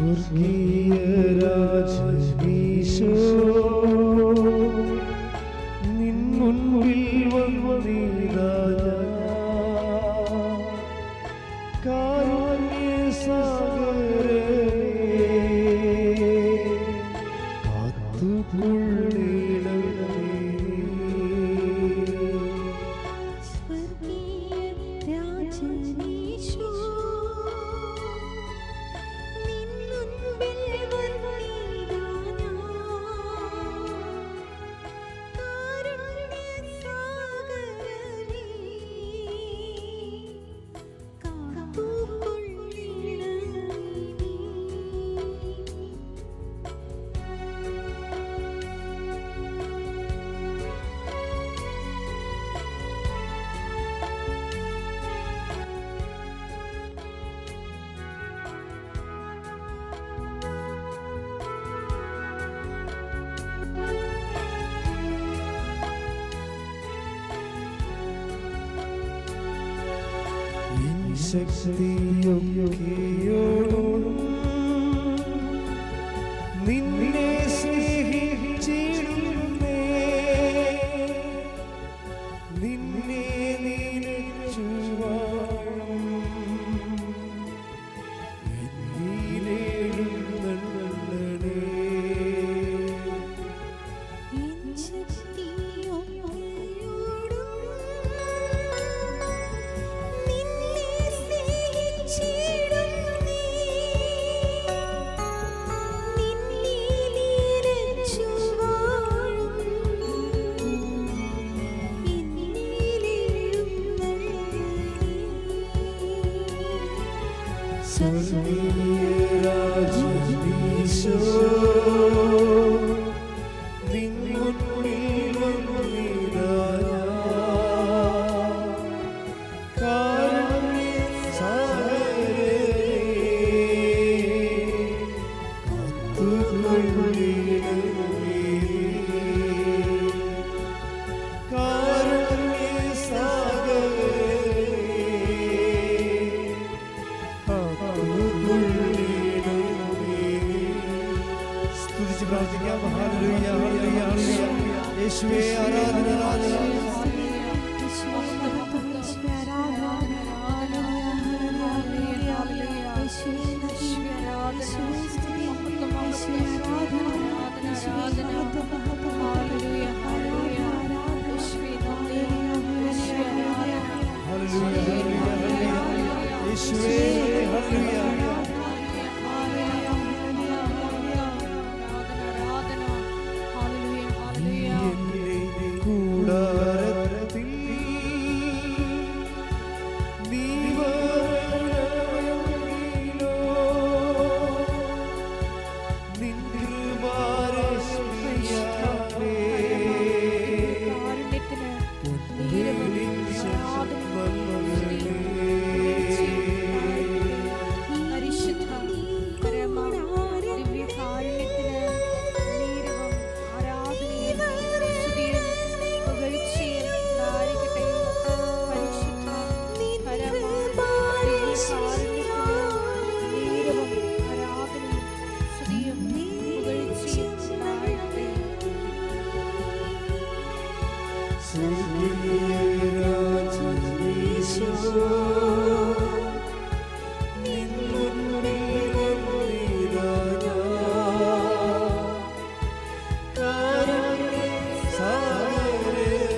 സ്വർഗീയ രാജനീശോ നിൻ മുൻപിൽ വന്നീതാ കാരുണ്യസാഗരനേ കാത്തുകൊള്ളിടണമേ. ശക്തിയൊക്കെയോടും നിന്നെ സ്നേഹിച്ചിടുന്നേ, നിന്നെ നിലച്ചു വാഴും എന്നിലെഴുന്നള്ളണേ. സ്വർഗീയ രാജനീശോ നിൻ മുൻപിൽ വന്നീതാ കാരുണ്യസാഗരനേ കാത്തുകൊള്ളിടണമേ. സ്തുതിച്ച് പ്രാർത്ഥിക്കാം. Hallelujah hallelujah hallelujah. യേശുവേ ആരാധന ആരാധന. യേശുവേ ഹല്ലേലൂയ. കൂടാരത്തിൽ നീ വരണമെങ്കിലോ നിൻ കൃപാരശ്മിയാലേ പൊന്നിൻ ശബ്ദം നൽകണേ. സ്വർഗീയ രാജനീശോ നിൻ മുൻപിൽ വന്നീതാ കാരുണ്യസാഗരനേ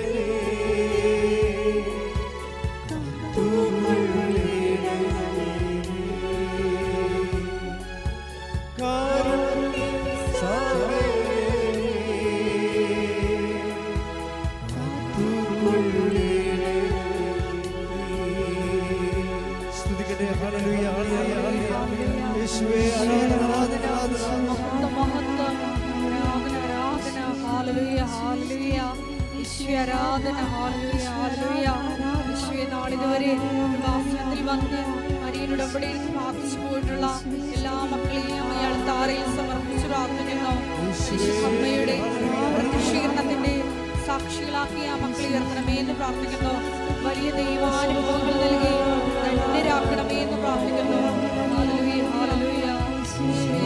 കാത്തുകൊള്ളിടണമേ. സ്തുതിക്കട്ടെ. Hallelujah hallelujah hallelujah. യേശുവേ ആരാധന ആരാധന ആരാധന. നാളിതുവരെ വാസനത്തിൽ വന്ന് അരിയൻ ഉടമ്പടിയിൽ പ്രാർത്ഥിച്ചു പോയിട്ടുള്ള എല്ലാ മക്കളെയും അയാൾ താരയിൽ സമർപ്പിച്ചു പ്രാർത്ഥിക്കുന്നു. അമ്മയുടെ പ്രത്യക്ഷീകരണത്തിന്റെ സാക്ഷികളാക്കി ആ മക്കളെ ഉയർത്തണമേ എന്ന് പ്രാർത്ഥിക്കുന്നു. വലിയ ദൈവാനുഭവങ്ങൾ നൽകി ധന്യരാക്കണമേ എന്ന് പ്രാർത്ഥിക്കുന്നു. Hallelujah hallelujah.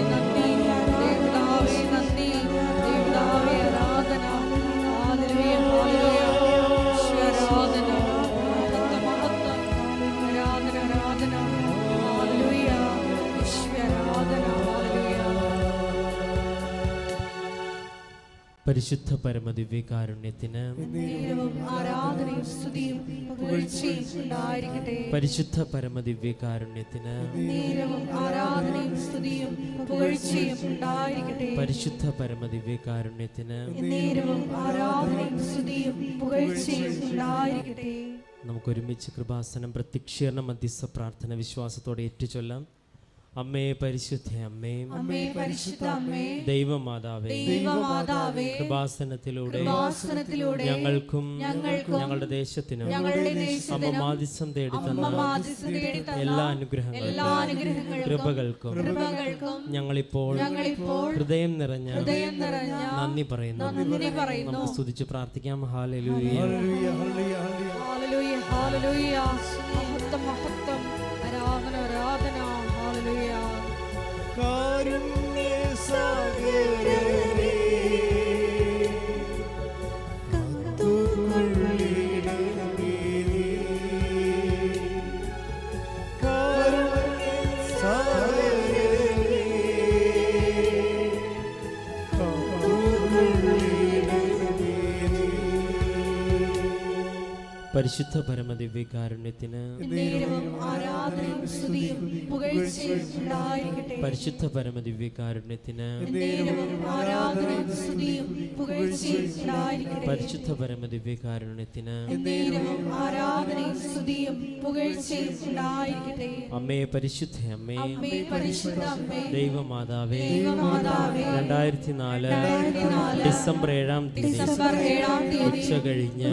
പരിശുദ്ധ പരമദിവ്യകാരുണ്യത്തിന് നേരവും ആരാധനയും സ്തുതിയും പുകഴ്ചയും ഉണ്ടായിരിക്കട്ടെ. പരിശുദ്ധ പരമദിവ്യകാരുണ്യത്തിന് നേരവും ആരാധനയും സ്തുതിയും പുകഴ്ചയും ഉണ്ടായിരിക്കട്ടെ. പരിശുദ്ധ പരമദിവ്യകാരുണ്യത്തിന് നേരവും ആരാധനയും സ്തുതിയും പുകഴ്ചയും ഉണ്ടായിരിക്കട്ടെ. നമുക്കൊരുമിച്ച് കൃപാസനം പ്രത്യക്ഷീകരണ മധ്യസ്ഥ പ്രാർത്ഥന വിശ്വാസത്തോടെ ഏറ്റുചൊല്ലാം. അമ്മേ പരിശുദ്ധ അമ്മേ, അമ്മേ പരിശുദ്ധ അമ്മേ, ദൈവമാതാവേ, ദൈവമാതാവേ, കൃപാസനത്തിലൂടെ ഞങ്ങൾക്കും ഞങ്ങളുടെ ദേശത്തിനും ഞങ്ങളുടെ അമ്മ മാധ്യസ്ഥം തേടി തന്ന എല്ലാ അനുഗ്രഹങ്ങൾക്കും കൃപകൾക്കും ഞങ്ങളിപ്പോൾ ഹൃദയം നിറഞ്ഞ നന്ദി പറയുന്നു. നമുക്ക് സ്തുതിച്ച് പ്രാർത്ഥിക്കാം. Hallelujah, hallelujah, hallelujah. മഹത്വം, മഹത്വം, ആരാധന, ആരാധന. ഹല്ലേലൂയ. കാരുണ്യസാഗരനേ, കാത്തുകൊള്ളിടണമേ നീ. കാരുണ്യസാഗരനേ, കാത്തുകൊള്ളിടണമേ നീ. പരിശുദ്ധ പരമദിവ്യകാരുണ്യത്തിന് നേരവും ആരാധനയും സ്തുതിയും പുകഴ്ചയും ഉണ്ടായിരിക്കട്ടെ. പരിശുദ്ധ പരമദിവ്യകാരുണ്യത്തിന് നേരവും ആരാധനയും സ്തുതിയും പുകഴ്ചയും ഉണ്ടായിരിക്കട്ടെ. പരിശുദ്ധ പരമദിവ്യകാരുണ്യത്തിന് നേരവും ആരാധനയും സ്തുതിയും പുകഴ്ചയും ഉണ്ടായിരിക്കട്ടെ. അമ്മേ പരിശുദ്ധ അമ്മേ, അമ്മേ പരിശുദ്ധ അമ്മേ, ദൈവമാതാവേ, ദൈവമാതാവേ, 2004 ഡിസംബർ 7-ാം തീയതി ഉച്ച കഴിഞ്ഞ്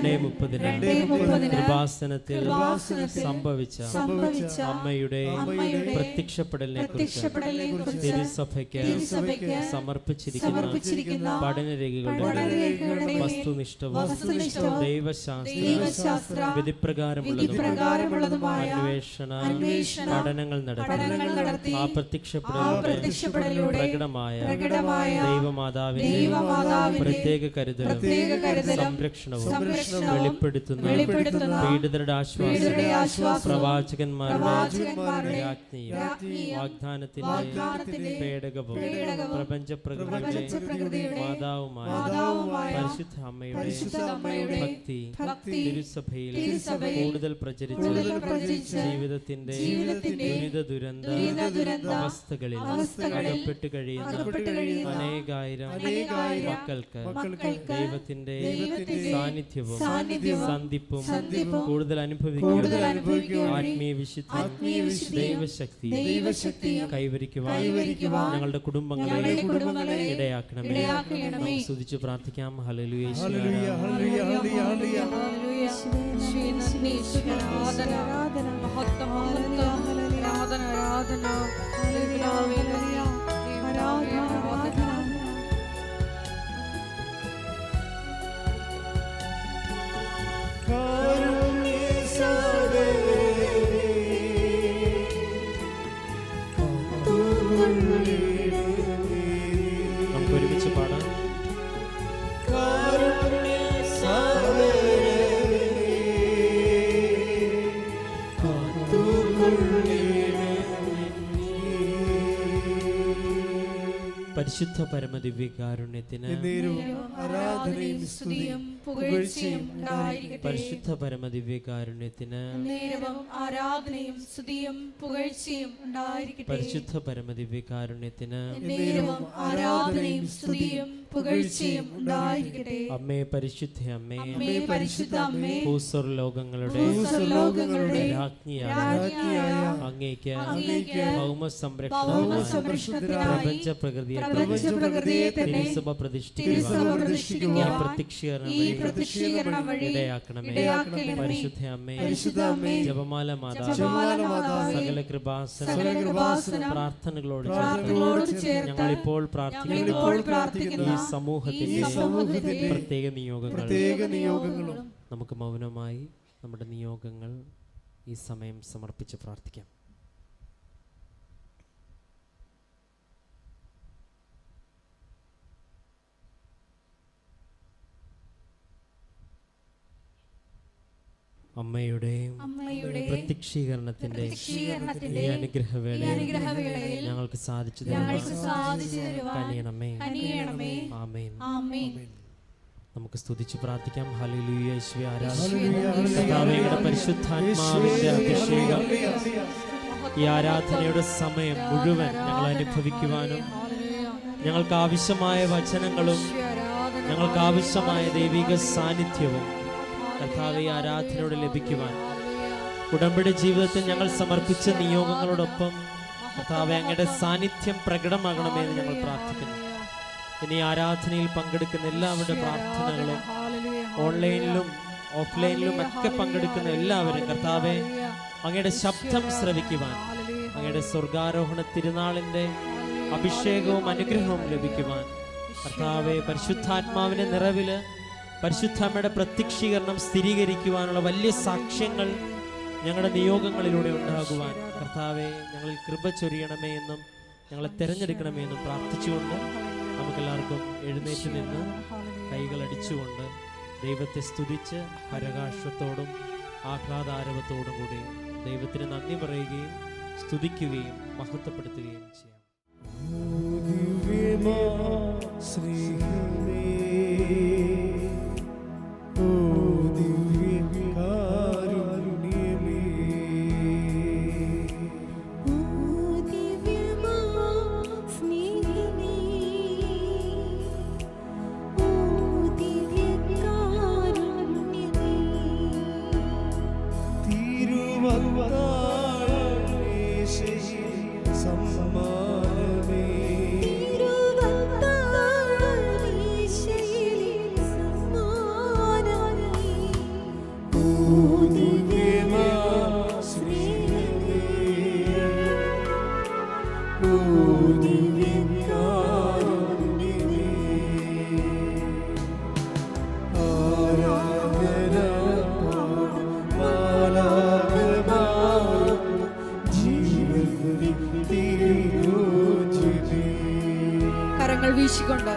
2:30 കൃപാസനത്തിൽ സംഭവിച്ച അമ്മയുടെ പ്രത്യക്ഷപ്പെടലിനെ കുറിച്ച് തിരുസഭയ്ക്ക് സമർപ്പിച്ചിരിക്കുന്ന പഠനരേഖകളുടെ വസ്തുനിഷ്ഠവും ദൈവശാസ്ത്ര വിധിപ്രകാരമുള്ളതുമായ അന്വേഷണ പഠനങ്ങൾ നടത്തി ആ പ്രത്യക്ഷപ്പെടലിലൂടെ പ്രകടമായ ദൈവമാതാവിന്റെ പ്രത്യേക കരുതലും സംരക്ഷണവും വെളിപ്പെടുത്തുന്ന പീഡിതരുടെ ആശ്വാസം പ്രവാചകന്മാരുടെ രാജ്ഞിയും വാഗ്ദാനത്തിന്റെ പേടകവും പ്രപഞ്ച പ്രകൃതിയുടെ മാതാവുമായ പരിശുദ്ധ അമ്മയുടെ ഭക്തി തിരുസഭയിൽ കൂടുതൽ പ്രചരിച്ച് ജീവിതത്തിന്റെ ദുരിത അവസ്ഥകളിൽ അകപ്പെട്ട് കഴിയുന്ന അനേകായിരം മക്കൾക്ക് ദൈവത്തിന്റെ സാന്നിധ്യവും സന്ധിപ്പും കൂടുതൽ അനുഭവിക്കുക ആത്മീയ വിശുദ്ധി ദൈവശക്തി കൈവരിക്കുവാൻ ഞങ്ങളുടെ കുടുംബങ്ങളെ ഇടയാക്കണമേ. നമുക്ക് സ്തുതിച്ച് പ്രാർത്ഥിക്കാം. Hallelujah, hallelujah, hallelujah, hallelujah. ആരാധന, മഹത്വം, മഹത്വം, ആരാധന, ആരാധന. ഹല്ലേലൂയ, ആരാധന. നമുക്ക് ഒരുമിച്ച് പാടാം. പരിശുദ്ധ പരമദിവ്യകാരുണ്യത്തിന് ആരാധനയും സ്തുതിയും പുകഴ്ചയും ഉണ്ടായിരിക്കട്ടെ. പരിശുദ്ധ പരമദിവ്യകാരുണ്യത്തിന് നേരവും ആരാധനയും സ്തുതിയും പുകഴ്ചയും ഉണ്ടായിരിക്കട്ടെ. പരിശുദ്ധ പരമദിവ്യകാരുണ്യത്തിന് നേരവും ആരാധനയും സ്തുതിയും പുകഴ്ചയും ഉണ്ടായിരിക്കട്ടെ. അമ്മേ പരിശുദ്ധ അമ്മേ, അമ്മേ പരിശുദ്ധ അമ്മേ, ഭൂസ്വർലോകങ്ങളുടെ രാജ്ഞിയായ അങ്ങേക്ക് ഭൗമ സംരക്ഷണത്തിനായി പ്രപഞ്ച പ്രകൃതിയെ തിരുസഭ പ്രതിഷ്ഠിക്കുവാൻ ഈ പ്രത്യക്ഷീകരണം വഴി ഇടയാക്കണമേ. പരിശുദ്ധ അമ്മേ, ജപമാല മാതാവേ, സകല കൃപാസന പ്രാർത്ഥനകളോട് ചേർത്ത് ഞങ്ങളിപ്പോൾ പ്രാർത്ഥിക്കുന്ന ഈ സമൂഹത്തിന്റെ പ്രത്യേക നിയോഗങ്ങളും നമുക്ക് മൗനമായി നമ്മുടെ നിയോഗങ്ങൾ ഈ സമയം സമർപ്പിച്ച് പ്രാർത്ഥിക്കാം. അമ്മയുടെയും പ്രത്യക്ഷീകരണത്തിന്റെ ഈ അനുഗ്രഹവേളയിൽ ഞങ്ങൾക്ക് സാധിച്ചു കനിയണമേ. ആമേൻ. നമുക്ക് സ്തുതിച്ച് പ്രാർത്ഥിക്കാം. ഹല്ലേലൂയ. യേശുവേ ആരാധന. കർത്താവേ, പരിശുദ്ധാത്മാവിന്റെ അഭിഷേകം ഈ ആരാധനയുടെ സമയം മുഴുവൻ ഞങ്ങൾ അനുഭവിക്കുവാനും ഞങ്ങൾക്ക് ആവശ്യമായ വചനങ്ങളും ഞങ്ങൾക്ക് ആവശ്യമായ ദൈവിക സാന്നിധ്യവും കർത്താവേ ആരാധനയോട് ലഭിക്കുവാൻ ഉടമ്പടി ജീവിതത്തിൽ ഞങ്ങൾ സമർപ്പിച്ച നിയോഗങ്ങളോടൊപ്പം കർത്താവേ അങ്ങയുടെ സാന്നിധ്യം പ്രകടമാകണമെന്ന് ഞങ്ങൾ പ്രാർത്ഥിക്കുന്നു. ഇനി ആരാധനയിൽ പങ്കെടുക്കുന്ന എല്ലാവരുടെ പ്രാർത്ഥനകളും ഓൺലൈനിലും ഓഫ്ലൈനിലും ഒക്കെ പങ്കെടുക്കുന്ന എല്ലാവരും കർത്താവേ അങ്ങയുടെ ശബ്ദം ശ്രവിക്കുവാൻ അങ്ങയുടെ സ്വർഗാരോഹണ തിരുനാളിൻ്റെ അഭിഷേകവും അനുഗ്രഹവും ലഭിക്കുവാൻ കർത്താവേ പരിശുദ്ധാത്മാവിൻ്റെ നിറവില് പരിശുദ്ധാമ്മയുടെ പ്രത്യക്ഷീകരണം സ്ഥിരീകരിക്കുവാനുള്ള വലിയ സാക്ഷ്യങ്ങൾ ഞങ്ങളുടെ നിയോഗങ്ങളിലൂടെ ഉണ്ടാകുവാൻ കർത്താവെ ഞങ്ങളിൽ കൃപ ചൊരിയണമേ എന്നും ഞങ്ങളെ തിരഞ്ഞെടുക്കണമേ എന്നും പ്രാർത്ഥിച്ചുകൊണ്ട് നമുക്കെല്ലാവർക്കും എഴുന്നേറ്റ് നിന്ന് കൈകളടിച്ചുകൊണ്ട് ദൈവത്തെ സ്തുതിച്ച് ഹരഘോഷത്തോടും ആഹ്ലാദാരവത്തോടും കൂടി ദൈവത്തിന് നന്ദി പറയുകയും സ്തുതിക്കുകയും മഹത്വപ്പെടുത്തുകയും ചെയ്യാം. കരങ്ങൾ വീശിക്കൊണ്ട്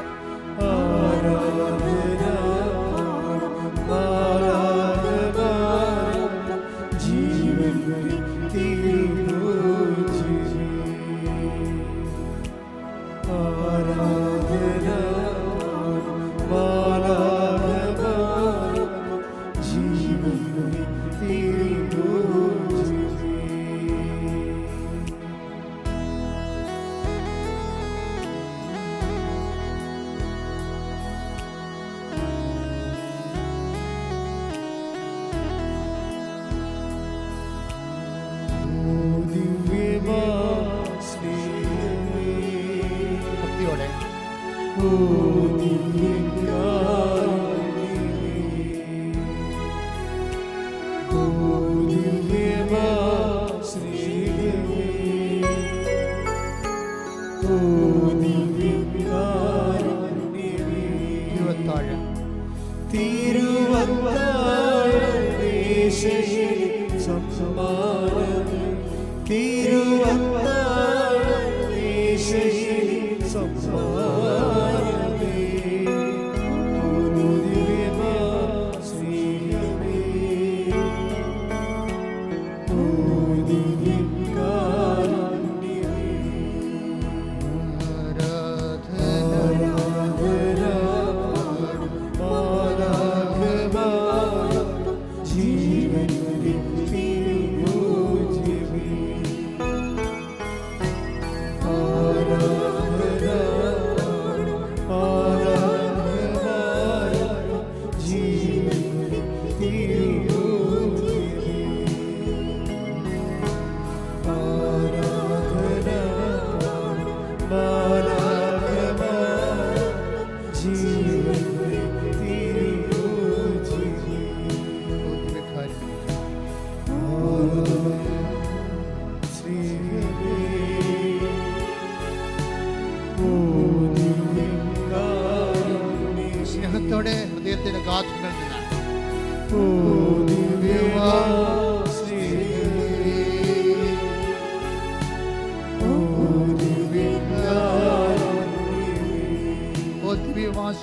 സ്നേഹത്തോടെ ഹൃദയത്തിന്റെ ഗാഥകൾ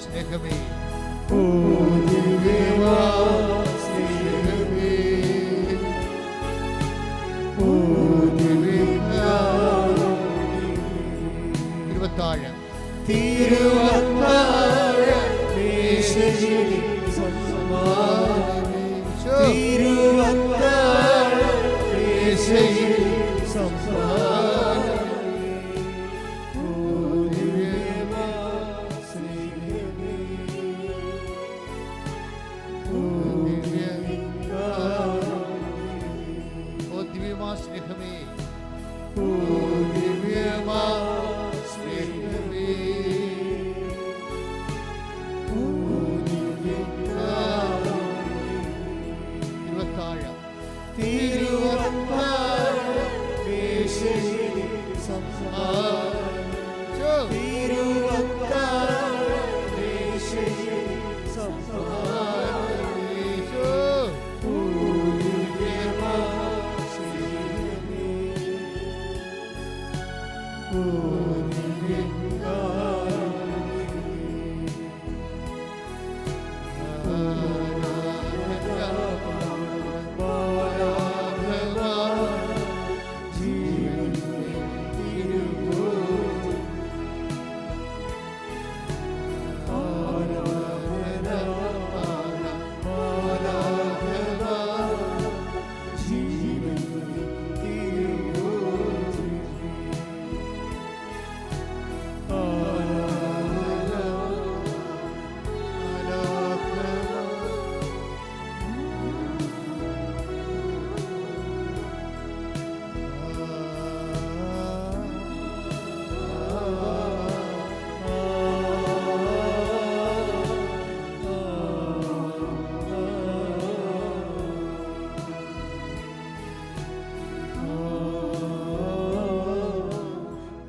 സ്നേഹമേ യേശുവിൻ സംഹാരമേ. തിരുവത്താഴം യേശുവിൻ സംഹാരമേ. ഓ ദിവ്യമാം സ്നേഹമേ, ഓ ദിവ്യമാ സ്നേഹമേ, ഓ ദിവ്യമാം സ്നേഹമേ, ഓ ഇരുപത്താഴം തിരുവത്താഴം യേശുവിൻ സംഹാരം. തിരുവത്താഴം യേശുവിൻ സംഹാരം. ഓ ദിവ്യമാം സ്നേഹമേ, ഓ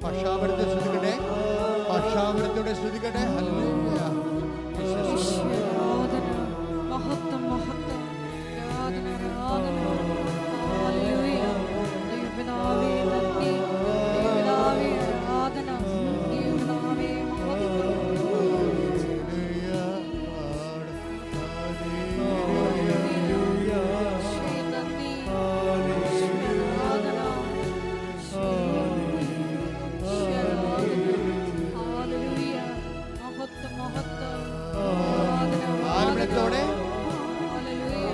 പക്ഷാപരത്തെ സ്തുതിക്കട്ടെ, പക്ഷാപരത്തോടെ സ്തുതിക്കട്ടെ. ഹല്ലേലൂയ. ആരാധന, മഹത്വം മഹത്വം, ആരാധന ആരാധന. ഹല്ലേലൂയ. ദൈവപിതാവേ നന്ദി, ദൈവപിതാവേ ആരാധന, ദൈവപിതാവേ മഹത്വം. ശ്രീ നന്ദി, ശ്രീ ആരാധന, ഹല്ലേലൂയ. മഹത്വം മഹത്വം, ആരാധന ആലംബനത്തോടെ ഹല്ലേലൂയ.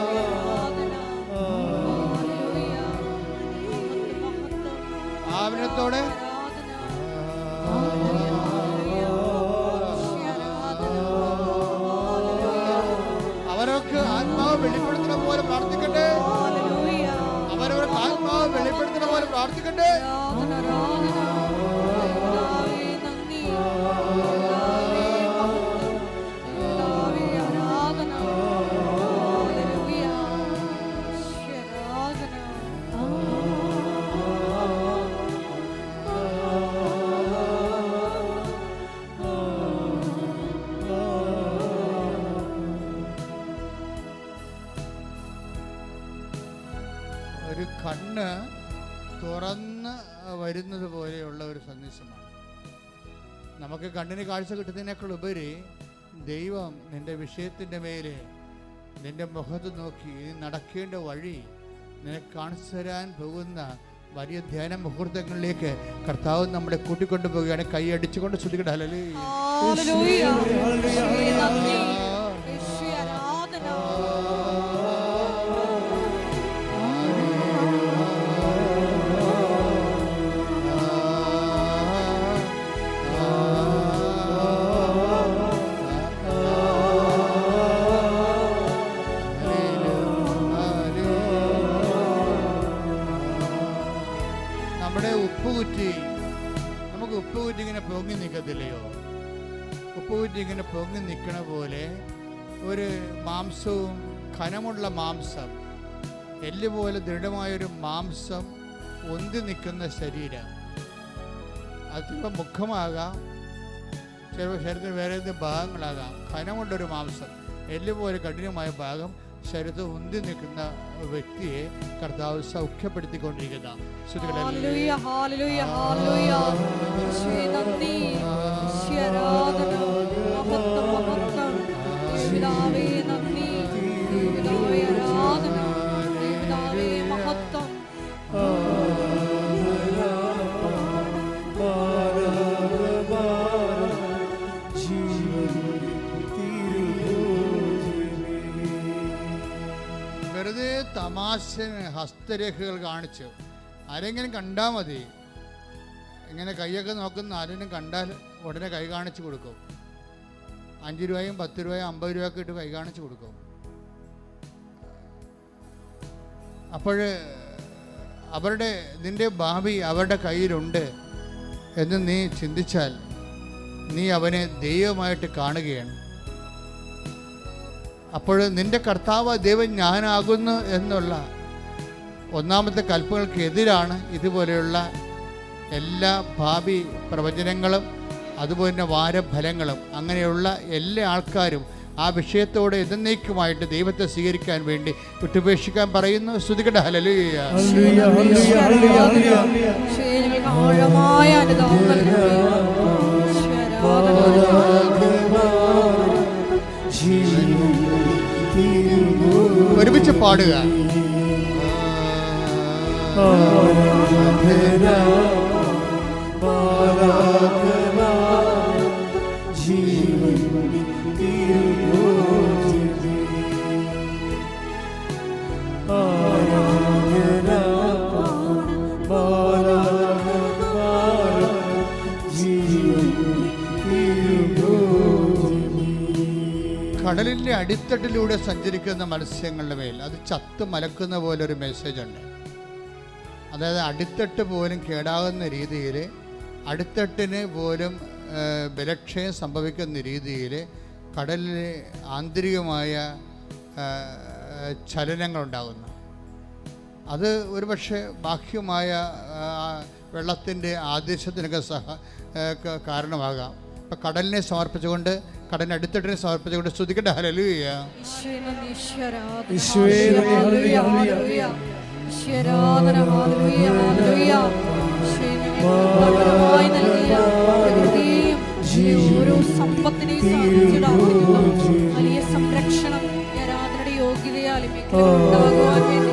ശ്രീ ആരാധന, ഹല്ലേലൂയ. മഹത്വം മഹത്വം, ആലംബനത്തോടെ ആരാധന ഹല്ലേലൂയ. ശ്രീ ആരാധന, ഹല്ലേലൂയ. അവരൊക്കെ ആത്മാവ് വെളിപ്പെടുത്തുന്ന പോലെ പ്രാർത്ഥിക്കട്ടെ, ഹല്ലേലൂയ. അവരവർക്ക് ആത്മാവ് വെളിപ്പെടുത്തുന്ന പോലെ പ്രാർത്ഥിക്കട്ടെ. ആരാധന ആരാധന, ദൈവപിതാവേ നന്ദി, ദൈവപിതാവേ മഹത്വം, ദൈവപിതാവേ ആരാധന. ഹല്ലേലൂയ. ശ്രീ ആരാധന. ഒരു കണ്ണ് തുറന്ന് വരുന്നത് പോലെയുള്ള ഒരു സന്ദേശമാണ്. നമുക്ക് കണ്ണിന് കാഴ്ച കിട്ടുന്നതിനേക്കാൾ ഉപരി ദൈവം നിന്റെ വിഷയത്തിൻ്റെ മേലെ നിന്റെ മുഖത്ത് നോക്കി നടക്കേണ്ട വഴി നിനക്ക് കാണിച്ചു തരാൻ പോകുന്ന വലിയ ധ്യാന മുഹൂർത്തങ്ങളിലേക്ക് കർത്താവ് നമ്മളെ കൂട്ടിക്കൊണ്ടു പോവുകയാണ്. കൈ അടിച്ചുകൊണ്ട് ശ്രദ്ധിക്കട്ടെ. ഹല്ലേലൂയ. ഹല്ലേലൂയ. ശ്രീ നന്ദി, ശ്രീ ആരാധന. നമ്മുടെ ഉപ്പുകുറ്റി, നമുക്ക് ഉപ്പുകുറ്റി ഇങ്ങനെ പൊങ്ങി നിൽക്കത്തില്ലയോ? ഉപ്പുകുറ്റി ഇങ്ങനെ പൊങ്ങി നിൽക്കണ പോലെ ഒരു മാംസവും ഖനമുള്ള മാംസം, എല്ല് പോലെ ദൃഢമായൊരു മാംസം ഒന്തി നിൽക്കുന്ന ശരീരം. അത് ചിലപ്പോൾ മുഖമാകാം, ചിലപ്പോൾ ശരീരത്തിന് വേറെ ഏതെങ്കിലും ഭാഗങ്ങളാകാം. ഖനമുള്ളൊരു മാംസം, എല്ല് പോലെ കഠിനമായ ഭാഗം ശരീരത്തിൽ ഉന്തി നിൽക്കുന്ന വ്യക്തിയെ കർത്താവ് സൗഖ്യപ്പെടുത്തിക്കൊണ്ടിരിക്കുന്ന ഹല്ലേലൂയ ഹല്ലേലൂയ ഹല്ലേലൂയ. ശ്രീ നന്ദി, ശ്രീ ആരാധന, മഹത്വം മഹത്വം, ദൈവപിതാവേ നന്ദി, ദൈവപിതാവേ ആരാധന, ദൈവപിതാവേ മഹത്വം. ജീവൻ വെറുതെ തമാശന് ഹസ്തരേഖകൾ കാണിച്ചു. ആരെങ്കിലും കണ്ടാൽ മതി, ഇങ്ങനെ കൈയൊക്കെ നോക്കുന്ന ആരെങ്കിലും കണ്ടാൽ ഉടനെ കൈ കാണിച്ചു കൊടുക്കും. 5 രൂപയും 10 രൂപയും 50 രൂപയൊക്കെ ഇട്ട് കൈ കാണിച്ചു കൊടുക്കും. അപ്പോൾ നിൻ്റെ ഭാവി അവരുടെ കയ്യിലുണ്ട് എന്ന് നീ ചിന്തിച്ചാൽ നീ അവനെ ദൈവമായിട്ട് കാണുകയാണ്. അപ്പോൾ നിൻ്റെ കർത്താവ് ദൈവം ഞാനാകുന്നു എന്നുള്ള ഒന്നാമത്തെ കൽപ്പനകൾക്ക് എതിരാണ് ഇതുപോലെയുള്ള എല്ലാ ഭാവി പ്രവചനങ്ങളും അതുപോലെ തന്നെ വാരഫലങ്ങളും. അങ്ങനെയുള്ള എല്ലാ ആൾക്കാരും ആ വിഷയത്തോട് എന്നേക്കുമായിട്ട് ദൈവത്തെ സ്വീകരിക്കാൻ വേണ്ടി വിട്ടുപേക്ഷിക്കാൻ പറയുന്നു. സ്തുതിക്കട്ടെ. ഹല്ലേലൂയ. ഒരുമിച്ച് പാടുക. കടലിൻ്റെ അടിത്തട്ടിലൂടെ സഞ്ചരിക്കുന്ന മത്സ്യങ്ങളുടെ മേൽ അത് ചത്ത് മലക്കുന്ന പോലെ ഒരു മെസ്സേജ് ഉണ്ട്. അതായത് അടിത്തട്ട് പോലും കേടാകുന്ന രീതിയിൽ, അടിത്തട്ടിന് പോലും ബലക്ഷയം സംഭവിക്കുന്ന രീതിയിൽ കടലിലെ ആന്തരികമായ ചലനങ്ങളുണ്ടാകുന്നു. അത് ഒരുപക്ഷെ ബാഹ്യമായ വെള്ളത്തിൻ്റെ ആദേശത്തിനൊക്കെ കാരണമാകാം. ഇപ്പം കടലിനെ സമർപ്പിച്ചുകൊണ്ട്, കടലിന് അടിത്തട്ടിനെ സമർപ്പിച്ചുകൊണ്ട് സ്തുതിക്കട്ടെ. ഹല്ലേലൂയ. ഓരോ സമ്പത്തിനെയും വലിയ സംരക്ഷണം ആരാധനയുടെ യോഗ്യതയാലും ഉണ്ടാകുവാൻ വേണ്ടി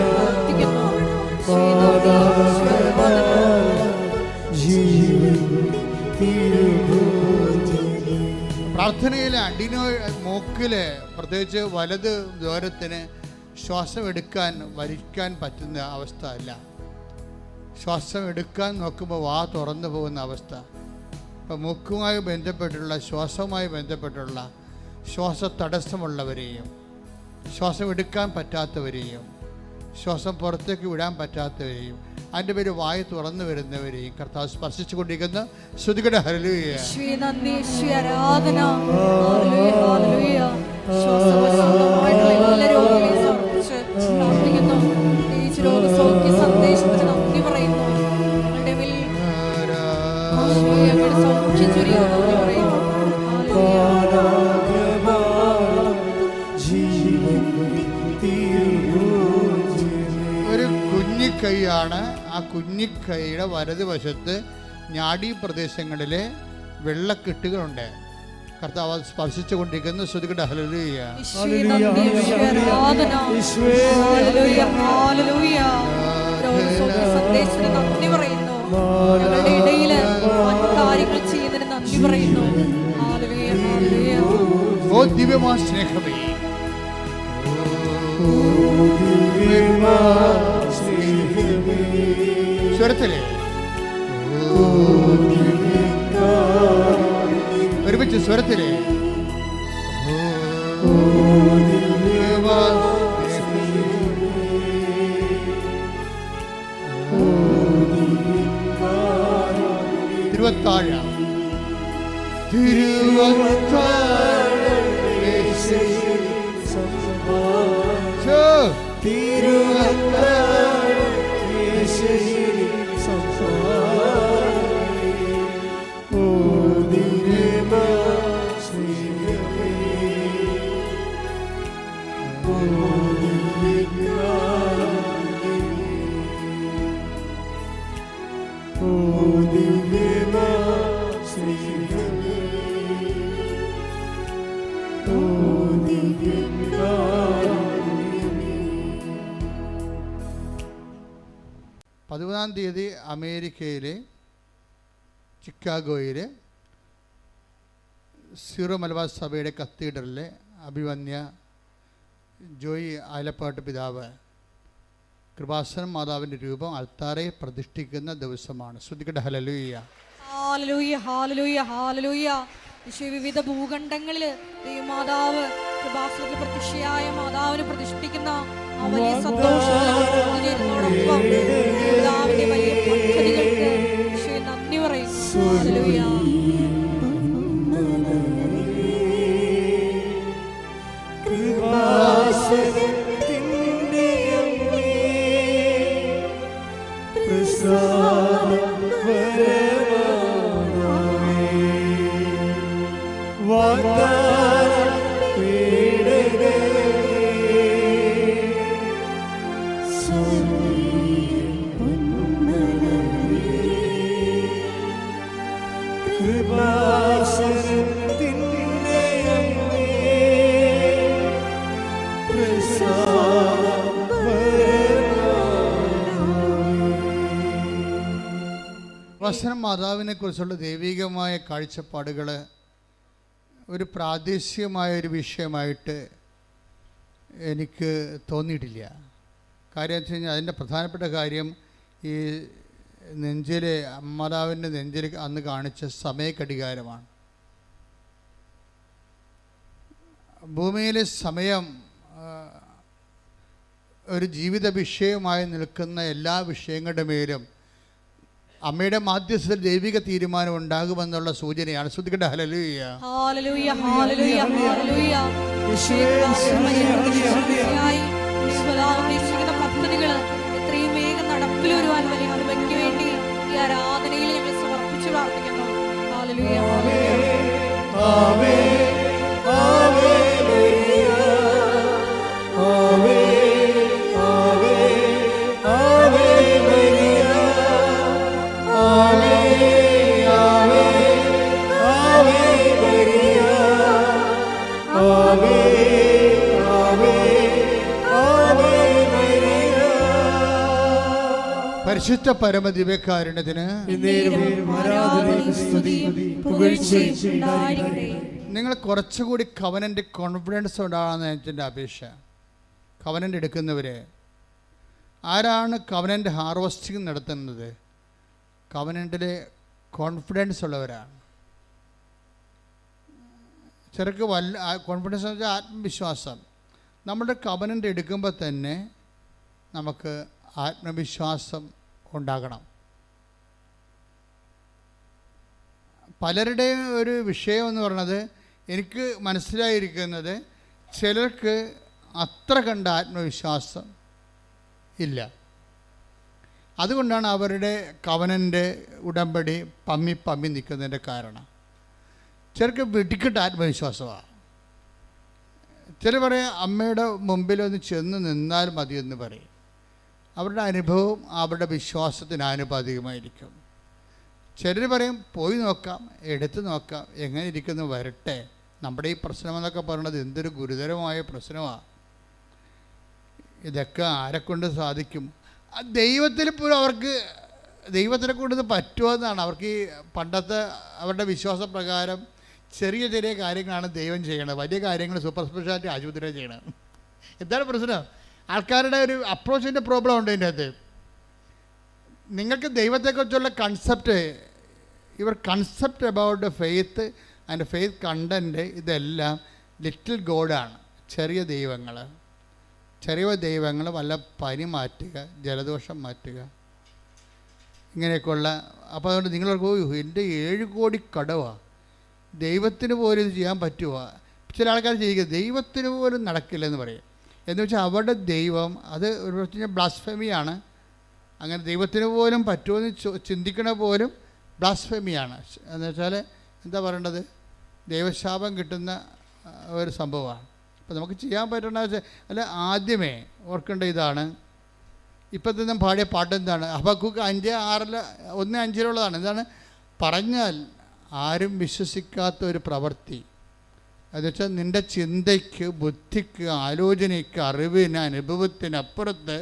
പ്രാർത്ഥിക്കുന്നു. പ്രാർത്ഥനയിലെ മൂക്കില് പ്രത്യേകിച്ച് വലത് ദ്വാരത്തിന് ശ്വാസം എടുക്കാൻ വലിക്കാൻ പറ്റുന്ന അവസ്ഥ അല്ല. ശ്വാസം എടുക്കാൻ നോക്കുമ്പോൾ വാ തുറന്നു പോകുന്ന അവസ്ഥ. ഇപ്പം മൂക്കുമായി ബന്ധപ്പെട്ടുള്ള, ശ്വാസവുമായി ബന്ധപ്പെട്ടുള്ള ശ്വാസ തടസ്സമുള്ളവരെയും, ശ്വാസം എടുക്കാൻ പറ്റാത്തവരെയും, ശ്വാസം പുറത്തേക്ക് വിടാൻ പറ്റാത്തവരെയും, അതിൻ്റെ പേര് വായ തുറന്നു വരുന്നവരെയും കർത്താവ് സ്പർശിച്ചു കൊണ്ടിരിക്കുന്ന സ്തുതിക്കട്ടെ. ഹല്ലേലൂയ. ഒരു കുഞ്ഞിക്കൈയാണ്. ആ കുഞ്ഞിക്കൈയുടെ വലതുവശത്ത് ഞാഡീ പ്രദേശങ്ങളിലെ വെള്ളക്കെട്ടുകളുണ്ട്. കർത്താവ് സ്പർശിച്ചു കൊണ്ടിരിക്കുന്ന സ്തുതിക്കട്ടെ. ഹല്ലേലൂയ. ഓ ദിവ്യമാ സ്നേഹമേ, സ്വരത്തിലെ ഒരുമിച്ച് സ്വരത്തിലെ തിരുവത്താഴ തീയതി അമേരിക്കയിലെ ചിക്കാഗോയിലെ സീറോ മലബാർ സഭയുടെ കത്തീഡ്രലിലെ അഭിവന്യ ജോയി ആലപ്പാട്ട് പിതാവ് കൃപാസനം മാതാവിൻ്റെ രൂപം അൾത്താറെ പ്രതിഷ്ഠിക്കുന്ന ദിവസമാണ്. ശ്രദ്ധിക്കട്ടെ. Hallelujah, hallelujah, hallelujah, hallelujah. വിവിധ ഭൂഖണ്ഡങ്ങളിൽ ദൈവമാതാവ് കൃപാസനത്തിൽ പ്രത്യക്ഷയായ മാതാവിനെ പ്രതിഷ്ഠിക്കുന്ന ആ വലിയ സന്തോഷത്തോടൊപ്പം പിതാവിന്റെ വലിയ പദ്ധതികൾക്ക് നന്ദി പറയുന്നു. ഹല്ലേലൂയ. കൃപാസനം മാതാവിനെ കുറിച്ചുള്ള ദൈവികമായ കാഴ്ചപ്പാടുകൾ ഒരു പ്രാദേശികമായ ഒരു വിഷയമായിട്ട് എനിക്ക് തോന്നിയിട്ടില്ല. കാര്യം വെച്ച് കഴിഞ്ഞാൽ അതിൻ്റെ പ്രധാനപ്പെട്ട കാര്യം ഈ നെഞ്ചിലെ മാതാവിൻ്റെ നെഞ്ചിൽ അന്ന് കാണിച്ച സമയഘടികാരമാണ്. ഭൂമിയിലെ സമയം ഒരു ജീവിത വിഷയമായി നിൽക്കുന്ന എല്ലാ വിഷയങ്ങളുടെ മേലും അമ്മയുടെ മാധ്യസ്ഥത്തിൽ ദൈവിക തീരുമാനം ഉണ്ടാകുമെന്നുള്ള സൂചനയാണ്. ശ്രദ്ധിക്കട്ടെ. Hallelujah, hallelujah, hallelujah, hallelujah. പദ്ധതികൾ എത്രയും വേഗം നടപ്പിൽ വരുവാൻ വലിയ കൃപയ്ക്ക് വേണ്ടി ഈ ആരാധനയിൽ ഞങ്ങൾ സമർപ്പിച്ച് പ്രാർത്ഥിക്കുന്നു. Hallelujah, hallelujah. പരിശുദ്ധ പരമദിവ്യകാരുണ്യത്തിന് നിങ്ങൾ കുറച്ചുകൂടി കവനൻ്റ് കോൺഫിഡൻസ് ഉണ്ടാകാമെന്ന് എൻ്റെ അപേക്ഷ. കവനൻ്റ് എടുക്കുന്നവർ ആരാണ് കവനൻ്റ് ഹാർവസ്റ്റിംഗ് നടത്തുന്നത്? കവനൻ്റിലെ കോൺഫിഡൻസ് ഉള്ളവരാണ്. ചിലർക്ക് കോൺഫിഡൻസ് എന്ന് വെച്ചാൽ ആത്മവിശ്വാസം. നമ്മുടെ കവനൻ്റ് എടുക്കുമ്പോൾ തന്നെ നമുക്ക് ആത്മവിശ്വാസം ഉണ്ടാകണം. പലരുടെയും ഒരു വിഷയം എന്ന് പറയുന്നത് എനിക്ക് മനസ്സിലായിരിക്കുന്നത് ചിലർക്ക് അത്ര കണ്ട ആത്മവിശ്വാസം ഇല്ല. അതുകൊണ്ടാണ് അവരുടെ കവനൻ്റെ ഉടമ്പടി പമ്മി നിൽക്കുന്നതിൻ്റെ കാരണം. ചിലർക്ക് വെടിക്കെട്ട് ആത്മവിശ്വാസമാണ്. ചിലർ പറയും അമ്മയുടെ മുമ്പിലൊന്ന് ചെന്ന് നിന്നാൽ മതിയെന്ന് പറയും. അവരുടെ അനുഭവം അവരുടെ വിശ്വാസത്തിന് ആനുപാതികമായിരിക്കും. ചിലർ പറയും പോയി നോക്കാം, എടുത്ത് നോക്കാം, എങ്ങനെ ഇരിക്കുന്നു വരട്ടെ. നമ്മുടെ ഈ പ്രശ്നമെന്നൊക്കെ പറയുന്നത് എന്തൊരു ഗുരുതരമായ പ്രശ്നമാണ്. ഇതൊക്കെ ആരെക്കൊണ്ട് സാധിക്കും? ദൈവത്തിൽ പോലും അവർക്ക് ദൈവത്തിനെ കൊണ്ട് ഇത് പറ്റുമോ എന്നാണ് അവർക്ക്. ഈ പണ്ടത്തെ അവരുടെ വിശ്വാസപ്രകാരം ചെറിയ ചെറിയ കാര്യങ്ങളാണ് ദൈവം ചെയ്യണത്, വലിയ കാര്യങ്ങൾ സൂപ്പർ സ്പെഷ്യാലിറ്റി ആശുപത്രിയിൽ ചെയ്യണം. എന്താണ് പ്രശ്നം? ആൾക്കാരുടെ ഒരു അപ്രോച്ചിൻ്റെ പ്രോബ്ലം ഉണ്ട് ഇതിൻ്റെ അകത്ത്. നിങ്ങൾക്ക് ദൈവത്തെക്കുറിച്ചുള്ള concept, your concept about faith and faith content ഇതെല്ലാം ലിറ്റിൽ ഗോഡാണ്. ചെറിയ ദൈവങ്ങൾ വല്ല പനി മാറ്റുക, ജലദോഷം മാറ്റുക, ഇങ്ങനെയൊക്കെയുള്ള. അപ്പോൾ അതുകൊണ്ട് നിങ്ങളോട് എൻ്റെ 7 കോടി കടവാണ്, ദൈവത്തിന് പോലും ഇത് ചെയ്യാൻ പറ്റുമോ? ചില ആൾക്കാർ ചെയ്യുക ദൈവത്തിന് പോലും നടക്കില്ലെന്ന് പറയും. എന്ന് വെച്ചാൽ അവരുടെ ദൈവം അത് ഒരു പ്രശ്നം ബ്ലാസ്ഫെമിയാണ്. അങ്ങനെ ദൈവത്തിന് പോലും പറ്റുമെന്ന് ചിന്തിക്കണ പോലും ബ്ലാസ്ഫെമിയാണ്. എന്ന് വെച്ചാൽ എന്താ പറയേണ്ടത്, ദൈവശാപം കിട്ടുന്ന ഒരു സംഭവമാണ്. അപ്പോൾ നമുക്ക് ചെയ്യാൻ പറ്റണ വെച്ചാൽ അല്ല, ആദ്യമേ ഓർക്കേണ്ട ഇതാണ്. ഇപ്പോഴത്തെ നാം പാടിയ പാട്ട് എന്താണ്? ഹബക്കൂക്ക് 5:6 1:5 എന്താണ്? പറഞ്ഞാൽ ആരും വിശ്വസിക്കാത്ത ഒരു പ്രവൃത്തി. എന്നുവെച്ചാൽ നിൻ്റെ ചിന്തയ്ക്ക്, ബുദ്ധിക്ക്, ആലോചനയ്ക്ക്, അറിവിന്, അനുഭവത്തിനപ്പുറത്ത്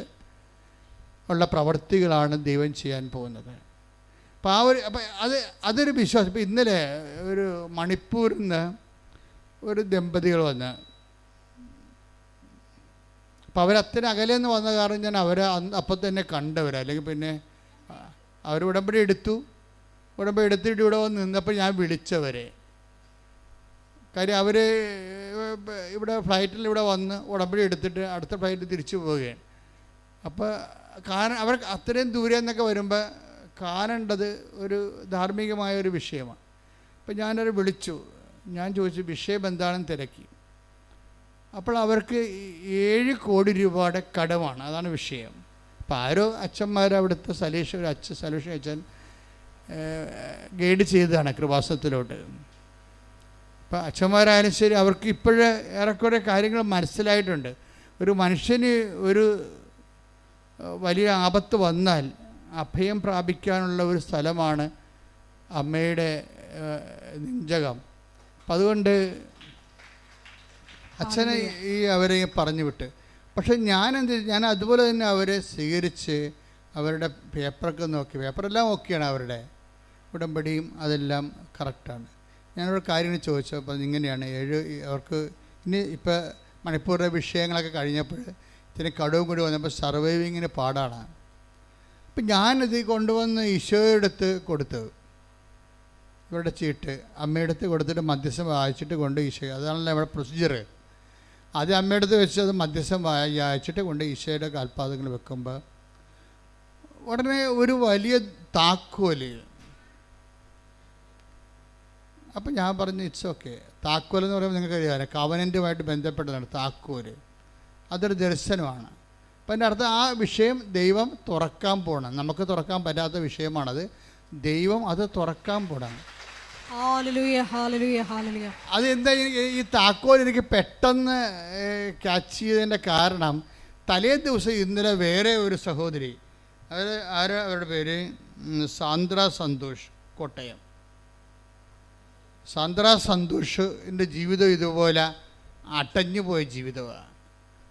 ഉള്ള പ്രവൃത്തികളാണ് ദൈവം ചെയ്യാൻ പോകുന്നത്. അപ്പോൾ അതൊരു വിശ്വാസം. ഇപ്പോൾ ഇന്നലെ ഒരു മണിപ്പൂരിൽ നിന്ന് ഒരു ദമ്പതികൾ വന്ന് അപ്പോൾ അവരത്രയും അകലെന്ന് വന്ന കാരണം ഞാൻ അവരെ അപ്പം തന്നെ കണ്ടവരാ. അല്ലെങ്കിൽ പിന്നെ അവർ ഉടമ്പടി എടുത്തിട്ട് ഇവിടെ വന്ന് നിന്നപ്പോൾ ഞാൻ വിളിച്ചവരെ. കാര്യം അവർ ഇവിടെ ഫ്ലൈറ്റിൽ ഇവിടെ വന്ന് ഉടമ്പടി എടുത്തിട്ട് അടുത്ത ഫ്ലൈറ്റ് തിരിച്ചു പോവുകയാണ്. അപ്പോൾ അവർ അത്രയും ദൂരെ എന്നൊക്കെ വരുമ്പോൾ കാണേണ്ടത് ഒരു ധാർമ്മികമായ ഒരു വിഷയമാണ്. അപ്പോൾ ഞാനവരെ വിളിച്ചു, ഞാൻ ചോദിച്ചു വിഷയം എന്താണെന്ന് തിരക്കി. അപ്പോൾ അവർക്ക് 7 കോടി രൂപയുടെ കടമാണ്, അതാണ് വിഷയം. അപ്പോൾ ആരോ അച്ഛന്മാർ അവിടുത്തെ സലീഷ് അച്ഛൻ ഗൈഡ് ചെയ്തതാണ് കൃപാസനത്തിലോട്ട്. അപ്പോൾ അച്ഛന്മാരായാലും ശരി, അവർക്ക് ഇപ്പോഴേ ഏറെക്കുറെ കാര്യങ്ങൾ മനസ്സിലായിട്ടുണ്ട്. ഒരു മനുഷ്യന് ഒരു വലിയ ആപത്ത് വന്നാൽ അഭയം പ്രാപിക്കാനുള്ള ഒരു സ്ഥലമാണ് അമ്മയുടെ നെഞ്ചകം. അപ്പം അതുകൊണ്ട് അച്ഛനെ അവരെ പറഞ്ഞു വിട്ട്. പക്ഷെ ഞാൻ അതുപോലെ തന്നെ അവരെ സ്വീകരിച്ച് അവരുടെ പേപ്പറൊക്കെ നോക്കി. പേപ്പറെല്ലാം ഓക്കെയാണ്, അവരുടെ ഉടമ്പടിയും അതെല്ലാം കറക്റ്റാണ്. ഞാനൊരു കാര്യങ്ങൾ ചോദിച്ചപ്പോൾ ഇങ്ങനെയാണ് അവർക്ക് ഇനി ഇപ്പോൾ മണിപ്പൂരിലെ വിഷയങ്ങളൊക്കെ കഴിഞ്ഞപ്പോൾ ഇതിന് കടവും കൂടി വന്നപ്പോൾ സർവൈവിങ്ങിന് പാടാണ്. അപ്പം ഞാനിത് കൊണ്ടുവന്ന് ഈശോയെടുത്ത് കൊടുത്തു, ഇവരുടെ ചീട്ട് അമ്മയുടെ അടുത്ത് കൊടുത്തിട്ട് മധ്യസ്ഥം വായിച്ചിട്ട് കൊണ്ട് ഈശോ, അതാണല്ലോ നമ്മുടെ പ്രൊസീജിയർ. ആദ്യം അമ്മയുടെ അടുത്ത് വെച്ച് അത് മധ്യസ്ഥം വായിച്ചിട്ട് കൊണ്ട് ഈശോയുടെ കാൽപാദങ്ങൾ വെക്കുമ്പോൾ ഉടനെ ഒരു വലിയ താക്കോല്. അപ്പം ഞാൻ പറഞ്ഞു ഇറ്റ്സ് ഓക്കെ. താക്കോൽ എന്ന് പറയുമ്പോൾ നിങ്ങൾക്ക് അറിയാം, കവനൻറ്റുമായിട്ട് ബന്ധപ്പെട്ടതാണ് താക്കോല്. അതൊരു ദർശനമാണ്. അപ്പം എൻ്റെ അർത്ഥം ആ വിഷയം ദൈവം തുറക്കാൻ പോകണം. നമുക്ക് തുറക്കാൻ പറ്റാത്ത വിഷയമാണത്. ദൈവം അത് തുറക്കാൻ പോകണം. അതെന്താ ഈ താക്കോൽ എനിക്ക് പെട്ടെന്ന് ക്യാച്ച് ചെയ്തതിൻ്റെ കാരണം, തലേ ദിവസം ഇന്നലെ വേറെ ഒരു സഹോദരി, അവരുടെ പേര് സാന്ദ്ര സന്തോഷ്, കോട്ടയം. സാന്ദ്ര സന്തോഷിൻ്റെ ജീവിതം ഇതുപോലെ അടഞ്ഞു പോയ ജീവിതമാണ്.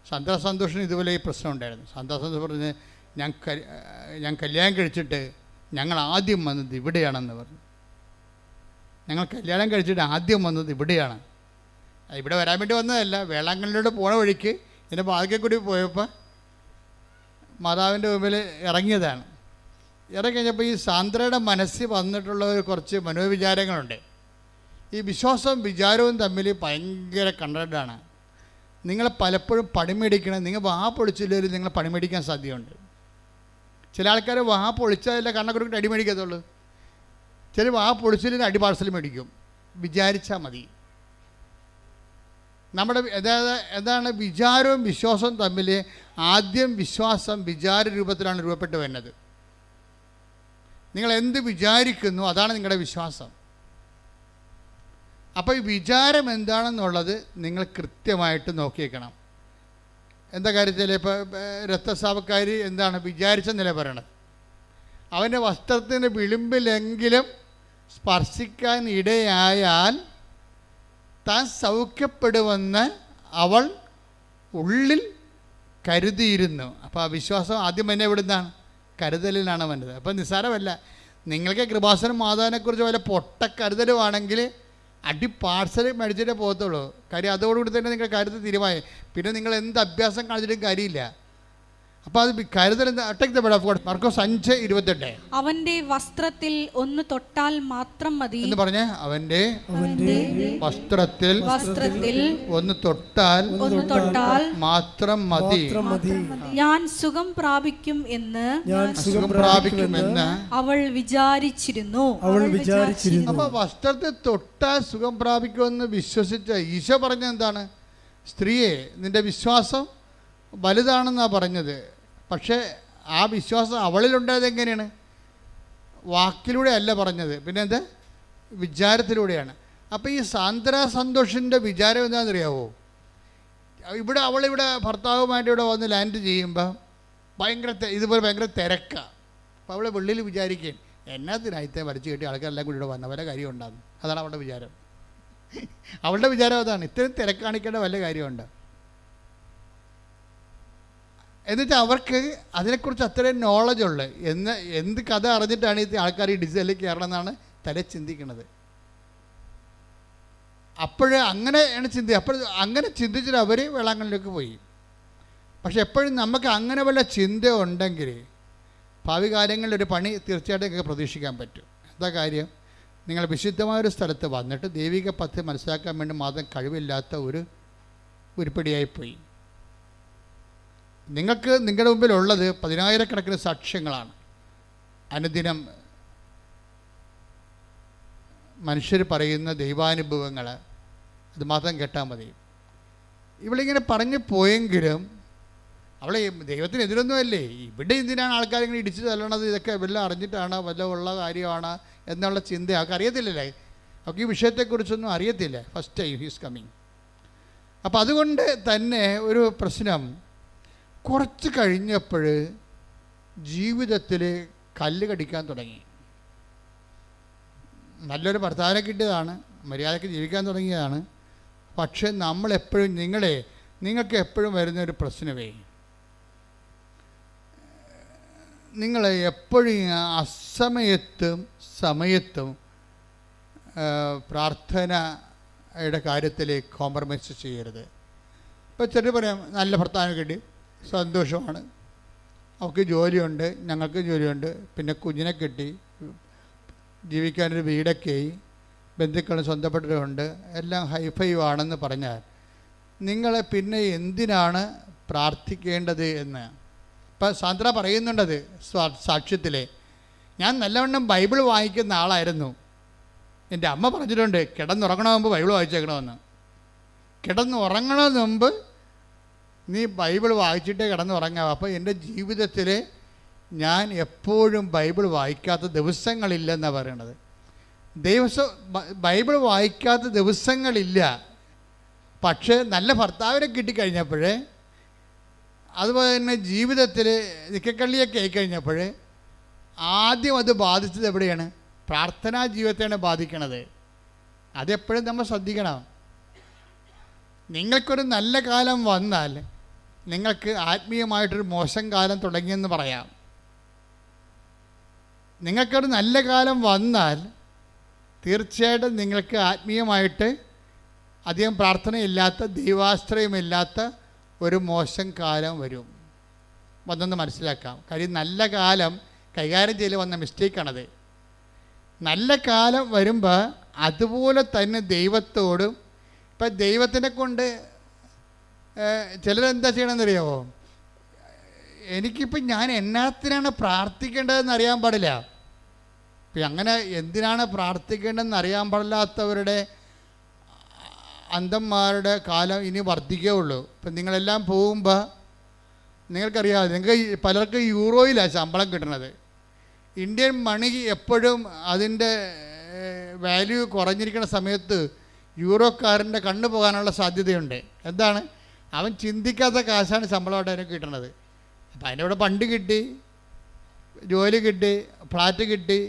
സാന്ദ്ര സന്തോഷിന് ഇതുപോലെ ഈ പ്രശ്നം ഉണ്ടായിരുന്നു. സാന്ദ്ര സന്തോഷ് പറഞ്ഞ് ഞാൻ കല്യാണം കഴിച്ചിട്ട് ഞങ്ങൾ ആദ്യം വന്നത് ഇവിടെയാണെന്ന് പറഞ്ഞു. ഞങ്ങൾ കല്യാണം കഴിച്ചിട്ട് ആദ്യം വന്നത് ഇവിടെയാണ്. ഇവിടെ വരാൻ വേണ്ടി വന്നതല്ല, വേളാങ്കണ്ണിലൂടെ പോണ വഴിക്ക് എൻ്റെ ബാധിക്കെ കൂടി പോയപ്പോൾ മാതാവിൻ്റെ മുമ്പിൽ ഇറങ്ങിയതാണ്. ഇറങ്ങിക്കഴിഞ്ഞപ്പോൾ ഈ സാന്ദ്രയുടെ മനസ്സിൽ വന്നിട്ടുള്ള കുറച്ച് മനോവിചാരങ്ങളുണ്ട്. ഈ വിശ്വാസവും വിചാരവും തമ്മിൽ ഭയങ്കര കണ്ടൻ്റാണ്. നിങ്ങൾ പലപ്പോഴും പണിമേടിക്കണം. നിങ്ങൾ വാ പൊളിച്ചില്ലെങ്കിൽ നിങ്ങൾ പണിമേടിക്കാൻ സാധ്യതയുണ്ട്. ചില ആൾക്കാർ വാ പൊളിച്ചാലല്ല കണ്ണക്കുറിട്ട് അടി മേടിക്കത്തുള്ളൂ. ചില വാ പൊളിച്ചില്ലെങ്കിൽ അടി പാർസൽ മേടിക്കും. വിചാരിച്ചാൽ മതി. നമ്മുടെ എന്താണ് വിചാരവും വിശ്വാസവും തമ്മിൽ ആദ്യം വിശ്വാസം വിചാര രൂപത്തിലാണ് രൂപപ്പെട്ട് വരുന്നത്. നിങ്ങൾ എന്ത് വിചാരിക്കുന്നു അതാണ് നിങ്ങളുടെ വിശ്വാസം. അപ്പോൾ ഈ വിചാരം എന്താണെന്നുള്ളത് നിങ്ങൾ കൃത്യമായിട്ട് നോക്കിയേക്കണം. എന്താ കാര്യത്തിൽ ഇപ്പോൾ രക്തസ്രാവക്കാരി എന്താണ് വിചാരിച്ച നില പറയണത്? അവൻ്റെ വസ്ത്രത്തിൻ്റെ വിളിമ്പിലെങ്കിലും സ്പർശിക്കാൻ ഇടയായാൽ താൻ സൗഖ്യപ്പെടുമെന്ന് അവൾ ഉള്ളിൽ കരുതിയിരുന്നു. അപ്പോൾ ആ വിശ്വാസം ആദ്യം തന്നെ എവിടുന്നാണ്? കരുതലിലാണ് വന്നത്. അപ്പോൾ നിസ്സാരമല്ല. നിങ്ങൾക്ക് കൃപാസനം മാതാവിനെക്കുറിച്ച് വല്ല പൊട്ട കരുതലുമാണെങ്കിൽ അടി പാർസൽ മേടിച്ചിട്ടേ പോകത്തുള്ളൂ. കാര്യം അതോടുകൂടി തന്നെ നിങ്ങൾ കരുതൽ തീരുമാനം. പിന്നെ നിങ്ങൾ എന്ത് അഭ്യാസം കാണിച്ചിട്ടും കാര്യമില്ല. അപ്പോൾ അത് കരുതൽ മർക്കോസ് 5:28 അവന്റെ വസ്ത്രത്തിൽ ഒന്ന് തൊട്ടാൽ മാത്രം മതി എന്ന് പറഞ്ഞേ. അവന്റെ വസ്ത്രത്തിൽ ഒന്ന് തൊട്ടാൽ മാത്രം മതി, ഞാൻ സുഖം പ്രാപിക്കും എന്ന് അവൾ വിചാരിച്ചിരുന്നു. അപ്പോൾ വസ്ത്രത്തിൽ തൊട്ടാൽ സുഖം പ്രാപിക്കുമെന്ന് വിശ്വസിച്ച ഈശോ പറഞ്ഞ എന്താണ്? സ്ത്രീയെ, നിന്റെ വിശ്വാസം വലുതാണെന്നാണ് പറഞ്ഞത്. പക്ഷേ ആ വിശ്വാസം അവളിലുണ്ടായത് എങ്ങനെയാണ്? വാക്കിലൂടെ അല്ല പറഞ്ഞത്, പിന്നെ എന്താ? വിചാരത്തിലൂടെയാണ്. അപ്പോൾ ഈ സാന്ദ്ര സന്തോഷിൻ്റെ വിചാരം എന്താണെന്നറിയാവോ? അവളിവിടെ ഭർത്താവുമായിട്ട് ഇവിടെ വന്ന് ലാൻഡ് ചെയ്യുമ്പോൾ ഇതുപോലെ ഭയങ്കര തിരക്കാണ്. അപ്പോൾ അവളെ വെള്ളിയിൽ വിചാരിക്കുകയും എന്നാത്തിനായിത്തെ വരച്ച് കെട്ടി ആൾക്കാരെല്ലാം കൂടി ഇവിടെ വന്ന വല്ല കാര്യം ഉണ്ടാകും. അതാണ് അവളുടെ വിചാരം. അവളുടെ വിചാരം അതാണ്. ഇത്രയും തിരക്കാണിക്കേണ്ട വല്ല കാര്യമുണ്ട്. എന്നുവെച്ചാൽ അവർക്ക് അതിനെക്കുറിച്ച് അത്രയും നോളജുള്ളു. എന്ത് കഥ അറിഞ്ഞിട്ടാണ് ഈ ആൾക്കാർ ഈ ഡിസൈനിലേക്ക് കയറണം എന്നാണ് തല ചിന്തിക്കുന്നത്. അങ്ങനെയാണ് ചിന്തി. അങ്ങനെ ചിന്തിച്ചിട്ട് അവർ വേളാങ്കണ്ണിലേക്ക് പോയി. പക്ഷെ എപ്പോഴും നമുക്ക് അങ്ങനെ വല്ല ചിന്ത ഉണ്ടെങ്കിൽ ഭാവി കാലങ്ങളിലൊരു പണി തീർച്ചയായിട്ടും നിങ്ങൾക്ക് പ്രതീക്ഷിക്കാൻ പറ്റും. എന്താ കാര്യം? നിങ്ങൾ വിശുദ്ധമായൊരു സ്ഥലത്ത് വന്നിട്ട് ദൈവിക പദ്ധതി മനസ്സിലാക്കാൻ വേണ്ടി മാത്രം കഴിവില്ലാത്ത ഒരു ഉരുപ്പടിയായിപ്പോയി. നിങ്ങൾക്ക് നിങ്ങളുടെ മുമ്പിലുള്ളത് 10,000-കണക്കിന് സാക്ഷ്യങ്ങളാണ്. അനുദിനം മനുഷ്യർ പറയുന്ന ദൈവാനുഭവങ്ങൾ, അത് മാത്രം കേട്ടാൽ മതി. ഇവളിങ്ങനെ പറഞ്ഞു പോയെങ്കിലും അവളെ ദൈവത്തിനെതിരൊന്നുമല്ലേ. ഇവിടെ എന്തിനാണ് ആൾക്കാരിങ്ങനെ ഇടിച്ചു തല്ലണത്? ഇതൊക്കെ വല്ല അറിഞ്ഞിട്ടാണ്, വല്ല ഉള്ള കാര്യമാണ് എന്നുള്ള ചിന്ത അവർക്ക് അറിയത്തില്ലല്ലേ. അവർക്ക് ഈ വിഷയത്തെക്കുറിച്ചൊന്നും അറിയത്തില്ല. First time he's coming. അപ്പം അതുകൊണ്ട് തന്നെ ഒരു പ്രശ്നം, കുറച്ച് കഴിഞ്ഞപ്പോൾ ജീവിതത്തിൽ കല്ല് കടിക്കാൻ തുടങ്ങി. നല്ലൊരു ഭർത്താവിനെ കിട്ടിയതാണ്, മര്യാദയ്ക്ക് ജീവിക്കാൻ തുടങ്ങിയതാണ്. പക്ഷെ നമ്മളെപ്പോഴും നിങ്ങൾക്ക് എപ്പോഴും വരുന്നൊരു പ്രശ്നമേ, നിങ്ങൾ എപ്പോഴും അസമയത്തും സമയത്തും പ്രാർത്ഥനയുടെ കാര്യത്തിൽ കോംപ്രമൈസ് ചെയ്യരുത്. ഇപ്പോൾ ചിലർ പറയാം, നല്ല ഭർത്താവിനെ കിട്ടി, സന്തോഷമാണ്, അവർക്ക് ജോലിയുണ്ട്, ഞങ്ങൾക്ക് ജോലിയുണ്ട്, പിന്നെ കുഞ്ഞിനെ കിട്ടി, ജീവിക്കാനൊരു വീടൊക്കെയായി, ബന്ധുക്കളും സ്വന്തപ്പെട്ടവരുണ്ട്, എല്ലാം ഹൈഫൈവ് ആണെന്ന് പറഞ്ഞാൽ നിങ്ങൾ പിന്നെ എന്തിനാണ് പ്രാർത്ഥിക്കേണ്ടത് എന്ന് ഇപ്പം സാന്ദ്ര പറയുന്നുണ്ടത് സാക്ഷ്യത്തിൽ. ഞാൻ നല്ലവണ്ണം ബൈബിൾ വായിക്കുന്ന ആളായിരുന്നു. എൻ്റെ അമ്മ പറഞ്ഞിട്ടുണ്ട്, കിടന്നുറങ്ങണ മുമ്പ് ബൈബിൾ വായിച്ചേക്കണമെന്ന്. കിടന്നുറങ്ങണതിന് മുമ്പ് നീ ബൈബിൾ വായിച്ചിട്ടേ കിടന്നുറങ്ങാം. അപ്പോൾ എൻ്റെ ജീവിതത്തിൽ ഞാൻ എപ്പോഴും ബൈബിൾ വായിക്കാത്ത ദിവസങ്ങളില്ലെന്നാണ് പറയണത്. ബൈബിൾ വായിക്കാത്ത ദിവസങ്ങളില്ല. പക്ഷേ നല്ല ഭർത്താവിനെ കിട്ടിക്കഴിഞ്ഞപ്പോൾ, അതുപോലെ തന്നെ ജീവിതത്തിൽ നിക്കക്കള്ളിയൊക്കെ ആയിക്കഴിഞ്ഞപ്പോൾ ആദ്യം അത് ബാധിച്ചത് എവിടെയാണ്? പ്രാർത്ഥനാ ജീവിതത്തെയാണ് ബാധിക്കണത്. അതെപ്പോഴും നമ്മൾ ശ്രദ്ധിക്കണം. നിങ്ങൾക്കൊരു നല്ല കാലം വന്നാൽ നിങ്ങൾക്ക് ആത്മീയമായിട്ടൊരു മോശം കാലം തുടങ്ങിയെന്ന് പറയാം. നിങ്ങൾക്കൊരു നല്ല കാലം വന്നാൽ തീർച്ചയായിട്ടും നിങ്ങൾക്ക് ആത്മീയമായിട്ട് അധികം പ്രാർത്ഥനയില്ലാത്ത, ദൈവാശ്രയമില്ലാത്ത ഒരു മോശം കാലം വരും. വന്നെന്ന് മനസ്സിലാക്കാം. കാര്യം നല്ല കാലം കൈകാര്യം ചെയ്യൽ വന്ന മിസ്റ്റേക്കാണത്. നല്ല കാലം വരുമ്പോൾ അതുപോലെ തന്നെ ദൈവത്തോടും, ഇപ്പം ദൈവത്തിനെ കൊണ്ട് ചിലരെന്താ ചെയ്യണമെന്നറിയാമോ? എനിക്കിപ്പം ഞാൻ എന്നാത്തിനാണ് പ്രാർത്ഥിക്കേണ്ടതെന്ന് അറിയാൻ പാടില്ല. ഇപ്പം അങ്ങനെ എന്തിനാണ് പ്രാർത്ഥിക്കേണ്ടതെന്ന് അറിയാൻ പാടില്ലാത്തവരുടെ അന്ധന്മാരുടെ കാലം ഇനി വർദ്ധിക്കുകയുള്ളൂ. ഇപ്പം നിങ്ങളെല്ലാം പോകുമ്പോൾ നിങ്ങൾക്കറിയാം, നിങ്ങൾക്ക് പലർക്കും യൂറോയിലാണ് ശമ്പളം കിട്ടുന്നത്. ഇന്ത്യൻ മണി എപ്പോഴും അതിൻ്റെ വാല്യൂ കുറഞ്ഞിരിക്കുന്ന സമയത്ത് യൂറോക്കാരൻ്റെ കണ്ണു പോകാനുള്ള സാധ്യതയുണ്ട്. എന്താണ്? അവൻ ചിന്തിക്കാത്ത കാശാണ് ശമ്പളമായിട്ട് അതിന് കിട്ടണത്. അപ്പം അതിൻ്റെ കൂടെ ഫണ്ട് കിട്ടി, ജോലി കിട്ടി, ഫ്ലാറ്റ് കിട്ടി,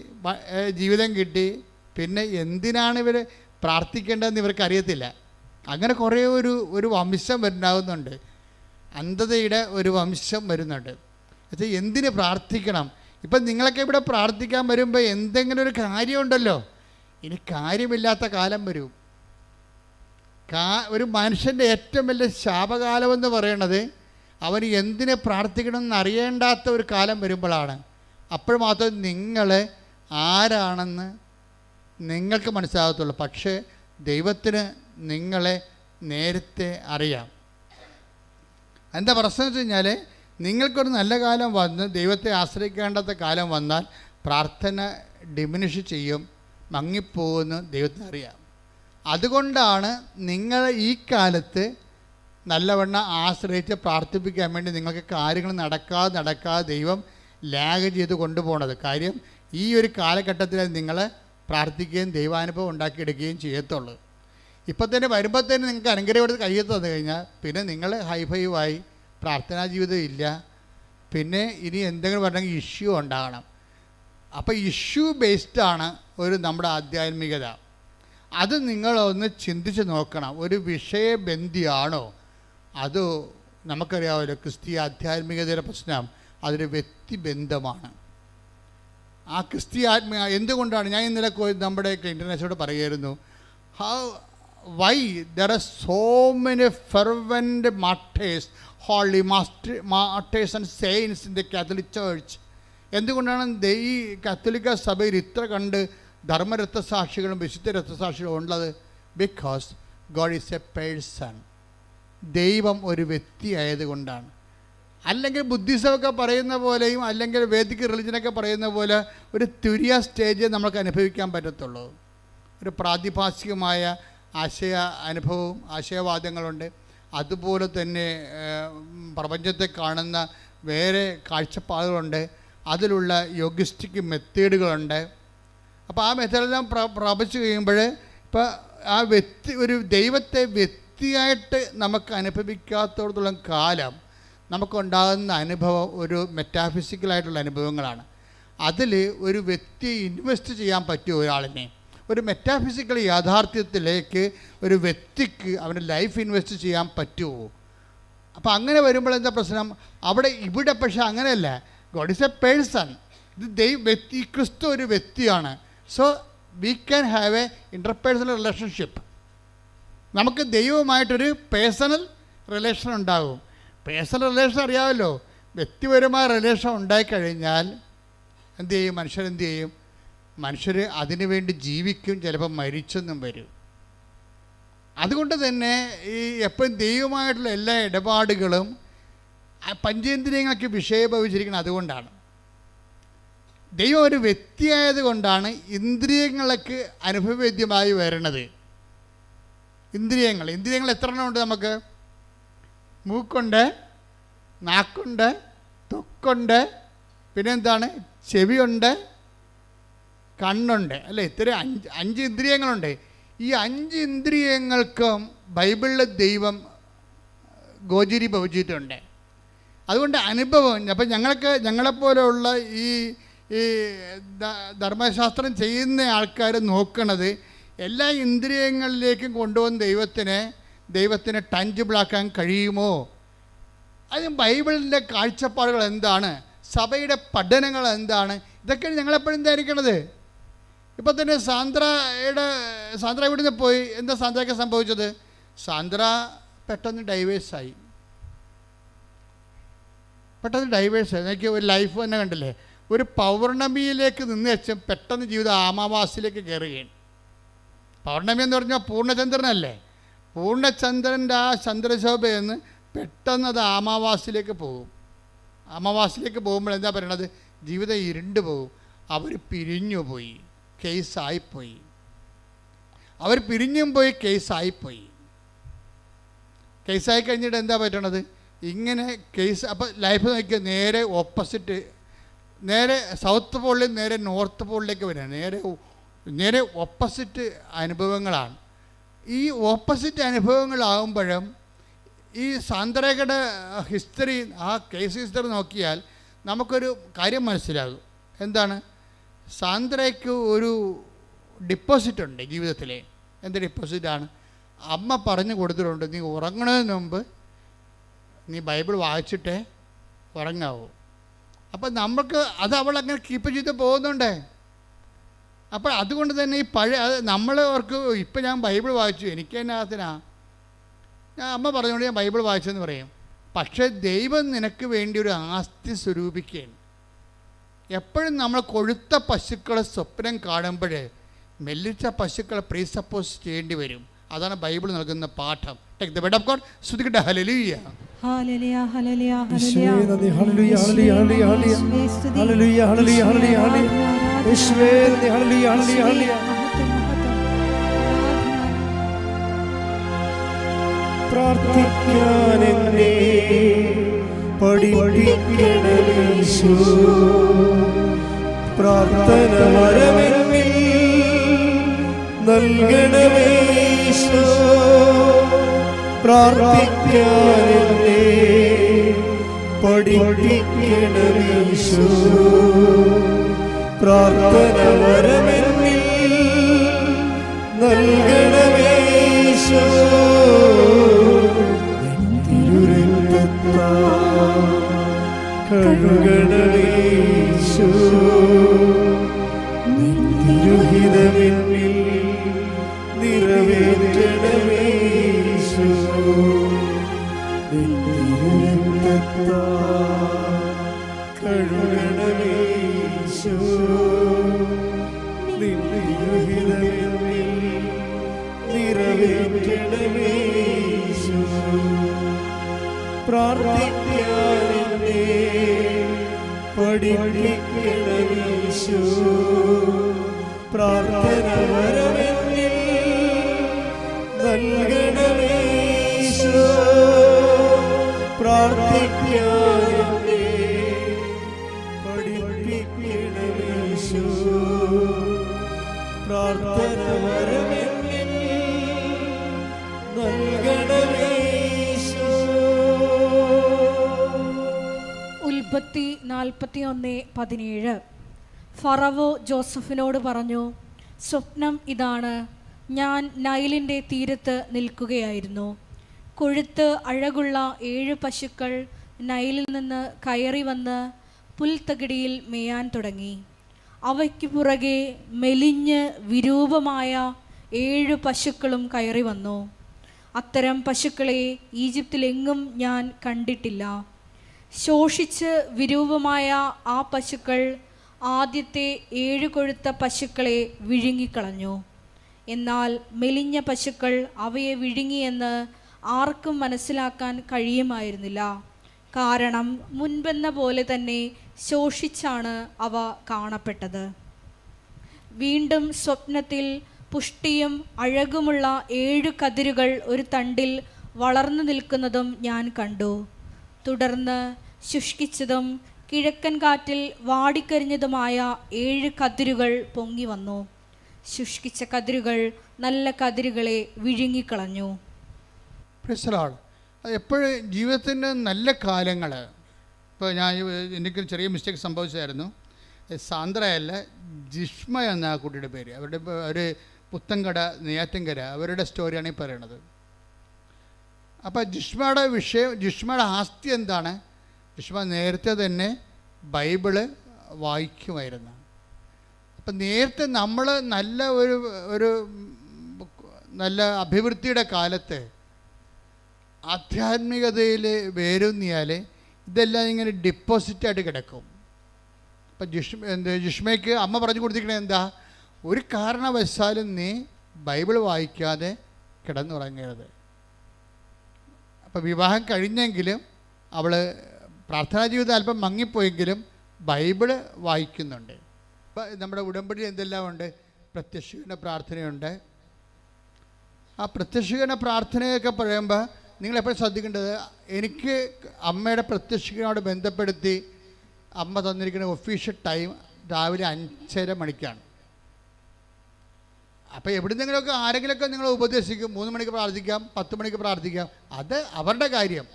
ജീവിതം കിട്ടി, പിന്നെ എന്തിനാണ് ഇവർ പ്രാർത്ഥിക്കേണ്ടതെന്ന് ഇവർക്ക് അറിയത്തില്ല. അങ്ങനെ കുറേ ഒരു വംശം ഉണ്ടാകുന്നുണ്ട്, അന്ധതയുടെ ഒരു വംശം വരുന്നുണ്ട്. എന്നുവെച്ചാൽ എന്തിന് പ്രാർത്ഥിക്കണം? ഇപ്പം നിങ്ങളൊക്കെ ഇവിടെ പ്രാർത്ഥിക്കാൻ വരുമ്പോൾ എന്തെങ്കിലും ഒരു കാര്യമുണ്ടല്ലോ. ഇനി കാര്യമില്ലാത്ത കാലം വരും. ഒരു മനുഷ്യൻ്റെ ഏറ്റവും വലിയ ശാപകാലമെന്ന് പറയണത് അവന് എന്തിനെ പ്രാർത്ഥിക്കണമെന്ന് അറിയേണ്ടാത്ത ഒരു കാലം വരുമ്പോഴാണ്. അപ്പോൾ മാത്രം നിങ്ങൾ ആരാണെന്ന് നിങ്ങൾക്ക് മനസ്സിലാകത്തുള്ളൂ. പക്ഷേ ദൈവത്തിന് നിങ്ങളെ നേരത്തെ അറിയാം. എന്താ പ്രശ്നം എന്ന് വെച്ച് കഴിഞ്ഞാൽ, നിങ്ങൾക്കൊരു നല്ല കാലം വന്ന് ദൈവത്തെ ആശ്രയിക്കേണ്ടാത്ത കാലം വന്നാൽ പ്രാർത്ഥന ഡിമിനിഷ് ചെയ്യും, മങ്ങിപ്പോകുമെന്ന് ദൈവത്തിന് അറിയാം. അതുകൊണ്ടാണ് നിങ്ങൾ ഈ കാലത്ത് നല്ലവണ്ണം ആശ്രയിച്ച് പ്രാർത്ഥിപ്പിക്കാൻ വേണ്ടി നിങ്ങൾക്ക് കാര്യങ്ങൾ നടക്കാതെ ദൈവം ലാഗ് ചെയ്ത് കൊണ്ടുപോകണത്. കാര്യം ഈ ഒരു കാലഘട്ടത്തിൽ നിങ്ങൾ പ്രാർത്ഥിക്കുകയും ദൈവാനുഭവം ഉണ്ടാക്കിയെടുക്കുകയും ചെയ്യത്തുള്ളൂ. ഇപ്പം തന്നെ വരുമ്പോൾ തന്നെ നിങ്ങൾക്ക് അനുഗ്രഹം എടുത്ത് കയ്യെത്ത് തന്നു കഴിഞ്ഞാൽ പിന്നെ നിങ്ങൾ ഹൈഫൈവായി, പ്രാർത്ഥനാ ജീവിതം ഇല്ല. പിന്നെ ഇനി എന്തെങ്കിലും പറഞ്ഞെങ്കിൽ ഇഷ്യൂ ഉണ്ടാകണം. അപ്പോൾ ഇഷ്യൂ ബേസ്ഡാണ് നമ്മുടെ ആധ്യാത്മികത. അത് നിങ്ങളൊന്ന് ചിന്തിച്ച് നോക്കണം. ഒരു വിഷയബന്ധിയാണോ? അത് നമുക്കറിയാമല്ലോ, ക്രിസ്തീയ ആധ്യാത്മികതയുടെ പ്രശ്നം അതൊരു വ്യക്തിബന്ധമാണ്. ആ ക്രിസ്തീയ എന്തുകൊണ്ടാണ് ഞാൻ ഇന്നലെ നമ്മുടെ ഇൻ്റർനാഷണലോട് പറയുമായിരുന്നു, why there are so many fervent martyrs, holy martyrs and saints in the Catholic Church. എന്തുകൊണ്ടാണ് ഈ കത്തോലിക്ക സഭയിൽ ഇത്ര കണ്ട് ധർമ്മരക്തസാക്ഷികളും വിശുദ്ധ രക്തസാക്ഷികളും ഉള്ളത്? Because God is A person. ദൈവം ഒരു വ്യക്തി ആയതുകൊണ്ടാണ്. അല്ലെങ്കിൽ ബുദ്ധിസമൊക്കെ പറയുന്ന പോലെയും അല്ലെങ്കിൽ വേദിക് റിലിജനൊക്കെ പറയുന്ന പോലെ ഒരു തുരിയ സ്റ്റേജ് നമുക്ക് അനുഭവിക്കാൻ പറ്റത്തുള്ളൂ. ഒരു പ്രാതിഭാസികമായ അനുഭവവും ആശയവാദങ്ങളുണ്ട്. അതുപോലെ തന്നെ പ്രപഞ്ചത്തെ കാണുന്ന വേറെ കാഴ്ചപ്പാടുകളുണ്ട്. അതിലുള്ള യോഗിസ്റ്റിക് മെത്തേഡുകളുണ്ട്. അപ്പോൾ ആ മെത്തേഡെല്ലാം പ്രാപിച്ചു കഴിയുമ്പോൾ ഇപ്പോൾ ആ ഒരു ദൈവത്തെ വ്യക്തിയായിട്ട് നമുക്ക് അനുഭവിക്കാത്തോടത്തോളം കാലം നമുക്കുണ്ടാകുന്ന അനുഭവം ഒരു മെറ്റാഫിസിക്കലായിട്ടുള്ള അനുഭവങ്ങളാണ്. അതിൽ ഒരു വ്യക്തിയെ ഇൻവെസ്റ്റ് ചെയ്യാൻ പറ്റുമോ? ഒരാളിനെ ഒരു മെറ്റാഫിസിക്കൽ യാഥാർത്ഥ്യത്തിലേക്ക് ഒരു വ്യക്തിക്ക് അവൻ്റെ ലൈഫ് ഇൻവെസ്റ്റ് ചെയ്യാൻ പറ്റുമോ? അപ്പോൾ അങ്ങനെ വരുമ്പോൾ എന്താ പ്രശ്നം? ഇവിടെ പക്ഷേ അങ്ങനെയല്ല. God is A person. വ്യക്തി, ക്രിസ്തു ഒരു വ്യക്തിയാണ്. So we can have A interpersonal relationship. നമുക്ക് ദൈവവുമായിട്ടൊരു പേഴ്സണൽ റിലേഷൻ ഉണ്ടാകും. പേഴ്സണൽ റിലേഷൻ അറിയാമല്ലോ. വ്യക്തിപരമായ റിലേഷൻ ഉണ്ടായിക്കഴിഞ്ഞാൽ എന്ത് ചെയ്യും? മനുഷ്യർ അതിനു വേണ്ടി ജീവിക്കും, ചിലപ്പോൾ മരിച്ചെന്നും വരും. അതുകൊണ്ട് തന്നെ ഈ എപ്പോഴും ദൈവമായിട്ടുള്ള എല്ലാ ഇടപാടുകളും പഞ്ചേന്ദ്രിയങ്ങൾക്ക് വിഷയഭവിച്ചിരിക്കുന്നത് അതുകൊണ്ടാണ്. ദൈവം ഒരു വ്യക്തിയായത് കൊണ്ടാണ് ഇന്ദ്രിയങ്ങൾക്ക് അനുഭവവേദ്യമായി വരുന്നത്. ഇന്ദ്രിയങ്ങൾ എത്ര എണ്ണം ഉണ്ട് നമുക്ക്? മൂക്കുണ്ട്, നാക്കുണ്ട്, ത്വക്കുണ്ട്, പിന്നെന്താണ്, ചെവിയുണ്ട്, കണ്ണുണ്ട്, അല്ലേ? ഇത്രയും 5 ഇന്ദ്രിയങ്ങളുണ്ട്. ഈ 5 ഇന്ദ്രിയങ്ങൾക്കും ബൈബിളിലെ ദൈവം ഗോചരി ഭവിച്ചിട്ടുണ്ട്. അതുകൊണ്ട് അനുഭവം. അപ്പം ഞങ്ങളെപ്പോലെയുള്ള ഈ ധർമ്മശാസ്ത്രം ചെയ്യുന്ന ആൾക്കാർ നോക്കണത് എല്ലാ ഇന്ദ്രിയങ്ങളിലേക്കും കൊണ്ടുവന്ന് ദൈവത്തിന് ടഞ്ചിബിളാക്കാൻ കഴിയുമോ? അതിന് ബൈബിളിൻ്റെ കാഴ്ചപ്പാടുകൾ എന്താണ്? സഭയുടെ പഠനങ്ങൾ എന്താണ്? ഇതൊക്കെ ഞങ്ങളെപ്പോഴും ധരിക്കണത്. ഇപ്പം തന്നെ സാന്ദ്ര ഇവിടുന്ന് പോയി. എന്താ സാന്ദ്രയ്ക്ക് സംഭവിച്ചത്? സാന്ദ്ര പെട്ടെന്ന് ഡൈവേഴ്സായി. എനിക്ക് ഒരു ലൈഫ് തന്നെ കണ്ടില്ലേ? ഒരു പൗർണമിയിലേക്ക് നിന്ന് വെച്ചും പെട്ടെന്ന് ജീവിതം അമാവാസിയിലേക്ക് കയറുകയാണ്. പൗർണമി എന്ന് പറഞ്ഞാൽ പൂർണ്ണചന്ദ്രനല്ലേ? പൂർണ്ണചന്ദ്രൻ്റെ ആ ചന്ദ്രശോഭയിൽ നിന്ന് പെട്ടെന്ന് അത് അമാവാസിയിലേക്ക് പോകും. അമാവാസിയിലേക്ക് പോകുമ്പോൾ എന്താ പറയണത്? ജീവിതം ഇരുണ്ട് പോകും. അവർ പിരിഞ്ഞു പോയി, കേസായിപ്പോയി. അവർ പിരിഞ്ഞും പോയി, കേസായിപ്പോയി. കേസായി കഴിഞ്ഞിട്ട് എന്താ പറ്റണത്? ഇങ്ങനെ കേസ്. അപ്പോൾ ലൈഫ് നോക്കിയാൽ നേരെ ഓപ്പോസിറ്റ്, നേരെ സൗത്ത് പോളിൽ നേരെ നോർത്ത് പോളിലേക്ക് വരിക. നേരെ ഓപ്പോസിറ്റ് അനുഭവങ്ങളാണ്. ഈ ഓപ്പോസിറ്റ് അനുഭവങ്ങളാകുമ്പോഴും ഈ സാന്ദ്രയുടെ ഹിസ്റ്ററി, ആ കേസ് ഹിസ്റ്ററി നോക്കിയാൽ നമുക്കൊരു കാര്യം മനസ്സിലാകും. എന്താണ്? സാന്ദ്രയ്ക്ക് ഒരു ഡിപ്പോസിറ്റ് ഉണ്ട് ജീവിതത്തിൽ. എന്ത് ഡിപ്പോസിറ്റാണ്? അമ്മ പറഞ്ഞു കൊടുത്തിട്ടുണ്ട്, നീ ഉറങ്ങുന്നതിന് മുമ്പ് നീ ബൈബിൾ വായിച്ചിട്ടേ ഉറങ്ങാവൂ. അപ്പം നമുക്ക് അത് അവളങ്ങനെ കീപ്പ് ചെയ്ത് പോകുന്നുണ്ടേ. അപ്പോൾ അതുകൊണ്ട് തന്നെ ഈ നമ്മളവർക്ക് ഇപ്പം ഞാൻ ബൈബിൾ വായിച്ചു, എനിക്ക് അതിനകത്തിനാ ഞാൻ അമ്മ പറഞ്ഞുകൊണ്ട് ഞാൻ ബൈബിൾ വായിച്ചെന്ന് പറയും. പക്ഷേ ദൈവം നിനക്ക് വേണ്ടി ഒരു ആസ്തി സ്വരൂപിക്കുകയാണ്. എപ്പോഴും നമ്മൾ കൊഴുത്ത പശുക്കളെ സ്വപ്നം കാണുമ്പോൾ മെല്ലിച്ച പശുക്കളെ പ്രീസപ്പോസ് ചെയ്യേണ്ടി വരും. അതാണ് ബൈബിൾ നൽകുന്ന പാഠം. Take the word of God. സ്തുതിക്കട്ടെ. ഹല്ലേലൂയ, ഹല്ലേലൂയ, ഹല്ലേലൂയ, യേശുവേ നന്ദി. Hallelujah, hallelujah, hallelujah, hallelujah, hallelujah, hallelujah. യേശുവേ നന്ദി. Hallelujah, hallelujah, hallelujah. പ്രാർത്ഥിക്കാൻ എന്നെ പഠിപ്പിക്കണമേ യേശു. പ്രാർത്ഥന വരമെന്നിൽ നൽകണമേ യേശു. പ്രാർത്ഥിക്കാൻ എന്നെ പഠിപ്പിക്കണമേ യേശു. പ്രാർത്ഥന വരമെന്നിൽ നൽകണമേ യേശു. കഴുകണമേ യേശു. തിരുഹിതമെന്നിൽ നിറവേറ്റണമേ യേശു. പ്രാർത്ഥിക്കാനെന്നെ പഠിപ്പിക്കണമീശോ. പ്രാർത്ഥന വരമെന്നിൽ നൽകണമീശോ. പ്രാർത്ഥിക്കാനെന്നെ പഠിപ്പിക്കണമീശോ. പ്രാർത്ഥന വരമെന്നിൽ നൽകണമീശോ. ഉൽപ്പത്തി 41:17. ഫറവോ ജോസഫിനോട് പറഞ്ഞു, സ്വപ്നം ഇതാണ്. ഞാൻ നൈലിൻ്റെ തീരത്ത് നിൽക്കുകയായിരുന്നു. കൊഴുത്ത് അഴകുള്ള 7 പശുക്കൾ നൈലിൽ നിന്ന് കയറി വന്ന് പുൽത്തകിടിയിൽ മേയാൻ തുടങ്ങി. അവയ്ക്ക് പുറകെ മെലിഞ്ഞ് വിരൂപമായ 7 പശുക്കളും കയറി വന്നു. അത്തരം പശുക്കളെ ഈജിപ്തിലെങ്ങും ഞാൻ കണ്ടിട്ടില്ല. ശോഷിച്ച് വിരൂപമായ ആ പശുക്കൾ ആദ്യത്തെ 7 കൊഴുത്ത പശുക്കളെ വിഴുങ്ങിക്കളഞ്ഞു. എന്നാൽ മെലിഞ്ഞ പശുക്കൾ അവയെ വിഴുങ്ങിയെന്ന് ആർക്കും മനസ്സിലാക്കാൻ കഴിയുമായിരുന്നില്ല. കാരണം മുൻപെന്ന പോലെ തന്നെ ശോഷിച്ചാണ് അവ കാണപ്പെട്ടത്. വീണ്ടും സ്വപ്നത്തിൽ പുഷ്ടിയും അഴകുമുള്ള 7 കതിരുകൾ ഒരു തണ്ടിൽ വളർന്നു നിൽക്കുന്നതും ഞാൻ കണ്ടു. തുടർന്ന് ശുഷ്കിച്ചതും കിഴക്കൻ കാറ്റിൽ വാടിക്കരിഞ്ഞതുമായ 7 കതിരുകൾ പൊങ്ങി വന്നു. ശുഷ്കിച്ച കതിരുകൾ നല്ല കതിരുകളെ വിഴുങ്ങിക്കളഞ്ഞു. എപ്പോഴും ജീവിതത്തിൻ്റെ നല്ല കാലങ്ങൾ, ഇപ്പോൾ എനിക്ക് ചെറിയ മിസ്റ്റേക്ക് സംഭവിച്ചായിരുന്നു. സാന്ദ്രയല്ല, ജിഷ്മ എന്ന ആ കുട്ടിയുടെ പേര്. അവരുടെ ഒരു പുത്തൻകട, നെയ്യാറ്റിൻകര, അവരുടെ സ്റ്റോറിയാണ് ഈ പറയണത്. അപ്പോൾ ജിഷ്മയുടെ ആസ്തി എന്താണ്? ജിഷ്മ നേരത്തെ തന്നെ ബൈബിള് വായിക്കുമായിരുന്നു. അപ്പം നേരത്തെ നമ്മൾ നല്ല ഒരു നല്ല അഭിവൃദ്ധിയുടെ കാലത്ത് ആധ്യാത്മികതയിൽ വേരൂന്നിയാൽ ഇതെല്ലാം ഇങ്ങനെ ഡിപ്പോസിറ്റായിട്ട് കിടക്കും. അപ്പം ജിഷ്മയ്ക്ക് അമ്മ പറഞ്ഞു കൊടുത്തിരിക്കണത് എന്താ? ഒരു കാരണവശാലും നീ ബൈബിൾ വായിക്കാതെ കിടന്നുറങ്ങരുത്. അപ്പം വിവാഹം കഴിഞ്ഞെങ്കിലും അവൾ പ്രാർത്ഥനാ ജീവിതം അല്പം മങ്ങിപ്പോയെങ്കിലും ബൈബിള് വായിക്കുന്നുണ്ട്. ഇപ്പം നമ്മുടെ ഉടമ്പടി എന്തെല്ലാം ഉണ്ട്? പ്രത്യക്ഷീകരണ പ്രാർത്ഥനയുണ്ട്. ആ പ്രത്യക്ഷീകരണ പ്രാർത്ഥനയൊക്കെ പറയുമ്പോൾ നിങ്ങളെപ്പോഴും ശ്രദ്ധിക്കേണ്ടത്, എനിക്ക് അമ്മയുടെ പ്രത്യക്ഷീകരണോട് ബന്ധപ്പെടുത്തി അമ്മ തന്നിരിക്കുന്ന ഒഫീഷ്യൽ ടൈം രാവിലെ 5:30 മണിക്കാണ്. അപ്പോൾ എവിടുന്നെങ്കിലുമൊക്കെ ആരെങ്കിലുമൊക്കെ നിങ്ങൾ ഉപദേശിക്കും, 3 മണിക്ക് പ്രാർത്ഥിക്കാം, 10 മണിക്ക് പ്രാർത്ഥിക്കാം, അത് അവരുടെ കാര്യം.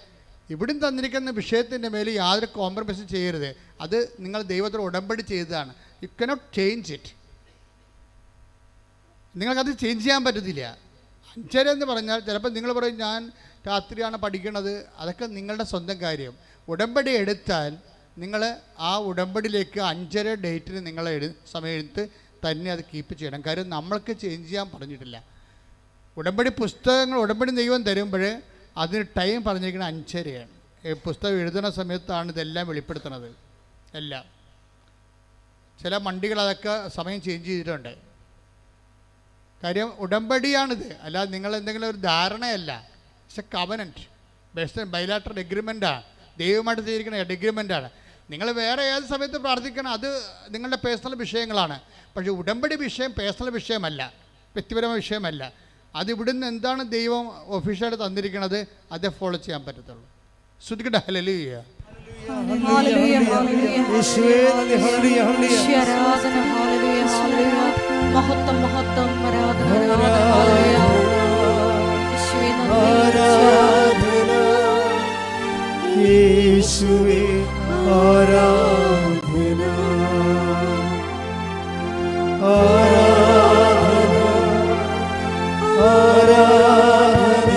ഇവിടുന്ന് തന്നിരിക്കുന്ന വിഷയത്തിൻ്റെ മേൽ യാതൊരു കോംപ്രമൈസും ചെയ്യരുത്. അത് നിങ്ങൾ ദൈവത്തോട് ഉടമ്പടി ചെയ്തതാണ്. You cannot change it. നിങ്ങൾക്കത് ചേഞ്ച് ചെയ്യാൻ പറ്റത്തില്ല. 5:30 എന്ന് പറഞ്ഞാൽ ചിലപ്പോൾ നിങ്ങൾ പറയും ഞാൻ രാത്രിയാണ് പഠിക്കുന്നത്. അതൊക്കെ നിങ്ങളുടെ സ്വന്തം കാര്യം. ഉടമ്പടി എടുത്താൽ നിങ്ങൾ ആ ഉടമ്പടിയിലേക്ക് 5:30 ഡേറ്റിന് നിങ്ങൾ സമയത്ത് തന്നെ അത് കീപ്പ് ചെയ്യണം. കാര്യം നമ്മൾക്ക് ചേഞ്ച് ചെയ്യാൻ പറഞ്ഞിട്ടില്ല. ഉടമ്പടി പുസ്തകങ്ങൾ ഉടമ്പടി ദൈവം തരുമ്പോൾ അതിന് ടൈം പറഞ്ഞിരിക്കുന്നത് 5:30ആണ്. പുസ്തകം എഴുതുന്ന സമയത്താണ് ഇതെല്ലാം വെളിപ്പെടുത്തുന്നത്. എല്ലാം ചില മണ്ടികൾ അതൊക്കെ സമയം ചേഞ്ച് ചെയ്തിട്ടുണ്ട്. കാര്യം ഉടമ്പടിയാണിത്, അല്ലാതെ നിങ്ങൾ എന്തെങ്കിലും ഒരു ധാരണയല്ല. It's a covenant based bilateral എഗ്രിമെൻറ്റാണ്. ദൈവമായിട്ട് ചെയ്തിരിക്കുന്ന എഗ്രിമെൻറ്റാണ്. നിങ്ങൾ വേറെ ഏത് സമയത്ത് പ്രാർത്ഥിക്കണം, അത് നിങ്ങളുടെ പേഴ്സണൽ വിഷയങ്ങളാണ്. പക്ഷേ ഉടമ്പടി വിഷയം പേഴ്സണൽ വിഷയമല്ല, വ്യക്തിപരമായ വിഷയമല്ല. അത് ഇവിടുന്ന് എന്താണ് ദൈവം ഒഫീഷ്യലായിട്ട് തന്നിരിക്കുന്നത് അതേ ഫോളോ ചെയ്യാൻ പറ്റത്തുള്ളൂ. ശ്രുതിക്കട്ടെ ഹല്ലേലൂയ. മഹത്വം മഹത്വം ആരാധന യേശുവേ ആരാധന ആരാധന ആരാധന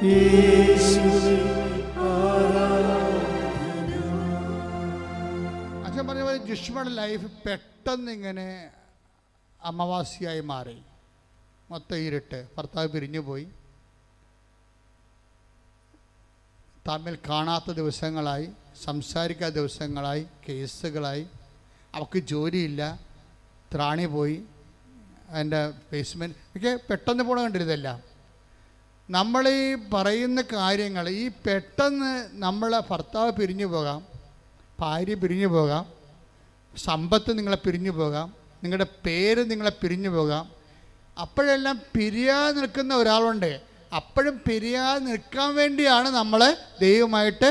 യേശുവേ ആരാധന. അച്ഛൻ പറഞ്ഞ പോലെ ജിഷ്മയുടെ ലൈഫ് പെട്ടെന്ന് ഇങ്ങനെ അമാവാസിയായി മാറി. മൊത്തം ഇരുട്ട്. ഭർത്താവ് പിരിഞ്ഞു പോയി. തമ്മിൽ കാണാത്ത ദിവസങ്ങളായി, സംസാരിക്കാത്ത ദിവസങ്ങളായി, കേസുകളായി. അവൾക്ക് ജോലിയില്ല, ത്രാണി പോയി, അതിൻ്റെ ബേസ്മെൻറ്റ് ഒക്കെ പെട്ടെന്ന് പോണ കണ്ടിരുന്നല്ല. നമ്മൾ ഈ പറയുന്ന കാര്യങ്ങൾ ഈ പെട്ടെന്ന് നമ്മളെ ഭർത്താവ് പിരിഞ്ഞു പോകാം, ഭാര്യ പിരിഞ്ഞു പോകാം, സമ്പത്ത് നിങ്ങളെ പിരിഞ്ഞു പോകാം, നിങ്ങളുടെ പേര് നിങ്ങളെ പിരിഞ്ഞു പോകാം. അപ്പോഴെല്ലാം പിരിയാതെ നിൽക്കുന്ന ഒരാളുണ്ട്. അപ്പോഴും പിരിയാതെ നിൽക്കാൻ വേണ്ടിയാണ് നമ്മൾ ദൈവമായിട്ട്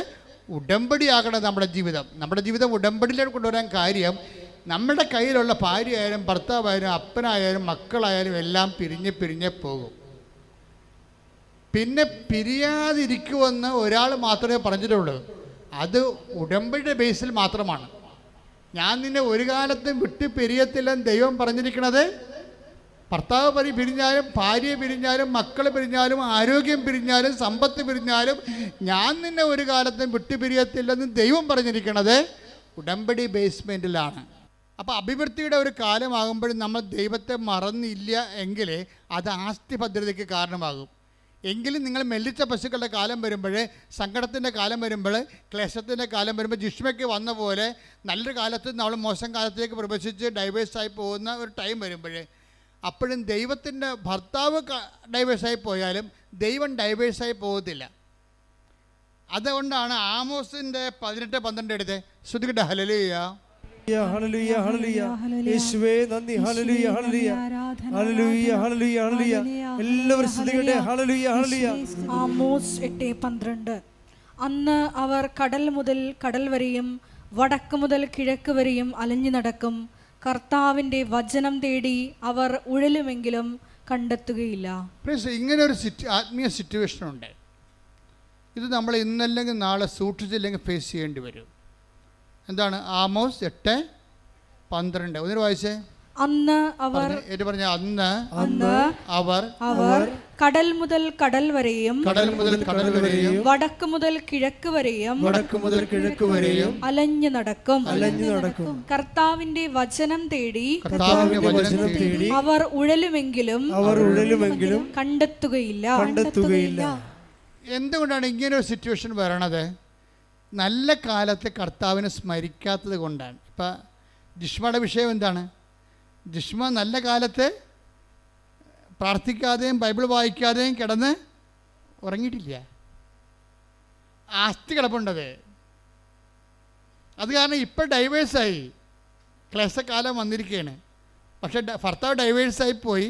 ഉടമ്പടിയാകേണ്ടത്. നമ്മുടെ ജീവിതം ഉടമ്പടിയിലേക്ക് കൊണ്ടുവരാൻ കാര്യം, നമ്മുടെ കയ്യിലുള്ള ഭാര്യയായാലും ഭർത്താവായാലും അപ്പനായാലും മക്കളായാലും എല്ലാം പിരിഞ്ഞ് പോകും. പിന്നെ പിരിയാതിരിക്കുമെന്ന് ഒരാൾ മാത്രമേ പറഞ്ഞിട്ടുള്ളൂ. അത് ഉടമ്പടിയുടെ ബേസിൽ മാത്രമാണ്. ഞാൻ നിന്നെ ഒരു കാലത്തും വിട്ട് പിരിയത്തില്ലെന്ന് ദൈവം പറഞ്ഞിരിക്കണത്. ഭർത്താവ് പിരിഞ്ഞാലും ഭാര്യ പിരിഞ്ഞാലും മക്കൾ പിരിഞ്ഞാലും ആരോഗ്യം പിരിഞ്ഞാലും സമ്പത്ത് പിരിഞ്ഞാലും ഞാൻ നിന്നെ ഒരു കാലത്തും വിട്ട് പിരിയത്തില്ലെന്ന് ദൈവം പറഞ്ഞിരിക്കണത് ഉടമ്പടി ബേസ്മെൻറ്റിലാണ്. അപ്പോൾ അഭിവൃദ്ധിയുടെ ഒരു കാലമാകുമ്പോഴും നമ്മൾ ദൈവത്തെ മറന്നില്ല എങ്കിൽ അത് ആസ്തി ഭദ്രതയ്ക്ക് കാരണമാകും. എങ്കിലും നിങ്ങൾ മെല്ലിച്ച പശുക്കളുടെ കാലം വരുമ്പോൾ, സങ്കടത്തിൻ്റെ കാലം വരുമ്പോൾ, ക്ലേശത്തിൻ്റെ കാലം വരുമ്പോൾ, ജിഷ്മയ്ക്ക് വന്ന പോലെ നല്ലൊരു കാലത്ത് നമ്മൾ മോശം കാലത്തേക്ക് പ്രവേശിച്ച് ഡൈവേഴ്സായി പോകുന്ന ഒരു ടൈം വരുമ്പോൾ, അപ്പോഴും ദൈവത്തിൻ്റെ ഭർത്താവ് ഡൈവേഴ്സായി പോയാലും ദൈവം ഡൈവേഴ്സായി പോകത്തില്ല. അതുകൊണ്ടാണ് ആമോസിൻ്റെ 18:12 എടുത്ത് ശ്രുതികട്ടെ. Hallelujah, hallelujah, hallelujah. യേശുവേ നന്ദി. Hallelujah, hallelujah, hallelujah, hallelujah, hallelujah. എല്ലാവരും ശ്രുതികട്ടെ. Hallelujah, hallelujah. ആമോസ് 8:12. അന്ന് അവർ കടൽ മുതൽ കടൽ വരെയും വടക്ക് മുതൽ കിഴക്ക് വരെയും അലഞ്ഞു നടക്കും. കർത്താവിൻ്റെ വചനം തേടി അവർ ഉഴലുമെങ്കിലും കണ്ടെത്തുകയില്ല. ഇങ്ങനെ ഒരു ആത്മീയ സിറ്റുവേഷൻ ഉണ്ട്. ഇത് നമ്മൾ ഇന്നല്ലെങ്കിൽ നാളെ സൂക്ഷിച്ചില്ലെങ്കിൽ ഫേസ് ചെയ്യേണ്ടി വരും. എന്താണ്? ആമോസ് 8:12 ഒന്നിന് വായിച്ചേ. അന്ന് അവർ അവർ കടൽ മുതൽ കടൽ വരെയും വടക്ക് മുതൽ കിഴക്ക് വരെയും അലഞ്ഞു നടക്കും. കർത്താവിന്റെ വചനം തേടി അവർ ഉഴലുമെങ്കിലും കണ്ടെത്തുകയില്ല. എന്തുകൊണ്ടാണ് ഇങ്ങനെ ഒരു സിറ്റുവേഷൻ വരണത്? നല്ല കാലത്ത് കർത്താവിനെ സ്മരിക്കാത്തത് കൊണ്ടാണ്. ഇപ്പം ജിഷ്മയുടെ വിഷയം എന്താണ്? ജിഷ്മ നല്ല കാലത്ത് പ്രാർത്ഥിക്കാതെയും ബൈബിൾ വായിക്കാതെയും കിടന്ന് ഉറങ്ങിയിട്ടില്ല. ആസ്തി കിടപ്പുണ്ടത്. അത് കാരണം ഇപ്പം ഡൈവേഴ്സായി, ക്ലേശക്കാലം വന്നിരിക്കുകയാണ്. പക്ഷെ ഭർത്താവ് ഡൈവേഴ്സായി പോയി,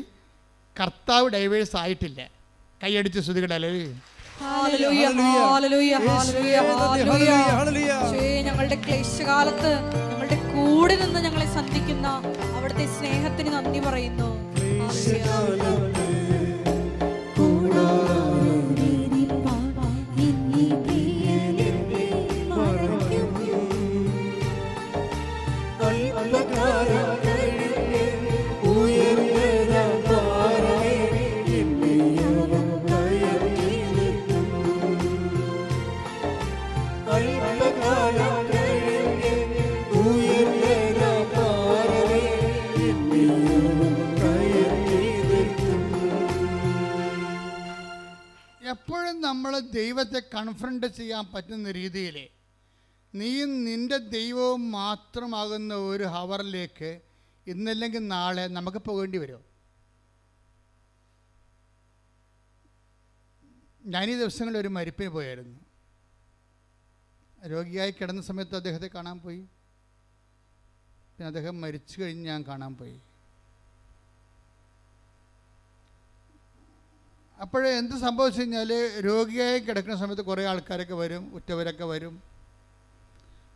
കർത്താവ് ഡൈവേഴ്സ് ആയിട്ടില്ല. കൈയടിച്ച് ശ്രുതികടല്ലേ. ഞങ്ങളുടെ ക്ലേശകാലത്ത് ഞങ്ങളുടെ കൂടെ നിന്ന് ഞങ്ങളെ സന്ധിക്കുന്ന അവിടുത്തെ സ്നേഹത്തിന് നന്ദി പറയുന്നു. എപ്പോഴും നമ്മൾ ദൈവത്തെ കൺഫ്രണ്ട് ചെയ്യാൻ പറ്റുന്ന രീതിയിൽ നീയും നിൻ്റെ ദൈവവും മാത്രമാകുന്ന ഒരു ഹവറിലേക്ക് ഇന്നല്ലെങ്കിൽ നാളെ നമുക്ക് പോകേണ്ടി വരും. ഞാനീ ദിവസങ്ങളിൽ ഒരു മരിപ്പിന് പോയായിരുന്നു. രോഗിയായി കിടന്ന സമയത്ത് അദ്ദേഹത്തെ കാണാൻ പോയി. പിന്നെ അദ്ദേഹം മരിച്ചു കഴിഞ്ഞ് ഞാൻ കാണാൻ പോയി. അപ്പോഴേ എന്ത് സംഭവിച്ചു കഴിഞ്ഞാൽ, രോഗിയായി കിടക്കുന്ന സമയത്ത് കുറേ ആൾക്കാരൊക്കെ വരും, ഉറ്റവരൊക്കെ വരും.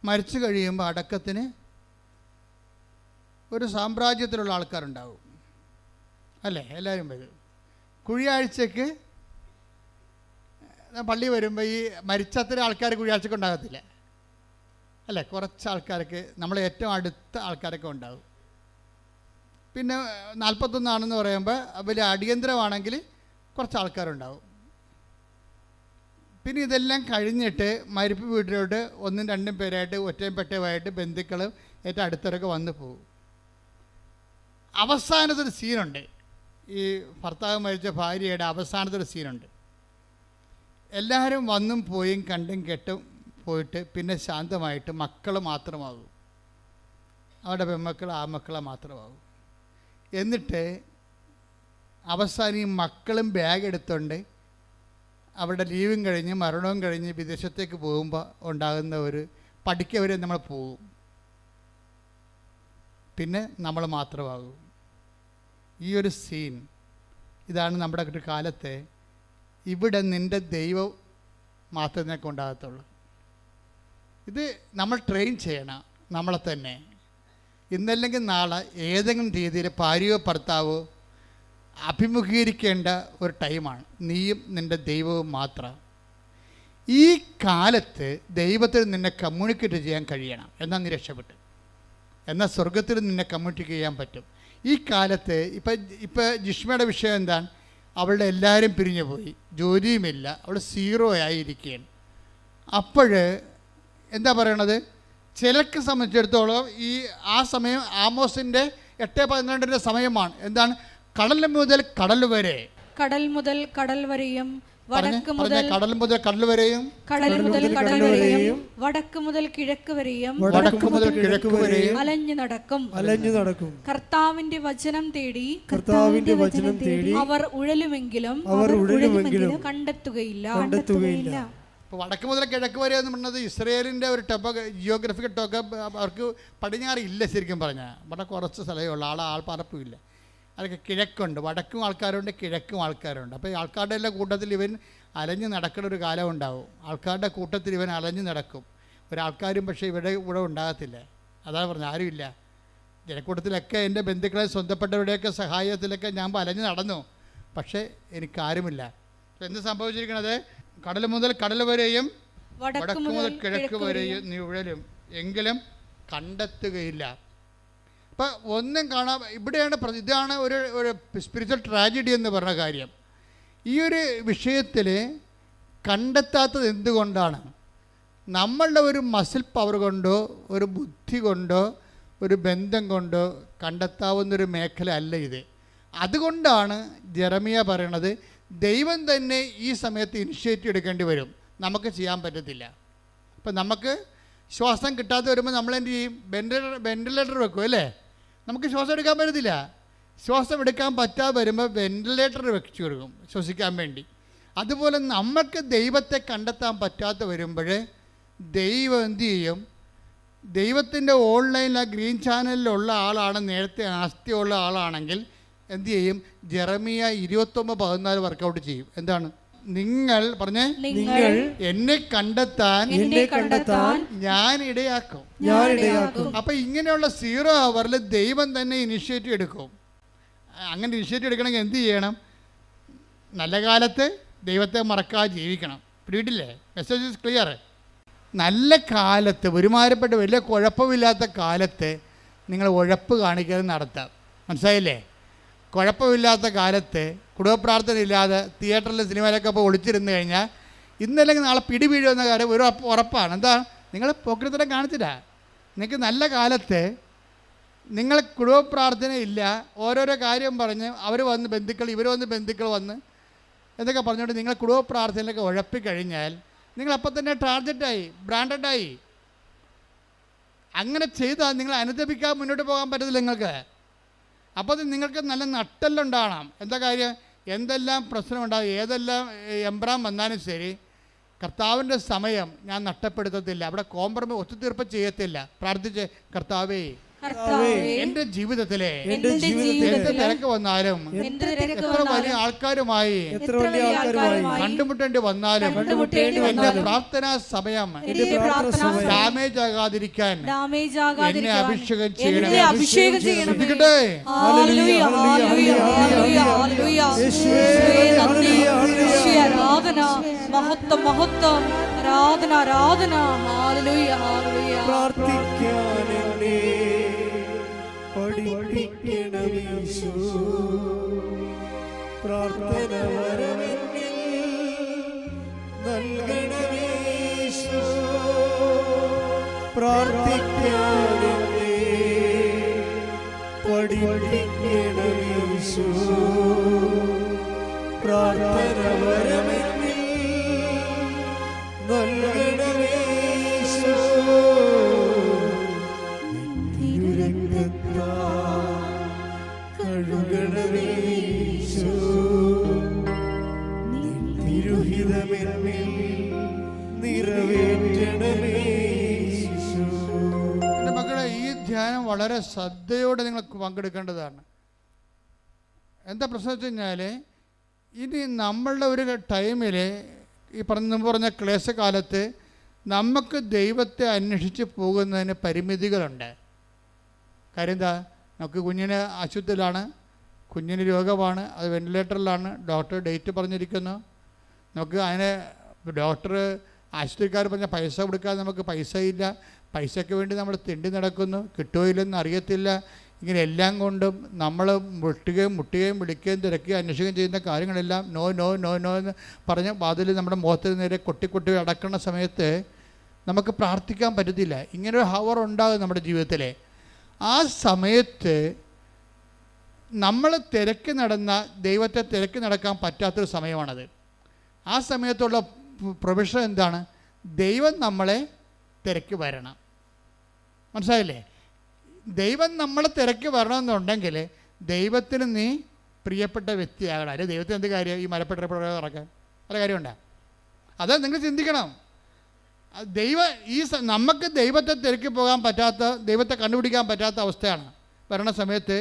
മരിച്ചു കഴിയുമ്പോൾ അടക്കത്തിന് ഒരു സാമ്രാജ്യത്തിലുള്ള ആൾക്കാരുണ്ടാവും, അല്ലേ? എല്ലാവരും വരും. കുഴിയാഴ്ചക്ക് പള്ളി വരുമ്പോൾ ഈ മരിച്ചത്ര ആൾക്കാർ കുഴിയാഴ്ചക്ക് ഉണ്ടാകത്തില്ല, അല്ലേ? കുറച്ച് ആൾക്കാർക്ക്, നമ്മൾ ഏറ്റവും അടുത്ത ആൾക്കാരൊക്കെ ഉണ്ടാവും. പിന്നെ 41 ആണെന്ന് പറയുമ്പോൾ വലിയ അടിയന്തരമാണെങ്കിൽ കുറച്ച് ആൾക്കാരുണ്ടാവും. പിന്നെ ഇതെല്ലാം കഴിഞ്ഞിട്ട് മരിപ്പ് വീട്ടിലോട്ട് 1-2 പേരായിട്ട് ഒറ്റയും പെട്ടയുമായിട്ട് ബന്ധുക്കളും ഏറ്റവും അടുത്തവരൊക്കെ വന്നു പോകും. അവസാനത്തൊരു സീനുണ്ട്. ഈ ഭർത്താവ് മരിച്ച ഭാര്യയുടെ അവസാനത്തൊരു സീനുണ്ട്. എല്ലാവരും വന്നും പോയും കണ്ടും കേട്ടും പോയിട്ട് പിന്നെ ശാന്തമായിട്ട് മക്കൾ മാത്രമാകും. അവരുടെ പെൺമക്കൾ ആ മക്കളെ മാത്രമാകും. എന്നിട്ട് അവസാനം ഈ മക്കളും ബാഗ് എടുത്തുകൊണ്ട് അവരുടെ ലീവും കഴിഞ്ഞ് മരണവും കഴിഞ്ഞ് വിദേശത്തേക്ക് പോകുമ്പോൾ ഉണ്ടാകുന്ന ഒരു പഠിക്കവരെ നമ്മൾ പോകും, പിന്നെ നമ്മൾ മാത്രമാകും. ഈ ഒരു സീൻ ഇതാണ് നമ്മുടെ ഒരു കാലത്തെ. ഇവിടെ നിൻ്റെ ദൈവം മാത്രമേ ഉണ്ടാകത്തുള്ളൂ. ഇത് നമ്മൾ ട്രെയിൻ ചെയ്യണം നമ്മളെ തന്നെ. ഇന്നല്ലെങ്കിൽ നാളെ ഏതെങ്കിലും രീതിയിൽ ഭാര്യയോ ഭർത്താവോ അഭിമുഖീകരിക്കേണ്ട ഒരു ടൈമാണ്. നീയും നിൻ്റെ ദൈവവും മാത്രം. ഈ കാലത്ത് ദൈവത്തിൽ നിന്നെ കമ്മ്യൂണിക്കേറ്റ് ചെയ്യാൻ കഴിയണം, എന്നാൽ നീ രക്ഷപ്പെട്ടു. എന്നാൽ സ്വർഗത്തിൽ നിന്നെ കമ്മ്യൂണിക്കേറ്റ് ചെയ്യാൻ പറ്റും. ഈ കാലത്ത് ഇപ്പം ജിഷ്മയുടെ വിഷയം എന്താണ്? അവളുടെ എല്ലാവരും പിരിഞ്ഞു പോയി, ജോലിയുമില്ല, അവൾ 0 ആയിരിക്കുകയാണ്. അപ്പോൾ എന്താ പറയണത്? ചിലർക്ക് സംബന്ധിച്ചിടത്തോളം ആ സമയം ആമോസിൻ്റെ 8:12 സമയമാണ്. എന്താണ്? കടൽ മുതൽ കടൽ വരെ, കടൽ മുതൽ കടൽ വരെയും വടക്ക് മുതൽ കടൽ മുതൽ കടൽ വരെയും, കടൽ മുതൽ കടൽ വരെയും വടക്ക് മുതൽ കിഴക്ക് വരെയും, വടക്ക് മുതൽ കിഴക്ക് വരെയും അലഞ്ഞു നടക്കും. കർത്താവിന്റെ വചനം തേടി അവർ ഉഴലുമെങ്കിലും കണ്ടെത്തുകയില്ല. ഇപ്പോൾ വടക്ക് മുതൽ കിഴക്ക് വരെ എന്ന് പറഞ്ഞത് ഇസ്രയേലിൻ്റെ ഒരു ജിയോഗ്രഫിക്കൽ അവർക്ക് പടിഞ്ഞാറ് ഇല്ല. ശരിക്കും പറഞ്ഞാൽ ഇവിടെ കുറച്ച് സ്ഥലമേ ഉള്ളൂ, ആൾപ്പാർപ്പുമില്ല. അതൊക്കെ കിഴക്കുണ്ട്, വടക്കും ആൾക്കാരുണ്ട്, കിഴക്കും ആൾക്കാരുണ്ട്. അപ്പോൾ ഈ ആൾക്കാരുടെ എല്ലാ കൂട്ടത്തിൽ ഇവൻ അലഞ്ഞു നടക്കുന്ന ഒരു കാലം ഉണ്ടാവും. ആൾക്കാരുടെ കൂട്ടത്തിൽ ഇവൻ അലഞ്ഞു നടക്കും. ഒരാൾക്കാരും പക്ഷേ ഇവിടെ ഉണ്ടാകത്തില്ല. അതാണ് പറഞ്ഞത്, ആരുമില്ല. ജനക്കൂട്ടത്തിലൊക്കെ എൻ്റെ ബന്ധുക്കളെ സ്വന്തപ്പെട്ടവരുടെയൊക്കെ സഹായത്തിലൊക്കെ ഞാൻ അലഞ്ഞു നടന്നു, പക്ഷേ എനിക്കാരുമില്ല. എന്ത് സംഭവിച്ചിരിക്കണത്? കടൽ മുതൽ കടൽ വരെയും വടക്ക് മുതൽ കിഴക്ക് വരെയും നീ ഉഴലും, എങ്കിലും കണ്ടെത്തുകയില്ല. അപ്പം ഒന്നും കാണാൻ ഇവിടെയാണ്. ഇതാണ് ഒരു സ്പിരിച്വൽ ട്രാജഡി എന്ന് പറഞ്ഞ കാര്യം. ഈ ഒരു വിഷയത്തിൽ കണ്ടെത്താത്തത് എന്തുകൊണ്ടാണ്? നമ്മളുടെ ഒരു മസിൽ പവർ കൊണ്ടോ ഒരു ബുദ്ധി കൊണ്ടോ ഒരു ബന്ധം കൊണ്ടോ കണ്ടെത്താവുന്നൊരു മേഖല അല്ല ഇത്. അതുകൊണ്ടാണ് ജെറമിയ പറയണത്, ദൈവം തന്നെ ഈ സമയത്ത് ഇനിഷ്യേറ്റീവ് എടുക്കേണ്ടി വരും, നമുക്ക് ചെയ്യാൻ പറ്റത്തില്ല. അപ്പം നമുക്ക് ശ്വാസം കിട്ടാതെ വരുമ്പോൾ നമ്മളെന്ത് ചെയ്യും? വെന്റിലേറ്റർ വെക്കും അല്ലേ? നമുക്ക് ശ്വാസം എടുക്കാൻ പറ്റത്തില്ല. ശ്വാസം എടുക്കാൻ പറ്റാതെ വരുമ്പോൾ വെന്റിലേറ്റർ വെച്ച് കൊടുക്കും ശ്വസിക്കാൻ വേണ്ടി. അതുപോലെ നമുക്ക് ദൈവത്തെ കണ്ടെത്താൻ പറ്റാതെ വരുമ്പോൾ ദൈവം എന്തു ചെയ്യും? ദൈവത്തിൻ്റെ ഓൺലൈനിൽ ഗ്രീൻ ചാനലിലുള്ള ആളാണ്, നേരത്തെ ആസ്തിയുള്ള ആളാണെങ്കിൽ എന്തു ചെയ്യും? ജെറമിയ 29:14 വർക്കൗട്ട് ചെയ്യും. എന്താണ്? നിങ്ങൾ പറഞ്ഞേ, നിങ്ങൾ എന്നെ കണ്ടെത്താൻ ഞാൻ ഇടയാക്കും. അപ്പൊ ഇങ്ങനെയുള്ള 0 അവറിൽ ദൈവം തന്നെ ഇനിഷ്യേറ്റീവ് എടുക്കും. അങ്ങനെ ഇനിഷ്യേറ്റീവ് എടുക്കണമെങ്കിൽ എന്ത് ചെയ്യണം? നല്ല കാലത്ത് ദൈവത്തെ മറക്കാതെ ജീവിക്കണം. പിടിയിട്ടില്ലേ? Message is clear. നല്ല കാലത്ത്, ഒരുമാതിരിപ്പെട്ട വലിയ കുഴപ്പമില്ലാത്ത കാലത്ത് നിങ്ങൾ ഉഴപ്പ് കാണിക്കാതെ നടത്താം. മനസ്സിലായില്ലേ? കുഴപ്പമില്ലാത്ത കാലത്ത് കുടുംബപ്രാർത്ഥന ഇല്ലാതെ തിയേറ്ററിൽ സിനിമയിലൊക്കെ ഇപ്പോൾ ഒളിച്ചിരുന്ന് കഴിഞ്ഞാൽ ഇന്നല്ലെങ്കിൽ നാളെ പിടി വീഴുമെന്ന കാര്യം ഒരു ഉറപ്പാണ്. എന്താ? നിങ്ങൾ പോക്കൃത്തരം കാണിച്ചില്ല. നിങ്ങൾക്ക് നല്ല കാലത്ത് നിങ്ങൾ കുടുംബപ്രാർത്ഥന ഇല്ല, ഓരോരോ കാര്യം പറഞ്ഞ് ഇവർ വന്ന് ബന്ധുക്കൾ വന്ന് എന്തൊക്കെ പറഞ്ഞുകൊണ്ട് നിങ്ങൾ കുടുംബപ്രാർത്ഥനയിലൊക്കെ ഉഴപ്പിക്കഴിഞ്ഞാൽ നിങ്ങളപ്പം തന്നെ ടാർഗറ്റായി, ബ്രാൻഡഡായി. അങ്ങനെ ചെയ്താൽ നിങ്ങൾ അനുദപിക്കാൻ മുന്നോട്ട് പോകാൻ പറ്റത്തില്ല നിങ്ങൾക്ക്. അപ്പോൾ അത് നിങ്ങൾക്ക് നല്ല നട്ടെല്ലുണ്ടാകണം. എന്താ കാര്യം? എന്തെല്ലാം പ്രശ്നമുണ്ടാകും, ഏതെല്ലാം എംബ്രാം വന്നാലും ശരി, കർത്താവിൻ്റെ സമയം ഞാൻ നഷ്ടപ്പെടുത്തത്തില്ല. അവിടെ കോംപ്രമൈസ് ഒത്തുതീർപ്പ് ചെയ്യത്തില്ല. പ്രാർത്ഥിച്ച്, കർത്താവേ എന്റെ ജീവിതത്തിലെ എന്ത് തിരക്ക് വന്നാലും എത്ര വലിയ ആൾക്കാരുമായി കണ്ടുമുട്ടേണ്ടി വന്നാലും എന്റെ പ്രാർത്ഥനാ സമയം ഡാമേജ് ആകാതിരിക്കാൻ എന്നെ അഭിഷേകം ചെയ്യണം. മഹത്വം മഹത്വം, ആരാധന ആരാധന. Hallelujah hallelujah. പ്രാർത്ഥിക്കാൻ എന്നെ പഠിപ്പിക്കണമീശോ, പ്രാർത്ഥന വരമെന്നിൽ നൽകണമീശോ, പ്രാർത്ഥിക്കാൻ എന്നെ പഠിപ്പിക്കണമീശോ, പ്രാർത്ഥന വരമെന്നിൽ നൽകണമീശോ, കഴുകണമീശോ, തിരുഹിതം ഹിതമെന്നിൽ നിറവേറ്റണമേ യേശു. എൻ്റെ മക്കളെ, ഈ ധ്യാനം വളരെ ശ്രദ്ധയോടെ നിങ്ങൾ പങ്കെടുക്കേണ്ടതാണ്. എന്താ പ്രശ്നം വെച്ച് കഴിഞ്ഞാൽ, ഇനി നമ്മളുടെ ഒരു ടൈമിൽ ഈ പറഞ്ഞ ക്ലേശകാലത്ത് നമുക്ക് ദൈവത്തെ അന്വേഷിച്ച് പോകുന്നതിന് പരിമിതികളുണ്ട്. കാര്യം എന്താ? നമുക്ക് കുഞ്ഞിന് ആശുപത്രിയിലാണ്, കുഞ്ഞിന് രോഗമാണ്, അത് വെന്റിലേറ്ററിലാണ്, ഡോക്ടർ ഡേറ്റ് പറഞ്ഞിരിക്കുന്നു. നമുക്ക് അതിന് ഡോക്ടർ ആശുപത്രിക്കാർ പറഞ്ഞ പൈസ കൊടുക്കാതെ നമുക്ക് പൈസ ഇല്ല, പൈസയ്ക്ക് വേണ്ടി നമ്മൾ തിണ്ടി നടക്കുന്നു, കിട്ടുമോ ഇല്ലെന്ന് അറിയത്തില്ല. ഇങ്ങനെ എല്ലാം കൊണ്ടും നമ്മൾ മുട്ടുകയും വിളിക്കുകയും തിരക്കുകയും അന്വേഷിക്കുകയും ചെയ്യുന്ന കാര്യങ്ങളെല്ലാം നോ നോ നോ നോ എന്ന് പറഞ്ഞ് വാതിൽ നമ്മുടെ മുഖത്തിന് നേരെ കൊട്ടി അടക്കുന്ന സമയത്ത് നമുക്ക് പ്രാർത്ഥിക്കാൻ പറ്റത്തില്ല. ഇങ്ങനൊരു ഹവർ ഉണ്ടാകും നമ്മുടെ ജീവിതത്തിൽ. ആ സമയത്ത് നമ്മൾ ദൈവത്തെ തിരക്കി നടക്കാൻ പറ്റാത്തൊരു സമയമാണത്. ആ സമയത്തുള്ള പ്രൊവിഷൻ എന്താണ്? ദൈവം നമ്മളെ തിരക്കി വരണം. മനസ്സിലായില്ലേ? ദൈവം നമ്മളെ തിരക്കി വരണമെന്നുണ്ടെങ്കിൽ ദൈവത്തിന് നീ പ്രിയപ്പെട്ട വ്യക്തിയാകണം. അല്ലെ ദൈവത്തിന് എന്ത് കാര്യം ഈ മരപ്പെട്ട ഇറക്കാൻ വല്ല കാര്യമുണ്ടോ? അത് നിങ്ങൾ ചിന്തിക്കണം. നമുക്ക് ദൈവത്തെ തിരക്കി പോകാൻ പറ്റാത്ത, ദൈവത്തെ കണ്ടുപിടിക്കാൻ പറ്റാത്ത അവസ്ഥയാണ് വരണ സമയത്ത്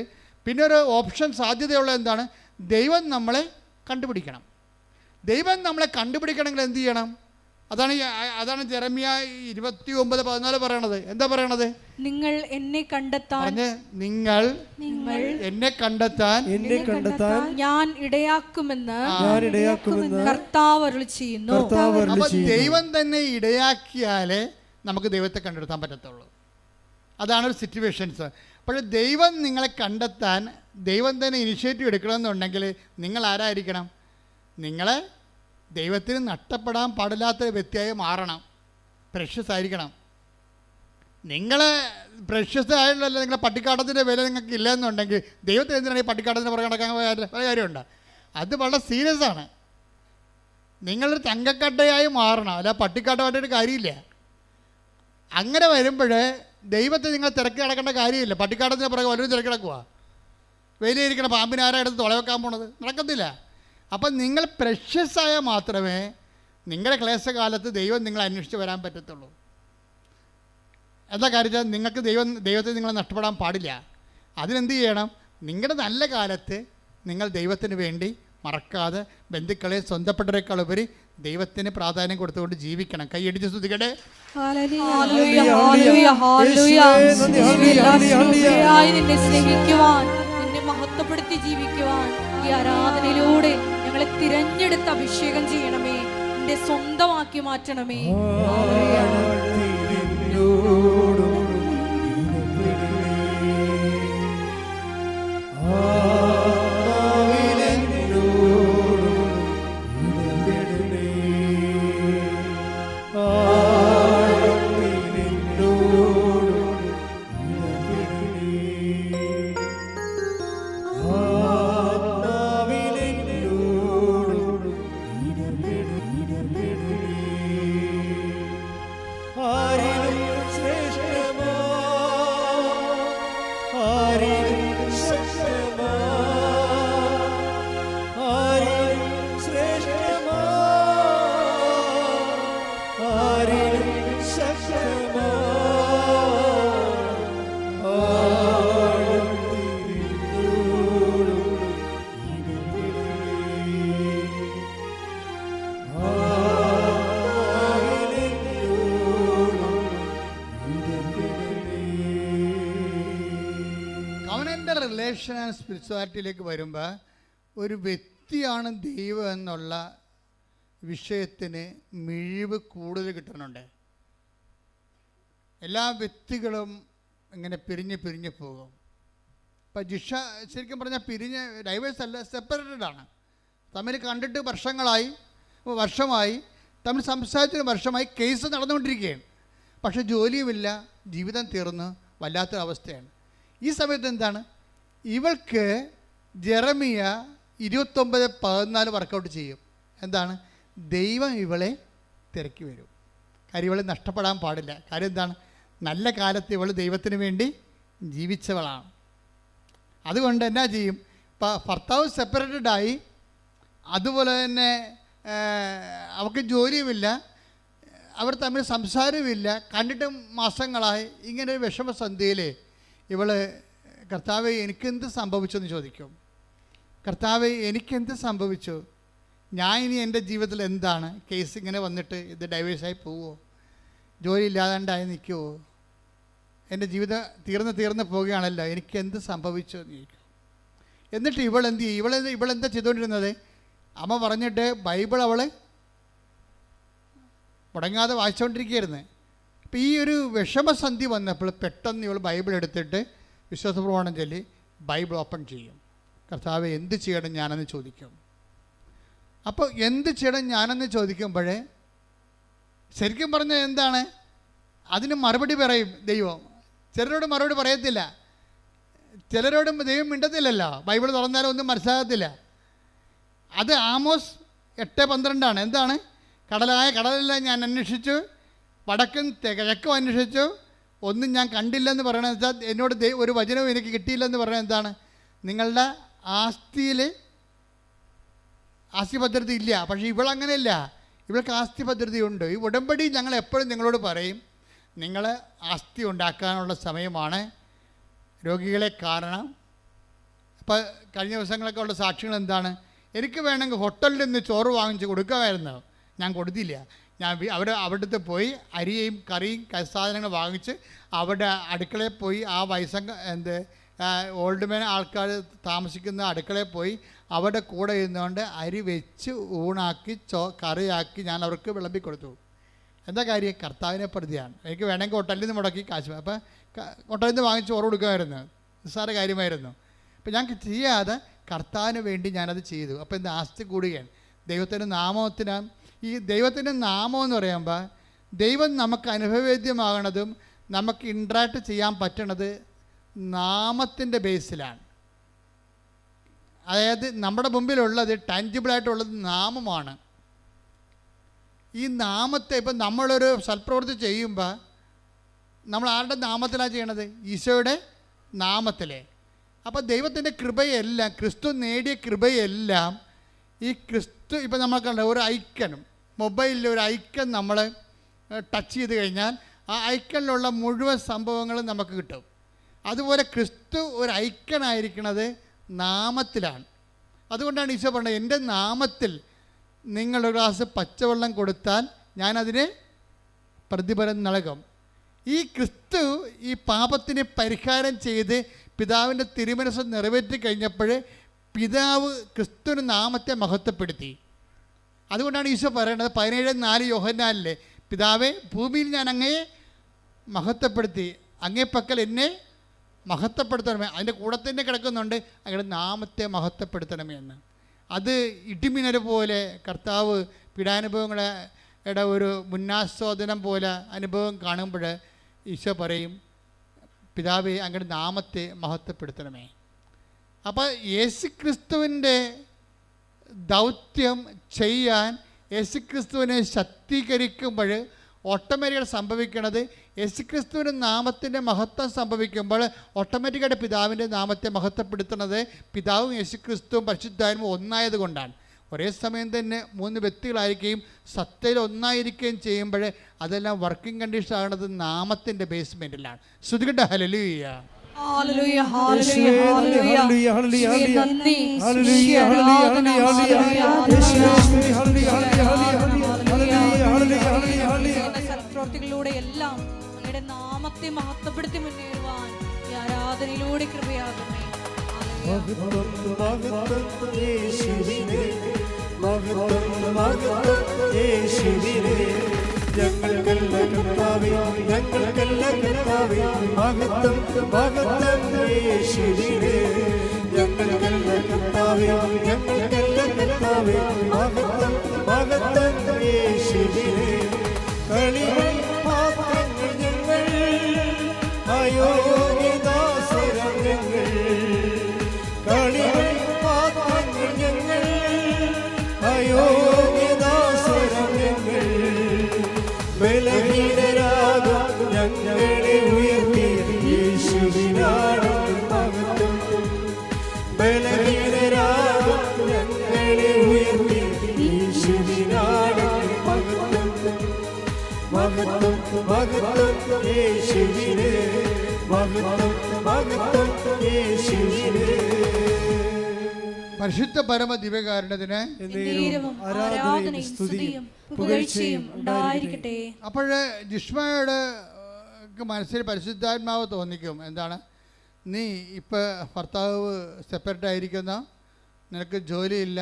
പിന്നെ ഒരു ഓപ്ഷൻ സാധ്യതയുള്ള എന്താണ്? ദൈവം നമ്മളെ കണ്ടുപിടിക്കണം. ദൈവം നമ്മളെ കണ്ടുപിടിക്കണമെങ്കിൽ എന്ത് ചെയ്യണം? അതാണ് ജെറമ്യ 29:14 പറയണത്. എന്താ പറയണത്? നിങ്ങൾ എന്നെ കണ്ടെത്താൻ ഞാൻ ഇടയാക്കുമെന്ന് കർത്താവ് അരുളി ചെയ്യുന്നു. അപ്പൊ ദൈവം തന്നെ ഇടയാക്കിയാലേ നമുക്ക് ദൈവത്തെ കണ്ടെത്താൻ പറ്റത്തുള്ളൂ. അതാണ് ഒരു സിറ്റുവേഷൻസ്. പക്ഷേ ദൈവം നിങ്ങളെ കണ്ടെത്താൻ ദൈവം തന്നെ ഇനിഷ്യേറ്റീവ് എടുക്കണമെന്നുണ്ടെങ്കിൽ നിങ്ങൾ ആരായിരിക്കണം? നിങ്ങളെ ദൈവത്തിന് നഷ്ടപ്പെടാൻ പാടില്ലാത്ത വ്യക്തിയായി മാറണം. പ്രഷ്യസ് ആയിരിക്കണം. നിങ്ങൾ പ്രഷ്യസ് ആയിട്ടുള്ള നിങ്ങളെ പട്ടിക്കാട്ടത്തിൻ്റെ വില നിങ്ങൾക്ക് ഇല്ലയെന്നുണ്ടെങ്കിൽ ദൈവത്തിന് എന്തിനാണ് ഈ പട്ടിക്കാട്ടത്തിന് പുറകെ നടക്കാൻ പല കാര്യമുണ്ട്. അത് വളരെ സീരിയസ് ആണ്. നിങ്ങളൊരു തങ്കക്കട്ടയായി മാറണം, അല്ല പട്ടിക്കാട്ടമായിട്ടൊരു കാര്യമില്ല. അങ്ങനെ വരുമ്പോൾ ദൈവത്തെ നിങ്ങൾ തിരക്കി നടക്കേണ്ട കാര്യമില്ല. പട്ടിക്കാട്ടത്തിന് പുറകെ വല്ലതും തിരക്കി നടക്കുക. വെയിലിരിക്കണ പാമ്പിനെ ആരാ എടുത്ത് തുളവെക്കാൻ പോണത്? നടക്കത്തില്ല. അപ്പം നിങ്ങൾ പ്രഷ്യസായ മാത്രമേ നിങ്ങളുടെ ക്ലേശകാലത്ത് ദൈവം നിങ്ങളെ അന്വേഷിച്ച് വരാൻ പറ്റത്തുള്ളൂ. എന്താ കാര്യം? നിങ്ങൾക്ക് ദൈവത്തെ നിങ്ങൾ നഷ്ടപ്പെടാൻ പാടില്ല. അതിനെന്ത് ചെയ്യണം? നിങ്ങളുടെ നല്ല കാലത്ത് നിങ്ങൾ ദൈവത്തിന് വേണ്ടി മറക്കാതെ ബന്ധുക്കളെ സ്വന്തപ്പെട്ടവരെക്കാൾ ഉപരി ദൈവത്തിന് പ്രാധാന്യം കൊടുത്തുകൊണ്ട് ജീവിക്കണം. കൈയടിച്ച് സ്തുതിക്കട്ടെ. നിന്നെ സ്നേഹിക്കുവാൻ, നിന്നെ മഹത്വപ്പെടുത്തി ജീവിക്കുവാൻ ഈ ആരാധനയിലൂടെ ഞങ്ങളെ തിരഞ്ഞെടുത്ത് അഭിഷേകം ചെയ്യണമേ, നിന്റെ സ്വന്തമാക്കി മാറ്റണമേ. റിലേഷൻ ആൻഡ് സ്പിരിച്വാലിറ്റിയിലേക്ക് വരുമ്പോൾ ഒരു വ്യക്തിയാണ് ദൈവം എന്നുള്ള വിഷയത്തിന് മിഴിവ് കൂടുതൽ കിട്ടുന്നുണ്ട്. എല്ലാ വ്യക്തികളും ഇങ്ങനെ പിരിഞ്ഞ് പോകും. ഇപ്പം ജിഷ ശരിക്കും പറഞ്ഞാൽ ഡൈവേഴ്സ് അല്ല, സെപ്പറേറ്റഡ് ആണ്. തമ്മിൽ കണ്ടിട്ട് വർഷമായി തമ്മിൽ സംസാരിച്ചൊരു വർഷമായി കേസ് നടന്നുകൊണ്ടിരിക്കുകയാണ്. പക്ഷെ ജോലിയുമില്ല, ജീവിതം തീർന്ന് വല്ലാത്തൊരു അവസ്ഥയാണ്. ഈ സമയത്ത് എന്താണ്? ഇവൾക്ക് ജെറമിയ 29:14 വർക്കൗട്ട് ചെയ്യും. എന്താണ്? ദൈവം ഇവളെ തിരക്കി വരും. കാര്യം ഇവളെ നഷ്ടപ്പെടാൻ പാടില്ല. കാര്യം എന്താണ്? നല്ല കാലത്ത് ഇവൾ ദൈവത്തിന് വേണ്ടി ജീവിച്ചവളാണ്. അതുകൊണ്ട് എന്നാ ചെയ്യും? ഇപ്പം ഭർത്താവ് സെപ്പറേറ്റഡായി, അതുപോലെ തന്നെ അവർക്ക് ജോലിയുമില്ല, അവർ തമ്മിൽ സംസാരവുമില്ല, കണ്ടിട്ട് മാസങ്ങളായി. ഇങ്ങനെ ഒരു വിഷമസന്ധിയിൽ ഇവൾ കർത്താവേ എനിക്കെന്ത് സംഭവിച്ചെന്ന് ചോദിക്കും. കർത്താവേ എനിക്കെന്ത് സംഭവിച്ചു, ഞാൻ ഇനി എൻ്റെ ജീവിതത്തിൽ എന്താണ്, കേസ് ഇങ്ങനെ വന്നിട്ട് ഇത് ഡൈവേഴ്സായി പോവുമോ, ജോലി ഇല്ലാതാണ്ടായി നിൽക്കുമോ, എൻ്റെ ജീവിതം തീർന്ന് പോവുകയാണല്ലോ, എനിക്കെന്ത് സംഭവിച്ചു എന്ന് ചോദിക്കും. എന്നിട്ട് ഇവളെന്ത് ചെയ്യും? ഇവളെന്താ ചെയ്തുകൊണ്ടിരുന്നത്? അമ്മ പറഞ്ഞിട്ട് ബൈബിൾ അവൾ മുടങ്ങാതെ വായിച്ചുകൊണ്ടിരിക്കുകയായിരുന്നു. അപ്പോൾ ഈ ഒരു വിഷമസന്ധി വന്നപ്പോൾ പെട്ടെന്ന് ഇവൾ ബൈബിൾ എടുത്തിട്ട് വിശ്വാസപ്രമാണം ചൊല്ലി ബൈബിൾ ഓപ്പൺ ചെയ്യും. കർത്താവെ എന്ത് ചെയ്യണം ഞാനെന്ന് ചോദിക്കും. അപ്പോൾ എന്ത് ചെയ്യണം ഞാനെന്ന് ചോദിക്കുമ്പോഴേ ശരിക്കും പറഞ്ഞാൽ എന്താണ് അതിന് മറുപടി പറയും ദൈവം. ചിലരോട് മറുപടി പറയത്തില്ല, ചിലരോടും ദൈവം മിണ്ടത്തില്ലല്ലോ, ബൈബിൾ തുറന്നാലും ഒന്നും മനസ്സിലാകത്തില്ല. അത് ആമോസ് 8:12 എന്താണ്? കടലെല്ലാം ഞാൻ അന്വേഷിച്ചു, വടക്കും കിഴക്കും അന്വേഷിച്ചു, ഒന്നും ഞാൻ കണ്ടില്ലെന്ന് പറയണത് വെച്ചാൽ എന്നോട് ഒരു വചനവും എനിക്ക് കിട്ടിയില്ലെന്ന് പറയുന്നത് എന്താണ്? നിങ്ങളുടെ ആസ്തി ഭദ്രത ഇല്ല. പക്ഷേ ഇവളങ്ങനെയല്ല, ഇവൾക്ക് ആസ്തി ഭദ്രതയുണ്ട്. ഈ ഉടമ്പടി ഞങ്ങൾ എപ്പോഴും നിങ്ങളോട് പറയും, നിങ്ങൾ ആസ്തി ഉണ്ടാക്കാനുള്ള സമയമാണ്. രോഗികളെ കാരണം ഇപ്പോൾ കഴിഞ്ഞ ദിവസങ്ങളൊക്കെ ഉള്ള സാക്ഷികൾ എന്താണ്? എനിക്ക് വേണമെങ്കിൽ ഹോട്ടലിൽ നിന്ന് ചോറ് വാങ്ങിച്ച് കൊടുക്കാമായിരുന്നു, ഞാൻ കൊടുത്തില്ല. ഞാൻ അവിടുത്തെ പോയി അരിയും കറിയും സാധനങ്ങൾ വാങ്ങിച്ച് അവിടെ അടുക്കളയിൽ പോയി ആ ഓൾഡ് മാൻ ആൾക്കാർ താമസിക്കുന്ന അടുക്കളയിൽ പോയി അവിടെ കൂടെ ഇരുന്നുകൊണ്ട് അരി വെച്ച് ഊണാക്കി കറിയാക്കി ഞാൻ അവർക്ക് വിളമ്പി കൊടുത്തു. എന്താ കാര്യം? കർത്താവിനെ പ്രതിയാണ്. എനിക്ക് വേണമെങ്കിൽ ഹോട്ടലിൽ നിന്ന് മുടക്കി കാശ്, അപ്പം ഹോട്ടലിൽ നിന്ന് വാങ്ങിച്ച് ചോറ് കൊടുക്കുമായിരുന്നു, നിസ്സാര കാര്യമായിരുന്നു. അപ്പം ഞാൻ ചെയ്യാതെ കർത്താവിന് വേണ്ടി ഞാനത് ചെയ്തു. അപ്പോൾ എന്താ ആസ്തി കൂടുകയാണ്. ദൈവത്തിൻ്റെ നാമത്തിനാണ്. ഈ ദൈവത്തിൻ്റെ നാമം എന്ന് പറയുമ്പോൾ ദൈവം നമുക്ക് അനുഭവവേദ്യമാകണതും നമുക്ക് ഇൻട്രാക്ട് ചെയ്യാൻ പറ്റണത് നാമത്തിൻ്റെ ബേസിലാണ്. അതായത് നമ്മുടെ മുമ്പിലുള്ളത് ടാഞ്ചിബിളായിട്ടുള്ളത് നാമമാണ്. ഈ നാമത്തെ ഇപ്പം നമ്മളൊരു സൽപ്രവൃത്തി ചെയ്യുമ്പോൾ നമ്മൾ ആരുടെ നാമത്തിലാണ് ചെയ്യണത്? ഈശോയുടെ നാമത്തിലെ. അപ്പോൾ ദൈവത്തിൻ്റെ കൃപയെല്ലാം, ക്രിസ്തു നേടിയ കൃപയെല്ലാം ഈ ക്രിസ്തു ഇപ്പം നമ്മൾ കണ്ട ഒരു ഐക്കൺ, മൊബൈലിൽ ഒരു ഐക്കൺ നമ്മൾ ടച്ച് ചെയ്ത് കഴിഞ്ഞാൽ ആ ഐക്കണിലുള്ള മുഴുവൻ സംഭവങ്ങളും നമുക്ക് കിട്ടും. അതുപോലെ ക്രിസ്തു ഒരു ഐക്കണായിരിക്കുന്നത് നാമത്തിലാണ്. അതുകൊണ്ടാണ് ഈശോ പറഞ്ഞത്, എൻ്റെ നാമത്തിൽ നിങ്ങളൊരു ഗ്ലാസ് പച്ചവെള്ളം കൊടുത്താൽ ഞാനതിന് പ്രതിഫലം നൽകും. ഈ ക്രിസ്തു ഈ പാപത്തിന് പരിഹാരം ചെയ്ത് പിതാവിൻ്റെ തിരുമനസ്സ് നിറവേറ്റി കഴിഞ്ഞപ്പോൾ പിതാവ് ക്രിസ്തുവിൻ്റെ നാമത്തെ മഹത്വപ്പെടുത്തി. അതുകൊണ്ടാണ് ഈശോ പറയുന്നത് 17:4 യോഹന്നാനിലെ, പിതാവേ ഭൂമിയിൽ ഞാൻ അങ്ങയെ മഹത്വപ്പെടുത്തി, അങ്ങേ പക്കൽ എന്നെ മഹത്വപ്പെടുത്തണമേ. അതിൻ്റെ കൂടെ തന്നെ കിടക്കുന്നുണ്ട് അങ്ങയുടെ നാമത്തെ മഹത്വപ്പെടുത്തണമേ എന്ന്. അത് ഇടിമിന്നൽ പോലെ കർത്താവ് പീഡാനുഭവങ്ങളുടെ ഒരു മുന്നാസ്വാദനം പോലെ അനുഭവം കാണുമ്പോൾ ഈശോ പറയും, പിതാവേ അങ്ങയുടെ നാമത്തെ മഹത്വപ്പെടുത്തണമേ. അപ്പോൾ യേശുക്രിസ്തുവിൻ്റെ ദൗത്യം ചെയ്യാൻ യേശുക്രിസ്തുവിനെ ശക്തീകരിക്കുമ്പോൾ ഓട്ടോമാറ്റിക്കായിട്ട് സംഭവിക്കുന്നത്, യേശുക്രിസ്തുവിൻ്റെ നാമത്തിൻ്റെ മഹത്വം സംഭവിക്കുമ്പോൾ ഓട്ടോമാറ്റിക്കായിട്ട് പിതാവിൻ്റെ നാമത്തെ മഹത്വപ്പെടുത്തുന്നത് പിതാവും യേശുക്രിസ്തുവും പരിശുദ്ധാത്മാവും ഒന്നായത് കൊണ്ടാണ്. ഒരേ സമയം തന്നെ 3 വ്യക്തികളായിരിക്കുകയും സത്തയിൽ ഒന്നായിരിക്കുകയും ചെയ്യുമ്പോൾ അതെല്ലാം വർക്കിംഗ് കണ്ടീഷൻ ആകുന്നത് നാമത്തിൻ്റെ ബേസ്മെൻറ്റിലാണ്. ശ്രുതികട്ടെ hallelujah. Hallelujah, hallelujah, hallelujah, hallelujah, നന്ദി, ഹല്ലേലൂയ, ഹല്ലേലൂയ, സൽപ്രവൃത്തികളിലൂടെ എല്ലാം അങ്ങയുടെ നാമത്തെ മഹത്വപ്പെടുത്തി മുന്നേറുവാൻ ഈ ആരാധനയിലൂടെ കൃപയാകണേ. ഞങ്ങൾക്കെല്ലാം കർത്താവേ, ഞങ്ങൾക്കെല്ലാം കർത്താവേ, മഹത്വം മഹത്വം യേശുവിനേ. ഞങ്ങൾക്കെല്ലാം കർത്താവേ, ഞങ്ങൾക്കെല്ലാം കർത്താവേ, മഹത്വം മഹത്വം യേശുവിനേ. കളികൾ പാത്രങ്ങൾ ഞങ്ങൾ, അയോഗ്യദാസരം ഞങ്ങൾ. കളികൾ പാത്രങ്ങൾ ഞങ്ങൾ, അയോഗ്യദാസരം ഞങ്ങൾ. ബലഹീനരാകും ഞങ്ങളെ ഉയർത്തി യേശുവിനാണ് മഹത്വം. ബലഹീനരാകും ഞങ്ങളെ ഉയർത്തി യേശുവിനാണ് മഹത്വം മഹത്വം യേശുവിനെ, മഹത്വം മഹത്വം യേശുവിനെ. പരിശുദ്ധ പരമ ദിവ്യകാരുണ്യത്തിന് എന്നേരവും ആരാധനയും സ്തുതിയും പുകഴ്ചയും ഉണ്ടായിരിക്കട്ടെ. അപ്പോൾ ജിഷ്മയുടെ മനസ്സിൽ പരിശുദ്ധാത്മാവ് തോന്നിക്കും, എന്താണ്, നീ ഇപ്പോൾ ഭർത്താവ് സെപ്പറേറ്റ് ആയിരിക്കുന്നു, നിനക്ക് ജോലിയില്ല,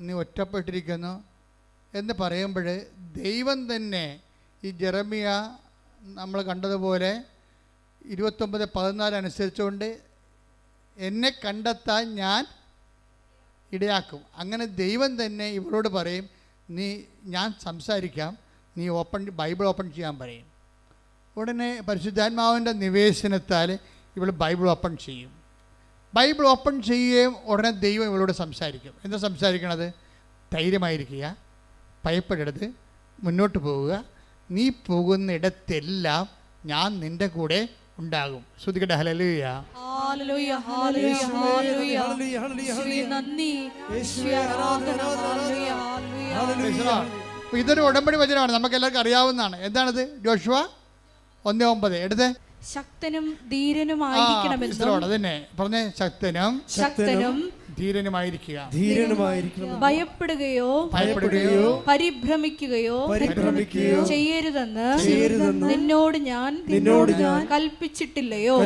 നീ ഒറ്റപ്പെട്ടിരിക്കുന്നു എന്ന് പറയുമ്പോൾ ദൈവം തന്നെ ഈ ജെറമിയ നമ്മൾ കണ്ടതുപോലെ 29:14 അനുസരിച്ചുകൊണ്ട് എന്നെ കണ്ടെത്താൻ ഞാൻ ഇടയാക്കും. അങ്ങനെ ദൈവം തന്നെ ഇവളോട് പറയും, ഞാൻ സംസാരിക്കാം, നീ ബൈബിൾ ഓപ്പൺ ചെയ്യാൻ പറയും. ഉടനെ പരിശുദ്ധാത്മാവിൻ്റെ നിവേശനത്താൽ ഇവൾ ബൈബിൾ ഓപ്പൺ ചെയ്യും. ബൈബിൾ ഓപ്പൺ ചെയ്യുകയും ഉടനെ ദൈവം ഇവളോട് സംസാരിക്കും. എന്താ സംസാരിക്കണത്? ധൈര്യമായിരിക്കുക, ഭയപ്പെടരുത്, മുന്നോട്ട് പോവുക, നീ പോകുന്നിടത്തെല്ലാം ഞാൻ നിൻ്റെ കൂടെ ഉണ്ടാകും. ശ്രുതികട്ടെ ഹല്ലേലൂയ. ഹല്ലേലൂയ ഹല്ലേലൂയ ഹല്ലേലൂയ യേശുവേ നന്ദി, യേശുവേ ആരാധന. Hallelujah hallelujah. അപ്പോൾ ഇതൊരു ഉടമ്പടി വചനമാണ്, നമുക്ക് എല്ലാവർക്കും അറിയാവുന്നതാണ്. എന്താണത്? യോശുവ 1:9 എടുത്തേ. ശക്തനും ധീരനുമായിരിക്കണമെന്നും, അതന്നെ പറഞ്ഞേ, ശക്തനും ധീരനുമായിരിക്കുക. ഭയപ്പെടുകയോ പരിഭ്രമിക്കുകയോ ചെയ്യരുതെന്ന് നിന്നോട് ഞാൻ കൽപ്പിച്ചിട്ടില്ലയോ?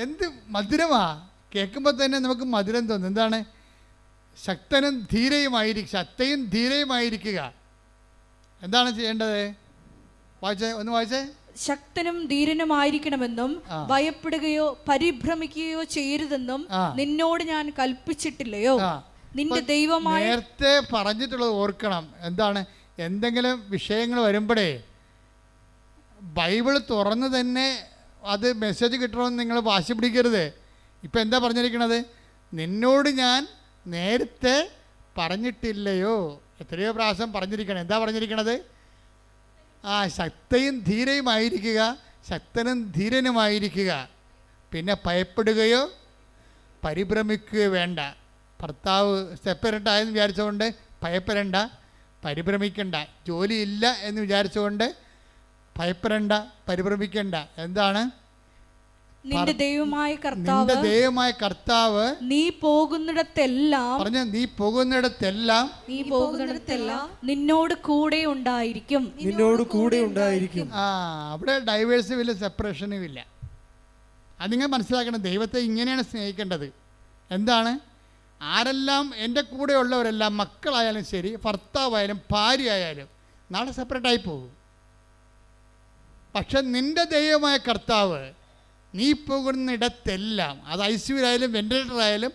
എന്ത് മധുരമാ കേൾക്കുമ്പോൾ തന്നെ നമുക്ക് മധുരം തോന്നും. എന്താണ്? ശക്തനും ധീരയുമായിരിക്കുക. എന്താണ് ചെയ്യേണ്ടത്? ഒന്ന് വായിച്ചേ. ശക്തനും ധീരനുമായിരിക്കണമെന്നും ഭയപ്പെടുകയോ പരിഭ്രമിക്കുകയോ ചെയ്യരുതെന്നും നിന്നോട് ഞാൻ കൽപ്പിച്ചിട്ടില്ലയോ? നിന്റെ ദൈവമായ നേരത്തെ പറഞ്ഞിട്ടുള്ളത് ഓർക്കണം. എന്താണ്? എന്തെങ്കിലും വിഷയങ്ങൾ വരുമ്പോഴേ ബൈബിൾ തുറന്ന് തന്നെ അത് മെസ്സേജ് കിട്ടണമെന്ന് നിങ്ങൾ വാശി പിടിക്കരുത്. ഇപ്പം എന്താ പറഞ്ഞിരിക്കണത്? നിന്നോട് ഞാൻ നേരത്തെ പറഞ്ഞിട്ടില്ലയോ? എത്രയോ പ്രാവശ്യം പറഞ്ഞിരിക്കണം. എന്താ പറഞ്ഞിരിക്കണത്? ശക്തനും ധീരനുമായിരിക്കുക. പിന്നെ ഭയപ്പെടുകയോ പരിഭ്രമിക്കുകയോ വേണ്ട. ഭർത്താവ് സെപ്പറേറ്റ് ആയെന്ന് വിചാരിച്ചുകൊണ്ട് ഭയപ്പെടേണ്ട, പരിഭ്രമിക്കണ്ട. ജോലിയില്ല എന്ന് വിചാരിച്ചുകൊണ്ട് ഭയപ്പെടേണ്ട, പരിഭ്രമിക്കണ്ട. എന്താണ്? നിന്റെ ദൈവമായ കർത്താവ് നീ പോകുന്നിടത്തെല്ലാം നിന്നോട് കൂടെ ഉണ്ടായിരിക്കും. അവിടെ ഡൈവേഴ്സും ഇല്ല, സെപ്പറേഷനും ഇല്ല. അത് നിങ്ങൾ മനസ്സിലാക്കണം. ദൈവത്തെ ഇങ്ങനെയാണ് സ്നേഹിക്കേണ്ടത്. എന്താണ്? ആരെല്ലാം എൻ്റെ കൂടെ ഉള്ളവരെല്ലാം, മക്കളായാലും ശരി, ഭർത്താവായാലും ഭാര്യ ആയാലും നാളെ സെപ്പറേറ്റായി പോകും. പക്ഷെ നിന്റെ ദൈവമായ കർത്താവ് നീ പോകുന്നിടത്തെല്ലാം, അത് ഐസിയുലായാലും വെന്റിലേറ്ററായാലും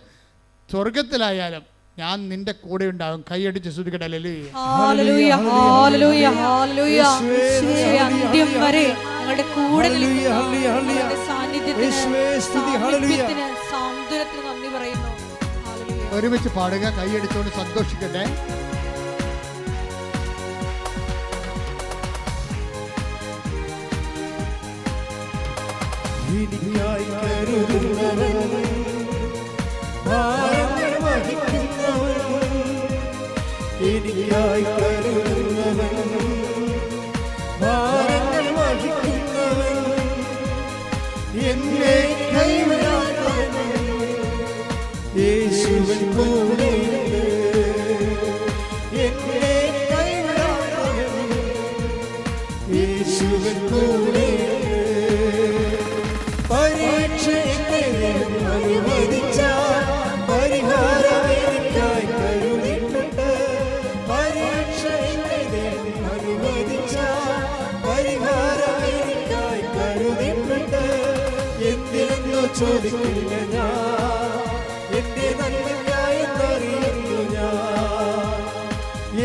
സ്വർഗത്തിലായാലും, ഞാൻ നിന്റെ കൂടെ ഉണ്ടാകും. കൈയടിച്ച് ശ്രുതിക്കട്ടെ ഹല്ലേലൂയ. Hallelujah hallelujah hallelujah. അന്ത്യം വരെ ഞങ്ങളുടെ കൂടെ നിൽക്കുന്ന സാന്നിധ്യത്തിന് സാന്ത്വനത്തിന് നന്ദി പറയുന്നു. ഒരുമിച്ച് പാടുക, കൈയടിച്ചുകൊണ്ട് സന്തോഷിക്കട്ടെ. എനിക്കായി കരുതുന്നവൻ, ഭാരങ്ങൾ വഹിക്കുന്നവൻ, എനിക്കായി കരുതുന്നവൻ, ഭാരങ്ങൾ വഹിക്കുന്നവൻ, എന്നെ കൈവിടാത്തവൻ, യേശുവിൻ കൂടെയുണ്ട്. എന്നെ കൈവിടാത്തവൻ, യേശുവിൻ കൂടെയുണ്ട്. പരീക്ഷ അനുവദിച്ചാൽ പരിഹാരം എനിക്കായി കരുതിയിട്ടുണ്ട്. പരീക്ഷ അനുവദിച്ചാൽ പരിഹാരം എനിക്കായി കരുതിയിട്ടുണ്ട്. എന്തിനെന്നോ ചോദിക്കില്ല ഞാൻ, എന്റെ നന്മയ്ക്കായെന്നറിയുന്നു ഞാൻ.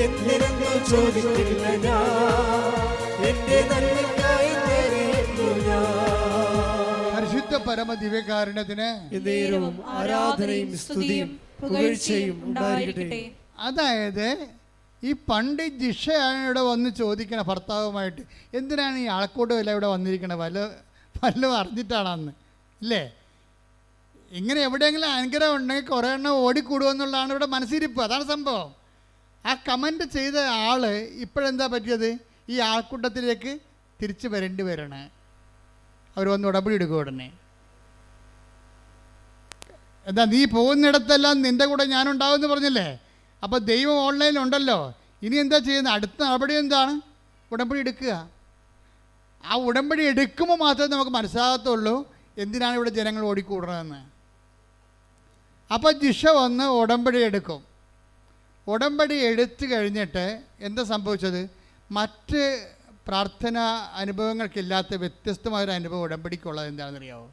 എന്തിനെന്നോ ചോദിക്കില്ല ഞാൻ, എന്റെ നന്മയ്ക്കായെന്നറിയുന്നു ഞാൻ. പരിശുദ്ധ പരമ ദിവ്യകാരുണ്യത്തിന് ആരാധനയും സ്തുതിയും പുകഴ്ചയും ഉണ്ടായിരിക്കട്ടെ. അതായത് ഈ പണ്ട് ജിഷയുടെ വന്ന് ചോദിക്കണ ഭർത്താവുമായിട്ട്, എന്തിനാണ് ഈ ആൾക്കൂട്ടം എല്ലാം ഇവിടെ വന്നിരിക്കണത്, വല്ലതും അറിഞ്ഞിട്ടാണെന്ന് ഇല്ലേ? ഇങ്ങനെ എവിടെയെങ്കിലും അനുഗ്രഹം ഉണ്ടെങ്കിൽ കുറേ എണ്ണം ഓടിക്കൂടുമെന്നുള്ളതാണ് ഇവിടെ മനസ്സിരിപ്പ്. അതാണ് സംഭവം. ആ കമൻറ്റ് ചെയ്ത ആൾ ഇപ്പോഴെന്താ പറ്റിയത്? ഈ ആൾക്കൂട്ടത്തിലേക്ക് തിരിച്ചു വരേണ്ടി വരണം. അവർ വന്ന് ഉടമ്പടി എടുക്കുക ഉടനെ. എന്താ, നീ പോകുന്നിടത്തെല്ലാം നിൻ്റെ കൂടെ ഞാനുണ്ടാവുമെന്ന് പറഞ്ഞില്ലേ? അപ്പോൾ ദൈവം ഓൺലൈനിലുണ്ടല്ലോ. ഇനി എന്താ ചെയ്യുന്നത്? അടുത്ത നടപടി എന്താണ്? ഉടമ്പടി എടുക്കുക. ആ ഉടമ്പടി എടുക്കുമ്പോൾ മാത്രമേ നമുക്ക് മനസ്സിലാകത്തുള്ളൂ എന്തിനാണ് ഇവിടെ ജനങ്ങൾ ഓടിക്കൂടണമെന്ന്. അപ്പോൾ ജിഷ വന്ന് ഉടമ്പടി എടുക്കും. ഉടമ്പടി എടുത്തു കഴിഞ്ഞിട്ട് എന്താ സംഭവിച്ചത്? മറ്റ് പ്രാർത്ഥന അനുഭവങ്ങൾക്കില്ലാത്ത വ്യത്യസ്തമായൊരു അനുഭവം ഉടമ്പടിക്കുള്ളത് എന്താണെന്നറിയാമോ?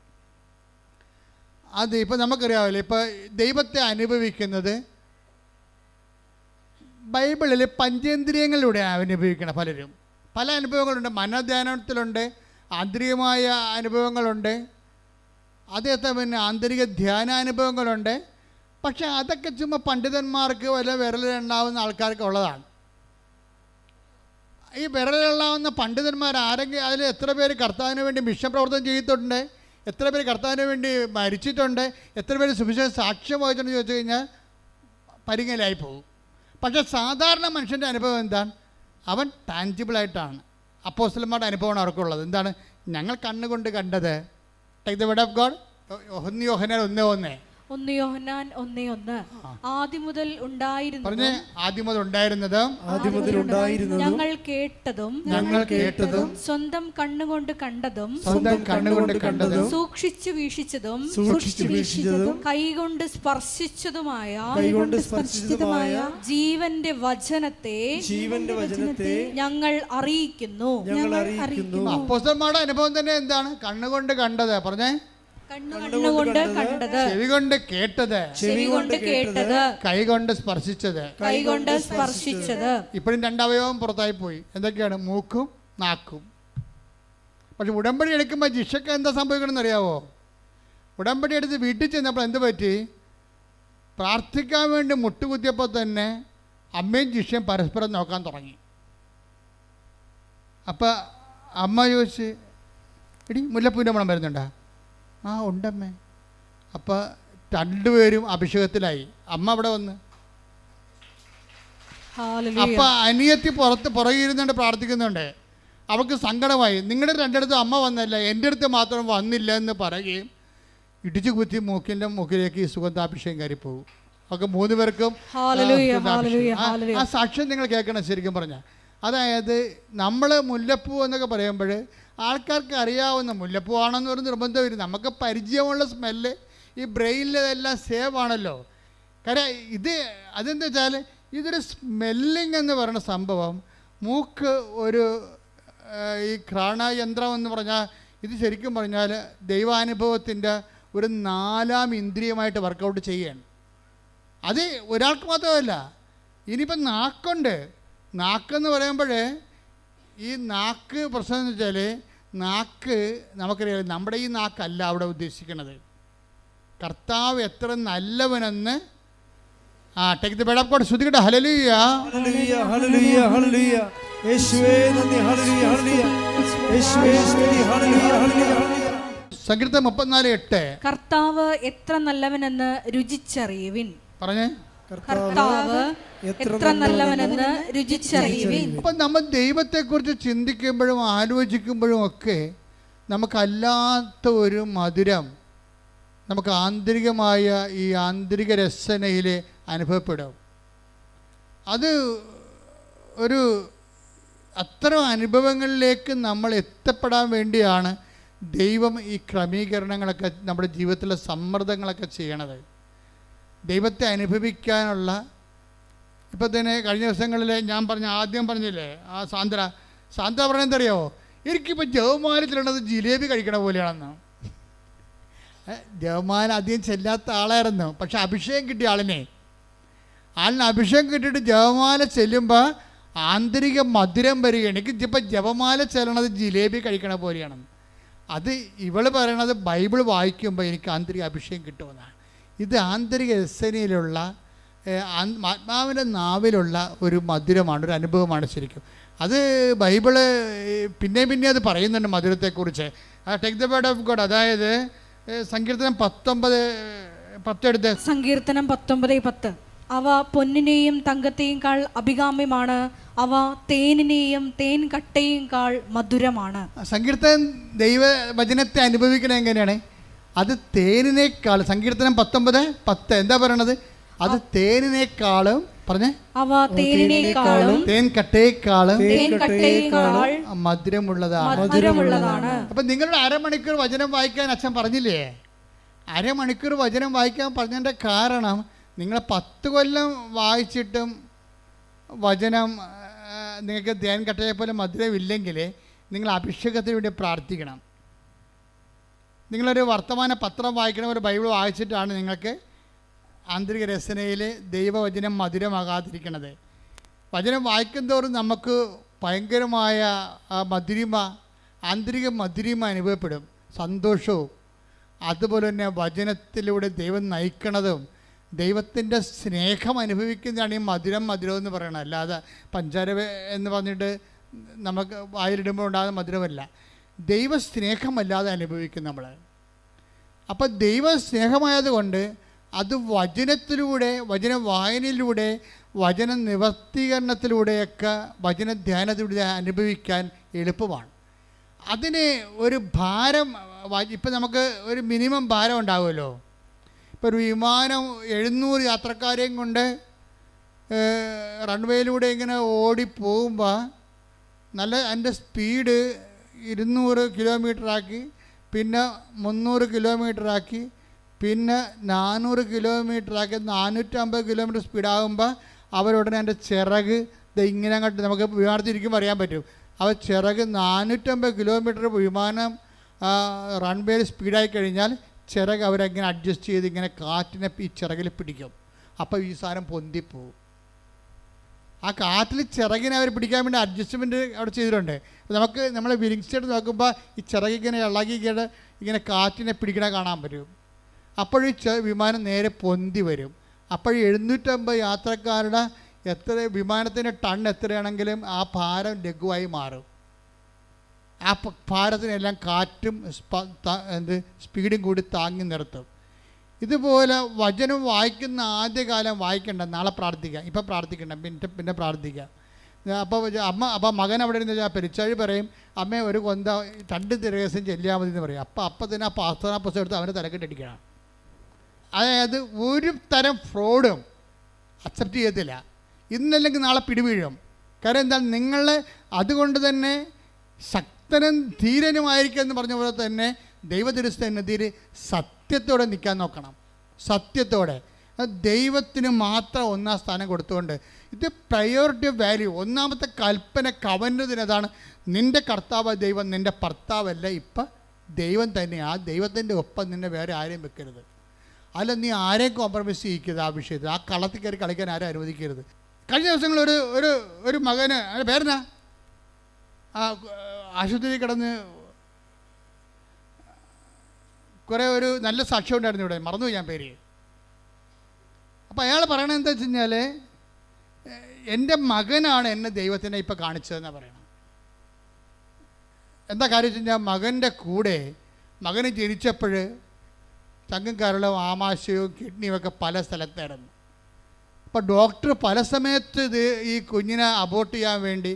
അത് ഇപ്പോൾ നമുക്കറിയാമല്ലോ, ഇപ്പോൾ ദൈവത്തെ അനുഭവിക്കുന്നത് ബൈബിളിൽ പഞ്ചേന്ദ്രിയങ്ങളിലൂടെയാണ് അനുഭവിക്കണം. പലരും പല അനുഭവങ്ങളുണ്ട്. മനധ്യാനത്തിലുണ്ട്, ആന്തരികമായ അനുഭവങ്ങളുണ്ട്, അതേപോലെ പിന്നെ ആന്തരിക ധ്യാനാനുഭവങ്ങളുണ്ട്. പക്ഷേ അതൊക്കെ ചുമ്മാ പണ്ഡിതന്മാർക്ക് വല്ല വിരലിലുണ്ടാവുന്ന ആൾക്കാർക്ക് ഉള്ളതാണ്. ഈ വിരലിലുണ്ടാവുന്ന പണ്ഡിതന്മാർ ആരെങ്കിലും അതിൽ എത്ര പേര് കർത്താവിന് വേണ്ടി മിഷൻ പ്രവർത്തനം ചെയ്തിട്ടുണ്ട്, എത്ര പേര് കർത്താവിന് വേണ്ടി മരിച്ചിട്ടുണ്ട്, എത്ര പേര് സുവിശേഷ സാക്ഷ്യം വഹിച്ചിട്ടുണ്ടെന്ന് ചോദിച്ചു കഴിഞ്ഞാൽ പരിങ്ങലായി പോകും. പക്ഷേ സാധാരണ മനുഷ്യൻ്റെ അനുഭവം എന്താണ്? അവൻ ടാഞ്ചിബിളായിട്ടാണ്. അപ്പോസ്തലന്മാരുടെ അനുഭവമാണ് അവർക്കുള്ളത്. എന്താണ്? ഞങ്ങൾ കണ്ണുകൊണ്ട് കണ്ടത്. Take the word of God. 1 യോഹന്നാൻ 1:1. 1 യോഹന്നാൻ 1:1. ആദ്യം മുതൽ ഉണ്ടായിരുന്നതും ഞങ്ങൾ കേട്ടതും സ്വന്തം കണ്ണുകൊണ്ട് കണ്ടതും സൂക്ഷിച്ചു വീക്ഷിച്ചതും കൈകൊണ്ട് സ്പർശിച്ചതുമായ ജീവന്റെ വചനത്തെ ഞങ്ങൾ അറിയിക്കുന്നു. അപ്പോസ്തലന്മാരുടെ അനുഭവം തന്നെ എന്താണ്? കണ്ണുകൊണ്ട് കണ്ടത്. പറഞ്ഞേ. കണ്ണുകൊണ്ട് കണ്ടത്, ചെവികൊണ്ട് കേട്ടത്, കൈകൊണ്ട് സ്പർശിച്ചത്. ഇപ്പോഴും 2 അവയവം പുറത്തായി പോയി. എന്തൊക്കെയാണ്? മൂക്കും നാക്കും. പക്ഷെ ഉടമ്പടി എടുക്കുമ്പോൾ ജിഷക്ക് എന്താ സംഭവിക്കണമെന്ന് അറിയാവോ? ഉടമ്പടി എടുത്ത് വീട്ടിൽ ചെന്നപ്പോൾ എന്ത് പറ്റി? പ്രാർത്ഥിക്കാൻ വേണ്ടി മുട്ടുകുത്തിയപ്പോൾ തന്നെ അമ്മയും ജിഷയും പരസ്പരം നോക്കാൻ തുടങ്ങി. അപ്പം അമ്മ ചോദിച്ച്, എടി മുല്ലപ്പൂവിൻ്റെ മണം വരുന്നുണ്ടോ? ആ ഉണ്ടമ്മേ. അപ്പം 2 പേരും അഭിഷേകത്തിലായി. അമ്മ അവിടെ വന്ന്. അപ്പം അനിയത്തി പുറകിരുന്നുണ്ട് പ്രാർത്ഥിക്കുന്നുണ്ട്. അവൾക്ക് സങ്കടമായി. നിങ്ങളുടെ 2 അമ്മ വന്നല്ല, എൻ്റെ അടുത്ത് മാത്രം വന്നില്ല എന്ന് പറയുകയും ഇടിച്ചു കുത്തി മൂക്കിലേക്ക് ഈ സുഗന്ധാഭിഷേകം കയറിപ്പോകും. അവർക്ക് 3 പേർക്കും ആ സാക്ഷ്യം നിങ്ങൾ കേൾക്കണം. ശരിക്കും പറഞ്ഞാൽ അതായത് നമ്മൾ മുല്ലപ്പൂ എന്നൊക്കെ പറയുമ്പോൾ ആൾക്കാർക്ക് അറിയാവുന്ന മുല്ലപ്പൂവാണെന്ന് ഒരു നിർബന്ധമില്ല. നമുക്ക് പരിചയമുള്ള സ്മെല്ല് ഈ ബ്രെയിനിലെല്ലാം സേവ് ആണല്ലോ. കാര്യം അതെന്താ വെച്ചാൽ ഇതൊരു സ്മെല്ലിംഗ് എന്ന് പറയുന്ന സംഭവം. മൂക്ക് ഒരു ഈ ഘ്രാണയന്ത്രം എന്ന് പറഞ്ഞാൽ ഇത് ശരിക്കും പറഞ്ഞാൽ ദൈവാനുഭവത്തിൻ്റെ ഒരു 4ാം ഇന്ദ്രിയമായിട്ട് വർക്കൗട്ട് ചെയ്യുകയാണ്. അത് ഒരാൾക്ക് മാത്രമല്ല. ഇനിയിപ്പം നാക്കുണ്ട്. നാക്കെന്ന് പറയുമ്പോൾ ഈ നാക്ക് പ്രശ്നം എന്ന് വെച്ചാൽ നാക്ക് നമുക്കറിയാം, നമ്മുടെ ഈ നാക്കല്ല അവിടെ ഉദ്ദേശിക്കുന്നത്. കർത്താവ് എത്ര നല്ലവനെന്ന് take the word of God. ശ്രുതികട്ടെ. Hallelujah, hallelujah, hallelujah, hallelujah. യേശുവേ നന്ദി. Hallelujah, hallelujah. യേശുവേ സ്തുതി. Hallelujah, hallelujah. സങ്കീർത്തനം 34:8. കർത്താവ് എത്ര നല്ലവനെന്ന് രുചിച്ചറിയുവിൻ. പറഞ്ഞേ. കർത്താവ് എത്ര നല്ലവനെന്ന് രുചിച്ചറിയുവിൻ. അപ്പം നമ്മൾ ദൈവത്തെക്കുറിച്ച് ചിന്തിക്കുമ്പോഴും ആലോചിക്കുമ്പോഴും ഒക്കെ നമുക്കല്ലാത്ത ഒരു മധുരം നമുക്ക് ആന്തരികമായ ഈ ആന്തരിക രസനയിൽ അനുഭവപ്പെടും. അത് ഒരു അത്തരം അനുഭവങ്ങളിലേക്ക് നമ്മൾ എത്തപ്പെടാൻ വേണ്ടിയാണ് ദൈവം ഈ ക്രമീകരണങ്ങളൊക്കെ നമ്മുടെ ജീവിതത്തിലെ സമ്മർദ്ദങ്ങളൊക്കെ ചെയ്യണത്. ദൈവത്തെ അനുഭവിക്കാനുള്ള ഇപ്പം തന്നെ കഴിഞ്ഞ ദിവസങ്ങളിൽ ഞാൻ ആദ്യം പറഞ്ഞില്ലേ, ആ സാന്ദ്ര പറഞ്ഞെന്തറിയാമോ? എനിക്കിപ്പോൾ ജവമാലത്തിലുള്ളത് ജിലേബി കഴിക്കണ പോലെയാണെന്ന്. ജവമാല അധികം ചെല്ലാത്ത ആളായിരുന്നു. പക്ഷെ അഭിഷേകം കിട്ടിയ ആളിനെ അഭിഷേകം കിട്ടിയിട്ട് ജവമാല ചെല്ലുമ്പോൾ ആന്തരിക മധുരം വരികയാണ്. എനിക്കിപ്പോൾ ജപമാല ചെല്ലണത് ജിലേബി കഴിക്കണ പോലെയാണെന്ന്. അത് ഇവള് പറയണത് ബൈബിൾ വായിക്കുമ്പോൾ എനിക്ക് ആന്തരിക അഭിഷേകം കിട്ടുമെന്നാണ്. ഇത് ആന്തരിക രസനയിലുള്ള ആത്മാവിൻ്റെ നാവിലുള്ള ഒരു മധുരമാണ്, ഒരു അനുഭവമാണ് ശരിക്കും. അത് ബൈബിള് പിന്നെ അത് പറയുന്നുണ്ട് മധുരത്തെക്കുറിച്ച്. Take the word of God. അതായത് സങ്കീർത്തനം 19:10 എടുത്ത്. സങ്കീർത്തനം 19:10. അവ പൊന്നിനെയും തങ്കത്തെയും കാൾ അഭികാമ്യമാണ്. അവ തേനിനെയും തേൻ കട്ടയും കാൾ മധുരമാണ്. സങ്കീർത്തനം ദൈവവചനത്തെ അനുഭവിക്കണത് എങ്ങനെയാണ്? അത് തേനിനേക്കാൾ, സങ്കീർത്തനം 19:10 എന്താ പറയണത്? അത് തേനിനേക്കാളും പറഞ്ഞേ, അവ തേനിനേക്കാളും തേൻ കട്ടയേക്കാളും മധുരമുള്ളതാണ്. അപ്പൊ നിങ്ങളുടെ അരമണിക്കൂർ വചനം വായിക്കാൻ അച്ഛൻ പറഞ്ഞില്ലേ? അരമണിക്കൂർ വചനം വായിക്കാൻ പറഞ്ഞതിൻ്റെ കാരണം നിങ്ങൾ 10 കൊല്ലം വായിച്ചിട്ടും വചനം നിങ്ങൾക്ക് തേൻ കട്ടയെ പോലെ മധുരമില്ലെങ്കിൽ നിങ്ങൾ അഭിഷേകത്തിന് വേണ്ടി പ്രാർത്ഥിക്കണം. നിങ്ങളൊരു വർത്തമാന പത്രം വായിക്കണം, ഒരു ബൈബിൾ വായിച്ചിട്ടാണ് നിങ്ങൾക്ക് ആന്തരിക രചനയിൽ ദൈവവചനം മധുരമാകാതിരിക്കണത്. വചനം വായിക്കുന്തോറും നമുക്ക് ഭയങ്കരമായ മധുരിമ, ആന്തരിക മധുരിമ അനുഭവപ്പെടും, സന്തോഷവും. അതുപോലെ തന്നെ വചനത്തിലൂടെ ദൈവം നയിക്കണതും ദൈവത്തിൻ്റെ സ്നേഹം അനുഭവിക്കുന്നതാണ് ഈ മധുരം എന്ന് പറയണത്. അല്ലാതെ പഞ്ചാര എന്ന് പറഞ്ഞിട്ട് നമുക്ക് വായിലിടുമ്പോൾ ഉണ്ടാകുന്ന മധുരമല്ല, ദൈവ സ്നേഹമല്ലാതെ അനുഭവിക്കും നമ്മൾ. അപ്പം ദൈവ സ്നേഹമായതുകൊണ്ട് അത് വചനത്തിലൂടെ, വചന വായനയിലൂടെ, വചന നിവർത്തീകരണത്തിലൂടെയൊക്കെ, വചന ധ്യാനത്തിലൂടെ അനുഭവിക്കാൻ എളുപ്പമാണ്. അതിന് ഒരു ഭാരം, ഇപ്പം നമുക്ക് ഒരു മിനിമം ഭാരം ഉണ്ടാവുമല്ലോ. ഇപ്പോൾ ഒരു വിമാനം 700 യാത്രക്കാരെയും കൊണ്ട് റൺവേയിലൂടെ ഇങ്ങനെ ഓടിപ്പോകുമ്പോൾ നല്ല അതിൻ്റെ സ്പീഡ് 200 കിലോമീറ്ററാക്കി, പിന്നെ 300 കിലോമീറ്ററാക്കി, പിന്നെ 400 കിലോമീറ്ററാക്കി, 450 കിലോമീറ്റർ സ്പീഡാകുമ്പോൾ അവരുടനെ എൻ്റെ ചിറക് ഇങ്ങനെ അങ്ങോട്ട് നമുക്ക് വിമാനത്തിരിക്കുമ്പോൾ അറിയാൻ പറ്റും. അവർ ചിറക് 450 കിലോമീറ്റർ വിമാനം റൺവേയിൽ സ്പീഡായി കഴിഞ്ഞാൽ ചിറക് അവരെങ്ങനെ അഡ്ജസ്റ്റ് ചെയ്ത് ഇങ്ങനെ കാറ്റിനെ ഈ ചിറകിൽ പിടിക്കും. അപ്പോൾ ഈ സാധനം പൊന്തിപ്പോവും. ആ കാറ്റിൽ ചിറകിനെ അവർ പിടിക്കാൻ വേണ്ടി അഡ്ജസ്റ്റ്മെൻറ്റ് അവിടെ ചെയ്തിട്ടുണ്ട്. നമുക്ക് നമ്മളെ വിരിങ് സ്റ്റേറ്റ് നോക്കുമ്പോൾ ഈ ചിറകിങ്ങനെ ഇളകിങ്ങനെ ഇങ്ങനെ കാറ്റിനെ പിടിക്കണ കാണാൻ പറ്റും. അപ്പോഴീ വിമാനം നേരെ പൊന്തി വരും. അപ്പോൾ 750 യാത്രക്കാരുടെ വിമാനത്തിൻ്റെ ടൺ എത്രയാണെങ്കിലും ആ ഭാരം ലഘുവായി മാറും. ആ ഭാരത്തിനെല്ലാം കാറ്റും സ്പീഡും കൂടി താങ്ങി നിർത്തും. ഇതുപോലെ വചനം വായിക്കുന്ന ആദ്യകാലം വായിക്കണ്ട, നാളെ പ്രാർത്ഥിക്കാം, ഇപ്പം പ്രാർത്ഥിക്കണ്ട, പിന്നെ പ്രാർത്ഥിക്കാം. അപ്പോൾ മകൻ അവിടെ ഇരുന്ന് പെരിച്ചാഴി പറയും, അമ്മേ ഒരു കൊന്ത 2 ദിവസം ചെല്ലിയാൽ മതി എന്ന് പറയും. അപ്പം തന്നെ ആ പാസ്തോന പുസ്തകം എടുത്ത് അവനെ തലക്കെട്ടടിക്കണം. അതായത് ഒരു തരം ഫ്രോഡും അക്സെപ്റ്റ് ചെയ്യത്തില്ല. ഇന്നല്ലെങ്കിൽ നാളെ പിടിവീഴും. കാരണം എന്താ, നിങ്ങളെ അതുകൊണ്ട് തന്നെ ശക്തനും ധീരനുമായിരിക്കും എന്ന് പറഞ്ഞ പോലെ തന്നെ ദൈവതിരുസന്നിധിയിൽ സത്യത്തോടെ നിൽക്കാൻ നോക്കണം. സത്യത്തോടെ ദൈവത്തിന് മാത്രം 1-ാം സ്ഥാനം കൊടുത്തുകൊണ്ട്, ഇത് പ്രയോറിറ്റി ഓഫ് വാല്യൂ. 1-ാമത്തെ കൽപ്പന കവന്നതിനതാണ്, നിൻ്റെ കർത്താവ് ദൈവം, നിൻ്റെ ഭർത്താവല്ല, ഇപ്പം ദൈവം തന്നെ. ആ ദൈവത്തിൻ്റെ ഒപ്പം നിന്നെ വേറെ ആരെയും വെക്കരുത്. അല്ല, നീ ആരെയും കോംപ്രമൈസ് ചെയ്യിക്കരുത്. ആ വിഷയത്തിൽ ആ കളത്തിൽ കയറി കളിക്കാൻ ആരും അനുവദിക്കരുത്. കഴിഞ്ഞ ദിവസങ്ങൾ ഒരു മകന്, പേരെന്നാ, ആശുപത്രിയിൽ കിടന്ന് കുറേ ഒരു നല്ല സാക്ഷ്യം ഉണ്ടായിരുന്നു ഇവിടെ, മറന്നു ഞാൻ പേര്. അപ്പോൾ അയാൾ പറയണത് എന്താ വെച്ച് കഴിഞ്ഞാൽ, എൻ്റെ മകനാണ് എന്നെ ദൈവത്തിനെ ഇപ്പോൾ കാണിച്ചതെന്നാണ് പറയണം. എന്താ കാര്യം വെച്ച് കഴിഞ്ഞാൽ, മകൻ്റെ കൂടെ മകന് ജനിച്ചപ്പോൾ ചങ്കും കരളും ആമാശയവും കിഡ്നിയും ഒക്കെ പല സ്ഥലത്തായിരുന്നു. അപ്പോൾ ഡോക്ടർ പല സമയത്ത് ഈ കുഞ്ഞിനെ അബോർട്ട് ചെയ്യാൻ വേണ്ടി,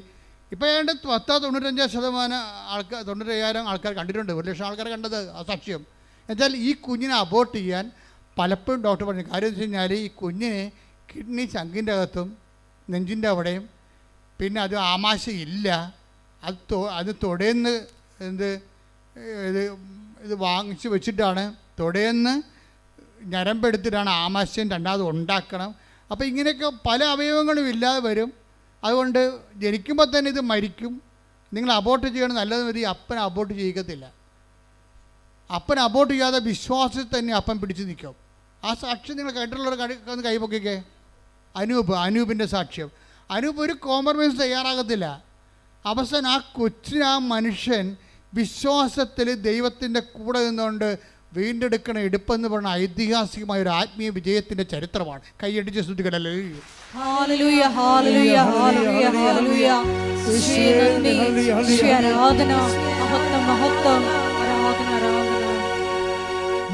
ഇപ്പോൾ ഏതാണ്ട് 95% ആൾക്കാർ, 95,000 ആൾക്കാർ കണ്ടിട്ടുണ്ട്. 1,00,000 ആൾക്കാർ കണ്ടത് ആ സാക്ഷ്യം. എന്നുവെച്ചാൽ ഈ കുഞ്ഞിനെ അബോർട്ട് ചെയ്യാൻ പലപ്പോഴും ഡോക്ടർ പറഞ്ഞു. കാര്യം വെച്ച് കഴിഞ്ഞാൽ, ഈ കുഞ്ഞിന് കിഡ്നി ചങ്കിൻ്റെ അകത്തും നെഞ്ചിൻ്റെ അവിടെയും, പിന്നെ അത് ആമാശയില്ല, അത് തൊടേന്ന് ഇത് വാങ്ങിച്ച് വെച്ചിട്ടാണ്, തൊടേന്ന് ഞരമ്പെടുത്തിട്ടാണ് ആമാശയം രണ്ടാമത് ഉണ്ടാക്കണം. അപ്പോൾ ഇങ്ങനെയൊക്കെ പല അവയവങ്ങളും ഇല്ലാതെ വരും. അതുകൊണ്ട് ജനിക്കുമ്പോൾ തന്നെ ഇത് മരിക്കും. നിങ്ങൾ അബോർട്ട് ചെയ്യണം, നല്ലത് മതി. അപ്പൻ അബോർട്ട് ചെയ്യിക്കത്തില്ല. അപ്പൻ അബോർട്ട് ചെയ്യാതെ വിശ്വാസത്തിൽ തന്നെ അപ്പൻ പിടിച്ചു നിൽക്കും. ആ സാക്ഷ്യം നിങ്ങൾ കേട്ടിട്ടുള്ളവർ ഒന്ന് കൈപൊക്കിക്കേ. അനൂപിൻ്റെ സാക്ഷ്യം. അനൂപ് ഒരു കോംപ്രമൈസ് തയ്യാറാകത്തില്ല. അവസാനം ആ കൊച്ചിന്, ആ മനുഷ്യൻ വിശ്വാസത്തിൽ ദൈവത്തിൻ്റെ കൂടെ നിന്നുകൊണ്ട് വീണ്ടെടുക്കണ എടുപ്പെന്ന് പറഞ്ഞ ഐതിഹാസികമായ ഒരു ആത്മീയ വിജയത്തിൻ്റെ ചരിത്രമാണ്. കൈയടിച്ച് സ്തുതിക്കണല്ലേ.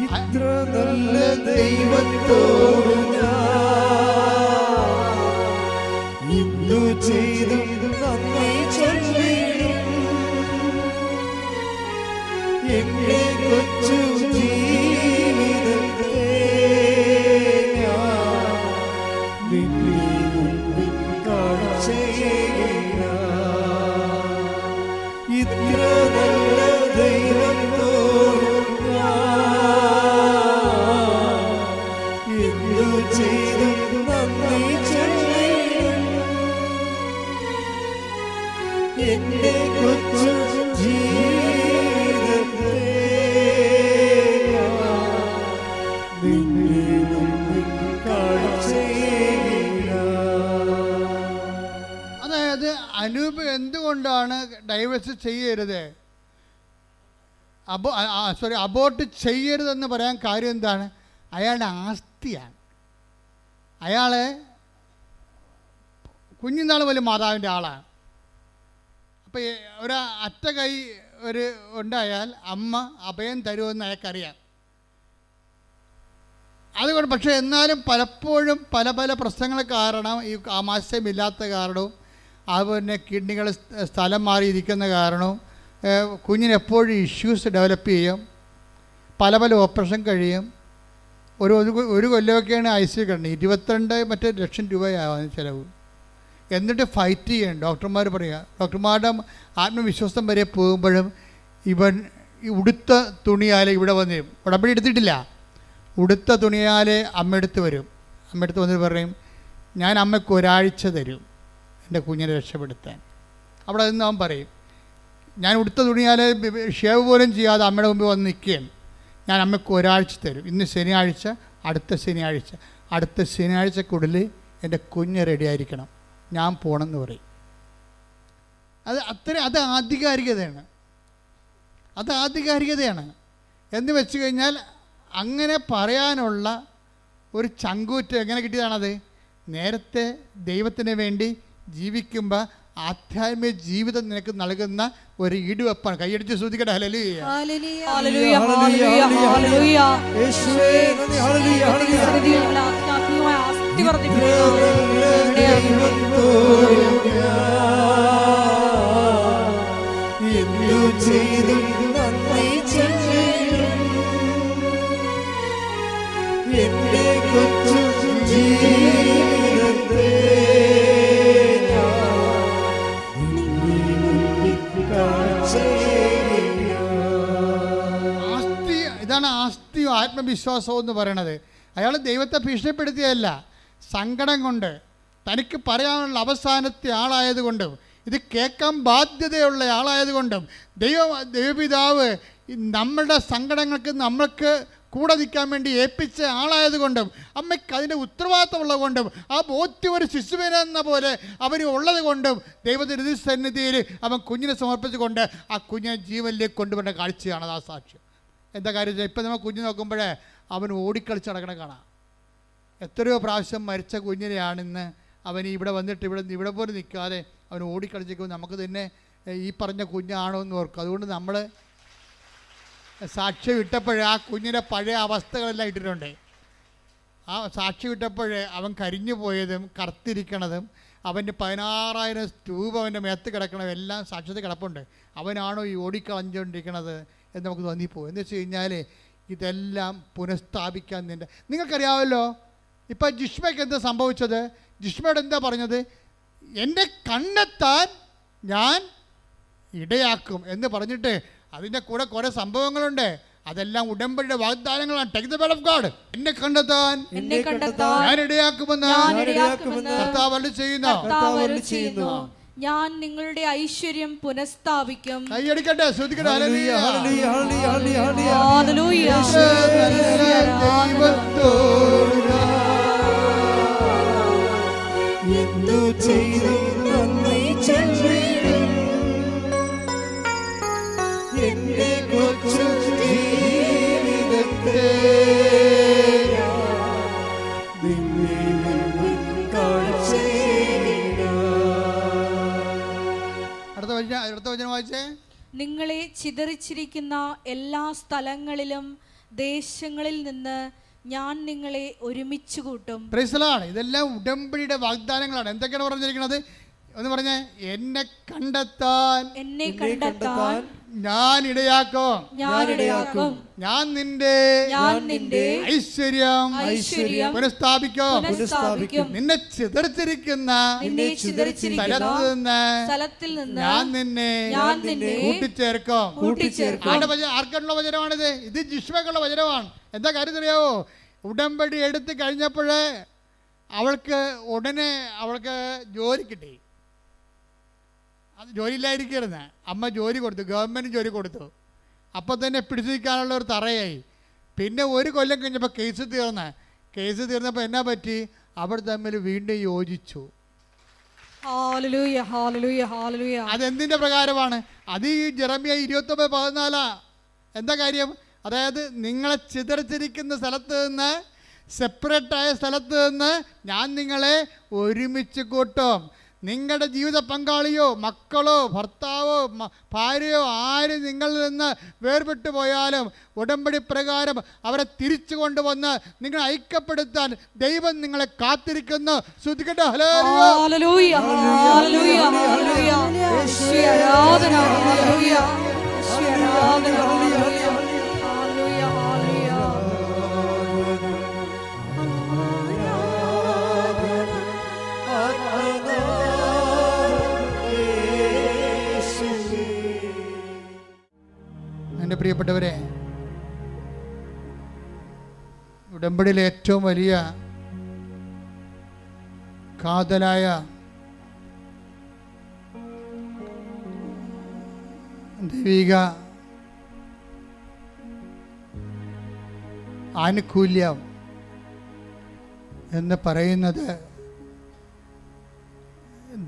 ഇത്ര നല്ല ദൈവത്തോട് ഞാൻ എന്തു ചെയ്തു നന്ദി ചൊല്ലിടും എന്റെ കൊച്ചു ജീവിതത്തെ ഞാൻ നിന്നെ മുൻപിൽ കാഴ്ചയേകിടാം. ഇത്ര നല്ല ദൈവത്തോട് ഞാൻ എന്തു ചെയ്തു നന്ദി ചൊല്ലിടും എന്റെ കൊച്ചു ജീവിതത്തെ നിന്നെ മുൻപിൽ കാഴ്ചയേകിടാം. അതായത് അനൂപ് എന്തുകൊണ്ടാണ് ഡൈവേഴ്സ് ചെയ്യരുത്, അബോർട്ട് ചെയ്യരുതെന്ന് പറയാൻ കാര്യം എന്താണ്? അയാളുടെ ആസ്തിയാണ്. അയാളെ കുഞ്ഞുനാൾ പോലും മാതാവിൻ്റെ ആളാണ്. അപ്പോൾ ഒരു അറ്റ കൈ ഉണ്ടായാൽ അമ്മ അഭയം തരുമെന്ന് അയാൾക്കറിയാം. അതുകൊണ്ട് പക്ഷേ എന്നാലും പലപ്പോഴും പല പല പ്രശ്നങ്ങൾ കാരണം, ഈ ആമാശയമില്ലാത്ത കാരണവും അതുപോലെ കിഡ്നികൾ സ്ഥലം മാറിയിരിക്കുന്ന കാരണവും കുഞ്ഞിനെപ്പോഴും ഇഷ്യൂസ് ഡെവലപ്പ് ചെയ്യും. പല പല ഓപ്പറേഷൻ കഴിയും. ഒരു കൊല്ലമൊക്കെയാണ് ICU കിടന്നത്. 22 ലക്ഷം രൂപയാവാൻ ചിലവ്. എന്നിട്ട് ഫൈറ്റ് ചെയ്യണം. ഡോക്ടർമാർ പറയുക, ഡോക്ടർമാരുടെ ആത്മവിശ്വാസം വരെ പോകുമ്പോഴും ഇവൻ ഈ ഉടുത്ത തുണിയാലെ ഇവിടെ വന്നു, ഉടമ്പടി എടുത്തിട്ടില്ല, ഉടുത്ത തുണിയാലെ അമ്മയെടുത്ത് വരും. അമ്മയെടുത്ത് വന്നിട്ട് പറയും, ഞാൻ അമ്മയ്ക്ക് ഒരാഴ്ച തരും എൻ്റെ കുഞ്ഞിനെ രക്ഷപ്പെടുത്താൻ. അവിടെ നിന്ന് അവൻ പറയും, ഞാൻ ഉടുത്ത തുണിയാലെ ഷേവ് പോലും ചെയ്യാതെ അമ്മയുടെ മുമ്പിൽ വന്ന് നിൽക്കുകയാണ്, ഞാൻ അമ്മയ്ക്ക് ഒരാഴ്ച തരും, ഇന്ന് ശനിയാഴ്ച, അടുത്ത ശനിയാഴ്ചക്കുള്ളിൽ എൻ്റെ കുഞ്ഞ് റെഡിയായിരിക്കണം, ഞാൻ പോകണമെന്ന് പറയും. അത് ആധികാരികതയാണ്. എന്ന് വെച്ച് കഴിഞ്ഞാൽ അങ്ങനെ പറയാനുള്ള ഒരു ചങ്കൂറ്റം എങ്ങനെ കിട്ടിയതാണത്? നേരത്തെ ദൈവത്തിന് വേണ്ടി ജീവിക്കുമ്പോൾ ആധ്യാത്മിക ജീവിതം നിനക്ക് നൽകുന്ന ഒരു ഈടുവെപ്പാണ്. കൈയടിച്ച് ശ്രദ്ധിക്കട്ടെ. ഹല്ലേലൂയ. യേശുവേ നന്ദി. ഹല്ലേലൂയ. എന്തു ചെയ്തു നന്ദി ചൊല്ലിടും എന്റെ കൊച്ചു ജീവിതത്തെ ഇതാണ് ആസ്തിയും ആത്മവിശ്വാസവും എന്ന് പറയണത്. അയാൾ ദൈവത്തെ ഭീഷണിപ്പെടുത്തിയതല്ല, സങ്കടം കൊണ്ട്, തനിക്ക് പറയാനുള്ള അവസാനത്തെ ആളായതുകൊണ്ടും ഇത് കേൾക്കാൻ ബാധ്യതയുള്ള ആളായതുകൊണ്ടും ദൈവപിതാവ് നമ്മളുടെ സങ്കടങ്ങൾക്ക് നമ്മൾക്ക് കൂടെ നിൽക്കാൻ വേണ്ടി ഏൽപ്പിച്ച ആളായതുകൊണ്ടും അമ്മയ്ക്ക് അതിൻ്റെ ഉത്തരവാദിത്തമുള്ളത് കൊണ്ടും ആ ബോധ്യം ഒരു ശിശുവിനെന്ന പോലെ അവന് ഉള്ളത് കൊണ്ടും ദൈവത്തിൻ്റെ സന്നിധിയിൽ അവൻ കുഞ്ഞിനെ സമർപ്പിച്ചുകൊണ്ട് ആ കുഞ്ഞിനെ ജീവനിലേക്ക് കൊണ്ടുവരുന്ന കാഴ്ചയാണ് ആ സാക്ഷ്യം. എന്താ കാര്യം? ഇപ്പം നമ്മൾ കുഞ്ഞ് നോക്കുമ്പോഴേ അവൻ ഓടിക്കളിച്ച് നടക്കണ കാണാം. എത്രയോ പ്രാവശ്യം മരിച്ച കുഞ്ഞിനെയാണിന്ന് അവൻ ഇവിടെ വന്നിട്ട് ഇവിടെ പോലും നിൽക്കാതെ അവൻ ഓടിക്കളിച്ചേക്കുമ്പോൾ നമുക്ക് തന്നെ ഈ പറഞ്ഞ കുഞ്ഞാണോ എന്ന് ഓർക്കും. അതുകൊണ്ട് നമ്മൾ സാക്ഷ്യം ഇട്ടപ്പോഴേ ആ കുഞ്ഞിൻ്റെ പഴയ അവസ്ഥകളെല്ലാം ഇട്ടിട്ടുണ്ട്. ആ സാക്ഷ്യം ഇട്ടപ്പോഴേ അവൻ കരിഞ്ഞു പോയതും കറുത്തിരിക്കണതും അവൻ്റെ 16,000 രൂപ അവൻ്റെ മേത്ത് കിടക്കണതും എല്ലാം സാക്ഷ്യത്തിൽ കിടപ്പുണ്ട്. അവനാണോ ഈ ഓടിക്കളഞ്ഞുകൊണ്ടിരിക്കണത് എന്ന് നമുക്ക് തോന്നിപ്പോകും. എന്ന് വെച്ച് കഴിഞ്ഞാൽ ഇതെല്ലാം പുനഃസ്ഥാപിക്കാൻ നിങ്ങൾക്കറിയാമല്ലോ. ഇപ്പം ജിഷ്മയ്ക്ക് എന്താ സംഭവിച്ചത്? ജിഷ്മയോട് എന്താ പറഞ്ഞത്? എൻ്റെ കണ്ണെത്താൻ ഞാൻ ഇടയാക്കും എന്ന് പറഞ്ഞിട്ട് അതിൻ്റെ കൂടെ കുറേ സംഭവങ്ങളുണ്ട്. അതെല്ലാം ഉടമ്പടിയുടെ വാഗ്ദാനങ്ങളാണ്. Take the word of God. എന്നെ കണ്ടെത്താൻ ഞാൻ ഇടയാക്കുമെന്ന് കർത്താവ് അരുളിച്ചെയ്യുന്നു. ഞാൻ നിങ്ങളുടെ ഐശ്വര്യം പുനഃസ്ഥാപിക്കും. കൈയടിക്കട്ടെ, ശ്രദ്ധിക്കട്ടെ. ഹല്ലേലൂയ. എന്തു ചെയ്തു നന്ദി ചൊല്ലിടും എന്റെ കൊച്ചു ജീവിതത്തെ അടുത്ത വചനം വായിച്ചേ. നിങ്ങളെ ചിതറിച്ചിരിക്കുന്ന എല്ലാ സ്ഥലങ്ങളിലും ദേശങ്ങളിൽ നിന്ന് ഞാൻ നിങ്ങളെ ഒരുമിച്ച് കൂട്ടും. Praise the Lord. ഇതെല്ലാം ഉടമ്പടിയുടെ വാഗ്ദാനങ്ങളാണ്. എന്തൊക്കെയാണ് പറഞ്ഞിരിക്കുന്നത്? എന്ന് പറഞ്ഞേ, എന്നെ കണ്ടെത്താൻ ഞാൻ ഇടയാക്കും. ഞാൻ നിന്റെ ഐശ്വര്യം പുനഃസ്ഥാപിക്കും. നിന്നെ ചിതറിച്ചിരിക്കുന്ന സ്ഥലത്തിൽ നിന്ന് ഞാൻ നിന്നെ കൂട്ടിച്ചേർക്കും. ആർക്കുള്ള വചനമാണിത്? ഇത് ജിഷ്മക്കുള്ള വചനമാണ്. എന്താ കാര്യം അറിയാവോ? ഉടമ്പടി എടുത്ത് കഴിഞ്ഞപ്പോഴേ അവൾക്ക് ജോലി കിട്ടി. അത് ജോലിയില്ലായിരിക്കരുന്ന്. അമ്മ ജോലി കൊടുത്തു, ഗവൺമെൻറ് ജോലി കൊടുത്തു. അപ്പോൾ തന്നെ പിടിച്ചു നിൽക്കാനുള്ള ഒരു തറയായി. പിന്നെ ഒരു കൊല്ലം കഴിഞ്ഞപ്പോൾ കേസ് തീർന്നപ്പോൾ എന്നാ പറ്റി? അവർ തമ്മിൽ വീണ്ടും യോജിച്ചു. അതെന്തിൻ്റെ പ്രകാരമാണ്? അത് ഈ ജെറമ്യ 29:14. എന്താ കാര്യം? അതായത് നിങ്ങളെ ചിതറിച്ചിരിക്കുന്ന സ്ഥലത്ത് നിന്ന്, സെപ്പറേറ്റായ സ്ഥലത്ത് നിന്ന് ഞാൻ നിങ്ങളെ ഒരുമിച്ച് കൂട്ടും. നിങ്ങളുടെ ജീവിത പങ്കാളിയോ മക്കളോ ഭർത്താവോ ഭാര്യയോ ആരും നിങ്ങളിൽ നിന്ന് വേർപെട്ടു പോയാലും ഉടമ്പടി പ്രകാരം അവരെ തിരിച്ചു കൊണ്ടുവന്ന് നിങ്ങളെ ഐക്യപ്പെടുത്താൻ ദൈവം നിങ്ങളെ കാത്തിരിക്കുന്നു. ശ്രദ്ധിക്കട്ടെ. എൻ്റെ പ്രിയപ്പെട്ടവരെ, ഉടമ്പടിയിലെ ഏറ്റവും വലിയ കാതലായ ദൈവിക ആനുകൂല്യം എന്ന് പറയുന്നത്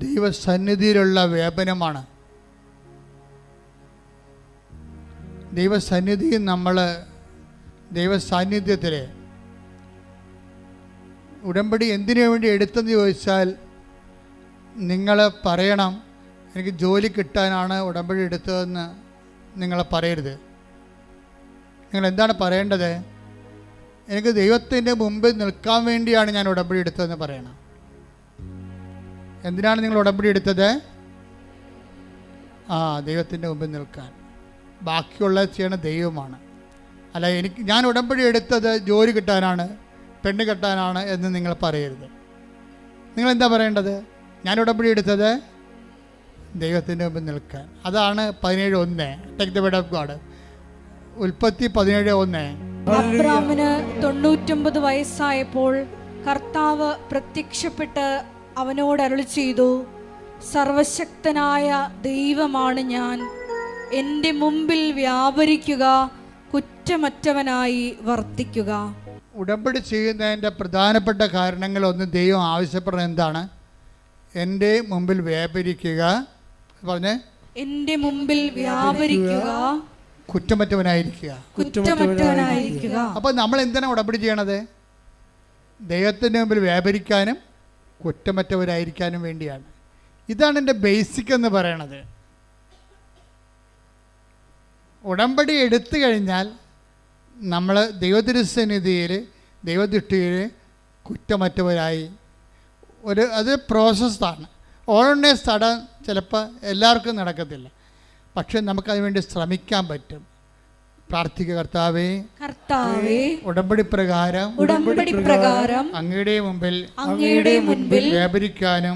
ദൈവസന്നിധിയിലുള്ള വ്യാപനമാണ്. ദൈവസന്നിധിയിൽ നമ്മൾ ദൈവസാന്നിധ്യത്തിൽ ഉടമ്പടി എന്തിനു വേണ്ടി എടുത്തെന്ന് ചോദിച്ചാൽ നിങ്ങൾ പറയണം, എനിക്ക് ജോലി കിട്ടാനാണ് ഉടമ്പടി എടുത്തതെന്ന് നിങ്ങൾ പറയരുത്. നിങ്ങൾ എന്താണ് പറയേണ്ടത്? എനിക്ക് ദൈവത്തിൻ്റെ മുമ്പിൽ നിൽക്കാൻ വേണ്ടിയാണ് ഞാൻ ഉടമ്പടി എടുത്തതെന്ന് പറയണം. എന്തിനാണ് നിങ്ങൾ ഉടമ്പടി എടുത്തത്? ദൈവത്തിൻ്റെ മുമ്പിൽ നിൽക്കാൻ. ബാക്കിയുള്ളത് ചെയ്യണ ദൈവമാണ്. അല്ല, ഞാൻ ഉടമ്പടി എടുത്തത് ജോലി കിട്ടാനാണ്, പെണ്ണ് കെട്ടാനാണ് എന്ന് നിങ്ങൾ പറയരുത്. നിങ്ങളെന്താ പറയേണ്ടത്? ഞാൻ ഉടമ്പടി എടുത്തത് ദൈവത്തിൻ്റെ മുമ്പിൽ നിൽക്കാൻ. അതാണ് 17:1. Take the word of God. ഉൽപ്പത്തി 17:1. അബ്രാമിന് 99 വയസ്സായപ്പോൾ കർത്താവ് പ്രത്യക്ഷപ്പെട്ട് അവനോട് അരുളി ചെയ്തു, സർവശക്തനായ ദൈവമാണ് ഞാൻ, എൻ്റെ മുമ്പിൽ വ്യാപരിക്കുക, കുറ്റമറ്റവനായി വർത്തിക്കുക. ഉടമ്പടി ചെയ്യുന്നതിൻ്റെ പ്രധാനപ്പെട്ട കാരണങ്ങളൊന്ന് ദൈവം ആവശ്യപ്പെടുന്നത് എന്താണ്? എൻ്റെ മുമ്പിൽ വ്യാപരിക്കുക. പറഞ്ഞേ, എൻ്റെ മുമ്പിൽ വ്യാപരിക്കുക, കുറ്റമറ്റവനായിരിക്കുക. അപ്പോൾ നമ്മൾ എന്തിനാണ് ഉടമ്പടി ചെയ്യണത്? ദൈവത്തിൻ്റെ മുമ്പിൽ വ്യാപരിക്കാനും കുറ്റമറ്റവരായിരിക്കാനും വേണ്ടിയാണ്. ഇതാണ് എൻ്റെ ബേസിക് എന്ന് പറയണത്. ഉടമ്പടി എടുത്തു കഴിഞ്ഞാൽ നമ്മൾ ദൈവതിരുസന്നിധിയിൽ ദൈവദൃഷ്ടിയിൽ കുറ്റമറ്റവരായി അത് പ്രോസസ്സാണ്. ഓൾനെ സഡൻ ചിലപ്പോൾ എല്ലാവർക്കും നടക്കത്തില്ല, പക്ഷെ നമുക്കതിനുവേണ്ടി ശ്രമിക്കാൻ പറ്റും. പ്രാർത്ഥിക്കുക, കർത്താവേ ഉടമ്പടി പ്രകാരം അങ്ങയുടെ മുമ്പിൽ വ്യാപരിക്കാനും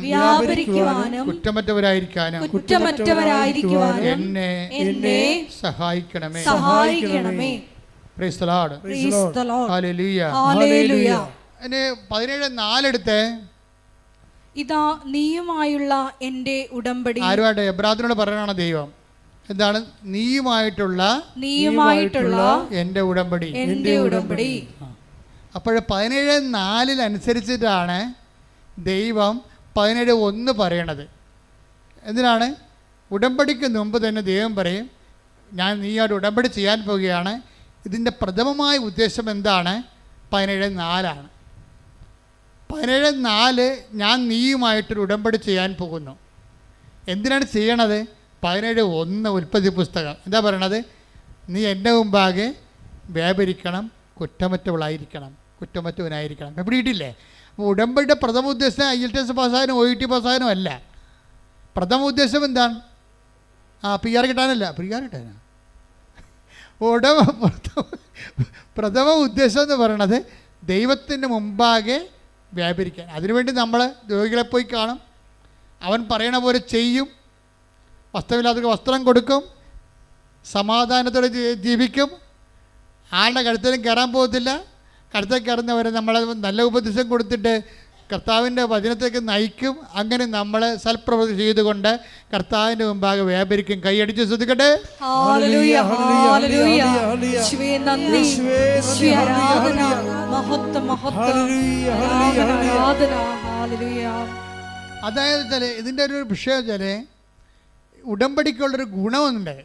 കുറ്റമറ്റവരായിരിക്കാനും എന്നെ സഹായിക്കണമേ. Praise the Lord. ഹല്ലേലൂയ. 17:4 എടുത്തേ. ഇതാ നീയുമായുള്ള എൻ്റെ ഉടമ്പടി. ആരുമായിട്ട്? എബ്രാത്തിനോട് പറയണ ദൈവം. എന്താണ്? നീയുമായിട്ടുള്ള എൻ്റെ ഉടമ്പടി. അപ്പോൾ 17:4 അനുസരിച്ചിട്ടാണ് ദൈവം 17:1 പറയണത്. എന്തിനാണ്? ഉടമ്പടിക്ക് മുമ്പ് തന്നെ ദൈവം പറയും, ഞാൻ നീയോട് ഉടമ്പടി ചെയ്യാൻ പോവുകയാണ്. ഇതിൻ്റെ പ്രഥമമായ ഉദ്ദേശം എന്താണ്? 17:4 17:4 ഞാൻ നീയുമായിട്ടൊരു ഉടമ്പടി ചെയ്യാൻ പോകുന്നു. എന്തിനാണ് ചെയ്യണത്? 17:1 ഉൽപ്പത്തി പുസ്തകം എന്താ പറയണത്? നീ എൻ്റെ മുമ്പാകെ വ്യാപരിക്കണം, കുറ്റമറ്റവനായിരിക്കണം. എവിടെ ഇട്ടില്ലേ? അപ്പോൾ ഉടമ്പടിയുടെ പ്രഥമ ഉദ്ദേശം IELTS പാസ്സാകാനും OET പാസ്സാകാനും അല്ല. പ്രഥമ ഉദ്ദേശം എന്താണ്? PR കിട്ടാനല്ല, PR കിട്ടാനാണ്. പ്രഥമ ഉദ്ദേശം എന്ന് പറയണത് ദൈവത്തിൻ്റെ മുമ്പാകെ വ്യാപരിക്കാൻ. അതിനുവേണ്ടി നമ്മൾ രോഗികളെ പോയി കാണും, അവൻ പറയണ പോലെ ചെയ്യും, വസ്ത്രമില്ലാത്തവർക്ക് വസ്ത്രം കൊടുക്കും, സമാധാനത്തോടെ ജീവിക്കും, ആളുടെ കഴുത്തിലും കയറാൻ പോകത്തില്ല. കഴുത്തിൽ കയറുന്നവരെ നമ്മൾ നല്ല ഉപദേശം കൊടുത്തിട്ട് കർത്താവിൻ്റെ വചനത്തേക്ക് നയിക്കും. അങ്ങനെ നമ്മൾ സൽപ്രവൃത്തി ചെയ്തുകൊണ്ട് കർത്താവിൻ്റെ മുമ്പാകെ വ്യാപരിക്കും. കൈയടിച്ച് ശ്രദ്ധിക്കട്ടെ. അതായത് ഇതിൻ്റെ ഒരു വിഷയം വെച്ചാൽ ഉടമ്പടിക്കുള്ളൊരു ഗുണമുണ്ട്.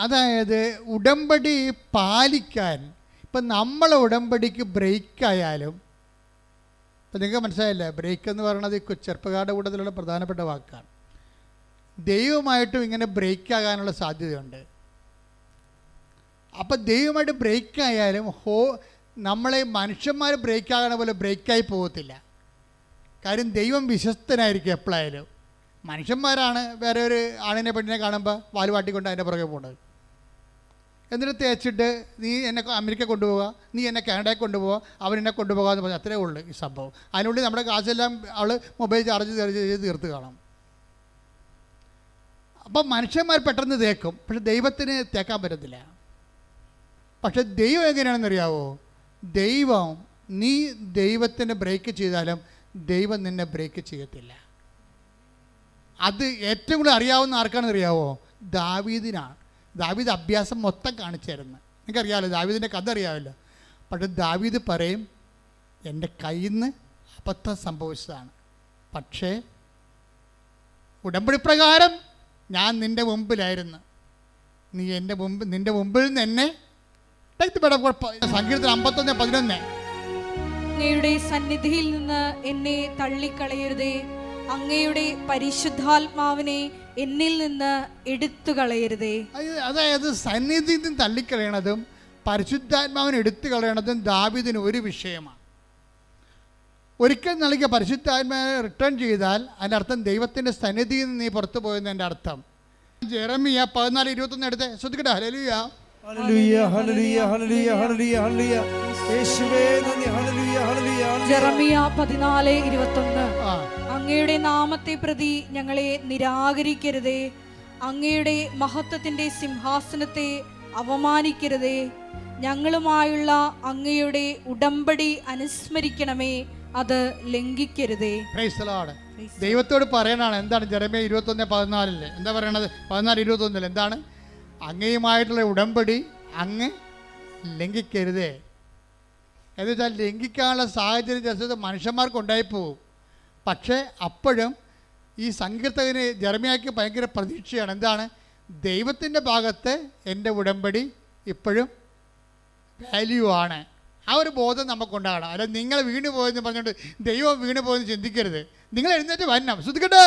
അതായത് ഉടമ്പടി പാലിക്കാൻ, ഇപ്പം നമ്മളെ ഉടമ്പടിക്ക് ബ്രേക്കായാലും, ഇപ്പം നിങ്ങൾക്ക് മനസ്സിലായില്ലേ, ബ്രേക്ക് എന്ന് പറയുന്നത് ചെറുപ്പക്കാരുടെ കൂട്ടത്തിലുള്ള പ്രധാനപ്പെട്ട വാക്കാണ്. ദൈവമായിട്ടും ഇങ്ങനെ ബ്രേക്കാകാനുള്ള സാധ്യതയുണ്ട്. അപ്പം ദൈവമായിട്ട് ബ്രേക്കായാലും നമ്മളെ മനുഷ്യന്മാർ ബ്രേക്കാകണ പോലെ ബ്രേക്കായി പോകത്തില്ല. കാര്യം ദൈവം വിശ്വസ്തനായിരിക്കും എപ്പോഴായാലും. മനുഷ്യന്മാരാണ് വേറെ ഒരു ആണിനെ പെണ്ണിനെ കാണുമ്പോൾ വാലുവാട്ടിക്കൊണ്ട് അതിൻ്റെ പുറകെ പോകുന്നത്. എന്നിട്ട് തേച്ചിട്ട് നീ എന്നെ അമേരിക്ക കൊണ്ടുപോകുക, നീ എന്നെ കാനഡയിൽ കൊണ്ടുപോകുക, അവനെന്നെ കൊണ്ടുപോകുക എന്ന് പറഞ്ഞാൽ അത്രേ ഉള്ളൂ ഈ സംഭവം. അതിനുള്ളിൽ നമ്മുടെ കാശെല്ലാം അവൾ മൊബൈൽ ചാർജ് ചെയ്ത് തീർത്ത് കാണാം. അപ്പം മനുഷ്യന്മാർ പെട്ടെന്ന് തേക്കും, പക്ഷെ ദൈവത്തിന് തേക്കാൻ പറ്റത്തില്ല. പക്ഷെ ദൈവം എങ്ങനെയാണെന്നറിയാവോ? ദൈവം, നീ ദൈവത്തിന് ബ്രേക്ക് ചെയ്താലും ദൈവം നിന്നെ ബ്രേക്ക് ചെയ്യത്തില്ല. അത് ഏറ്റവും കൂടുതൽ അറിയാവുന്ന ആർക്കാണെന്ന് അറിയാവോ? ദാവീദിനാണ്. ദാവീദ് അഭ്യാസം മൊത്തം കാണിച്ചായിരുന്നു. നിങ്ങൾക്കറിയാമല്ലോ, ദാവീദിൻ്റെ കഥ അറിയാമല്ലോ. പക്ഷെ ദാവീദ് പറയും, എൻ്റെ കയ്യിൽ നിന്ന് അബദ്ധം സംഭവിച്ചതാണ്, പക്ഷേ ഉടമ്പടി പ്രകാരം ഞാൻ നിൻ്റെ മുമ്പിലായിരുന്നു, നീ നിൻ്റെ മുമ്പിൽ നിന്ന് എന്നെ സങ്കീർത്തനം 51:11 അങ്ങയുടെ സന്നിധിയിൽ നിന്ന് എന്നെ തള്ളിക്കളയരുതേ, അങ്ങയുടെ പരിശുദ്ധാത്മാവിനെ എന്നിൽ നിന്ന് എടുത്തു കളയരുതേ. അതായത് സന്നിധിയിൽ നിന്ന് തള്ളിക്കളയണതും പരിശുദ്ധാത്മാവിനെ എടുത്തു കളയണതും ദാവീദിന് ഒരു വിഷയമാണ്. ഒരിക്കൽ നൽകിയ പരിശുദ്ധാത്മാവിനെ റിട്ടേൺ ചെയ്താൽ അതിൻ്റെ അർത്ഥം ദൈവത്തിൻ്റെ സന്നിധിയിൽ നിന്ന് നീ പുറത്തു പോയെന്നതിൻ്റെ അർത്ഥം. ജെറമിയ 14:21 എടുത്ത് ശ്രദ്ധിക്കട്ടെ. Hallelujah, hallelujah, hallelujah, hallelujah, hallelujah, hallelujah. യേശുവേ നന്ദി. Hallelujah, hallelujah. ജെറമിയ 14:21 അങ്ങയുടെ നാമത്തെ പ്രതി ഞങ്ങളെ നിരാകരിക്കരുതേ, അങ്ങയുടെ മഹത്വത്തിന്റെ സിംഹാസനത്തെ അവമാനിക്കരുതേ, ഞങ്ങളുമായുള്ള അങ്ങയുടെ ഉടമ്പടി അനുസ്മരിക്കണമേ, അത് ലംഘിക്കരുതേ. ദൈവത്തോട് പറയണാണ്. എന്താണ് ജെറമിയ 21:14 എന്താ പറയണത്? 14:21 എന്താണ്? അങ്ങയുമായിട്ടുള്ള ഉടമ്പടി അങ്ങ് ലംഘിക്കരുതേ. എന്ന് വെച്ചാൽ ലംഘിക്കാനുള്ള സാഹചര്യം ചില മനുഷ്യന്മാർക്ക് ഉണ്ടായിപ്പോവും. പക്ഷേ അപ്പോഴും ഈ സങ്കീർത്തകന് ജെറമിയാക്ക് ഭയങ്കര പ്രതീക്ഷയാണ്. എന്താണ്? ദൈവത്തിൻ്റെ ഭാഗത്ത് എൻ്റെ ഉടമ്പടി ഇപ്പോഴും വാല്യൂ ആണ്. ആ ഒരു ബോധം നമുക്കുണ്ടാകണം. അല്ല നിങ്ങൾ വീണു പോയെന്ന് പറഞ്ഞുകൊണ്ട് ദൈവം വീണു പോയെന്ന് ചിന്തിക്കരുത്. നിങ്ങൾ എഴുന്നേറ്റ് വരണം. ശ്രദ്ധിക്കട്ടെ.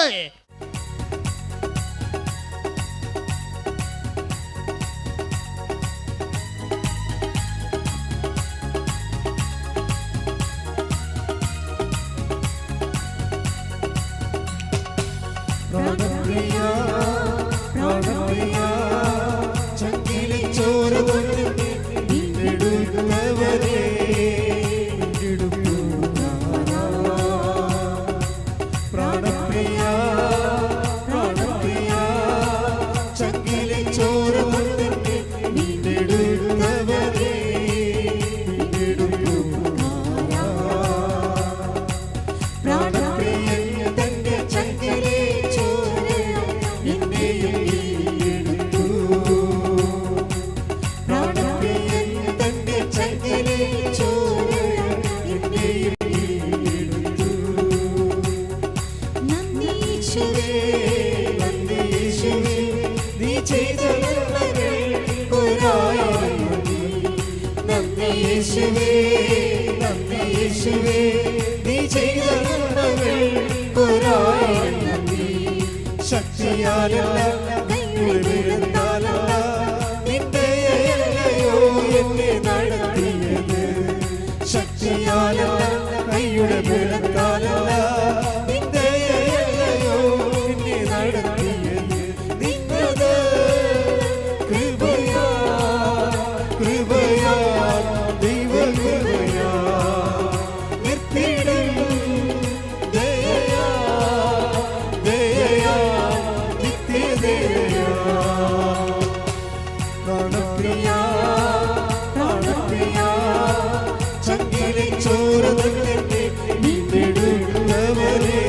ശക്തിയാലല്ല കൈയുടെ ബലത്താലല്ല നിന്റെ നടത്തിയത് നിന്നത് കൃപയാ കൃപയാ ദൈവ കൃപയാ നിർത്തിയിടും ദയയാ ദയയാ നിത്യദയയാ പ്രാണപ്രിയാ പ്രാണപ്രിയാ ചങ്കിലെ ചോര തന്നെ വീണ്ടെടുത്തവരേ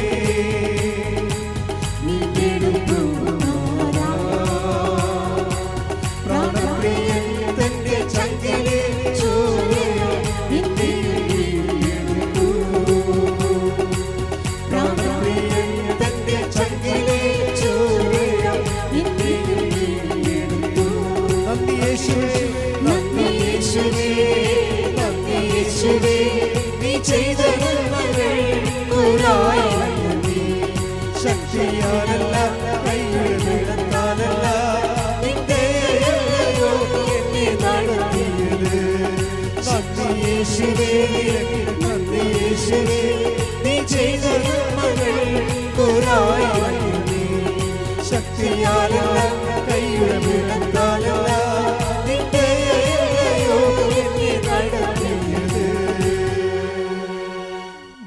പ്രാണപ്രിയൻ തന്റെ ചങ്കിലെ ചോര വീണ്ടെടുത്തു പ്രാണപ്രിയൻ തന്റെ ചങ്കിലെ ചോര വീണ്ടെടുത്തു നന്ദി യേശുവേ നന്ദി യേശുവേ നന്ദി യേശുവേ നീ ചെയ്ത നന്മകൾ ഒരായിരമേ ശക്തിയാലല്ല കൈവിടുന്നതാലല്ല നിന്റെ ദയയോ എന്നെ നടത്തിയത് നന്ദി യേശുവേ നന്ദി യേശുവേ നീ ചെയ്ത നന്മകൾ ഒരായിരമേ ശക്തിയാലല്ല കൈവിടുന്നതാലല്ല നിന്റെ ദയയോ എന്നെ നടത്തിയത്.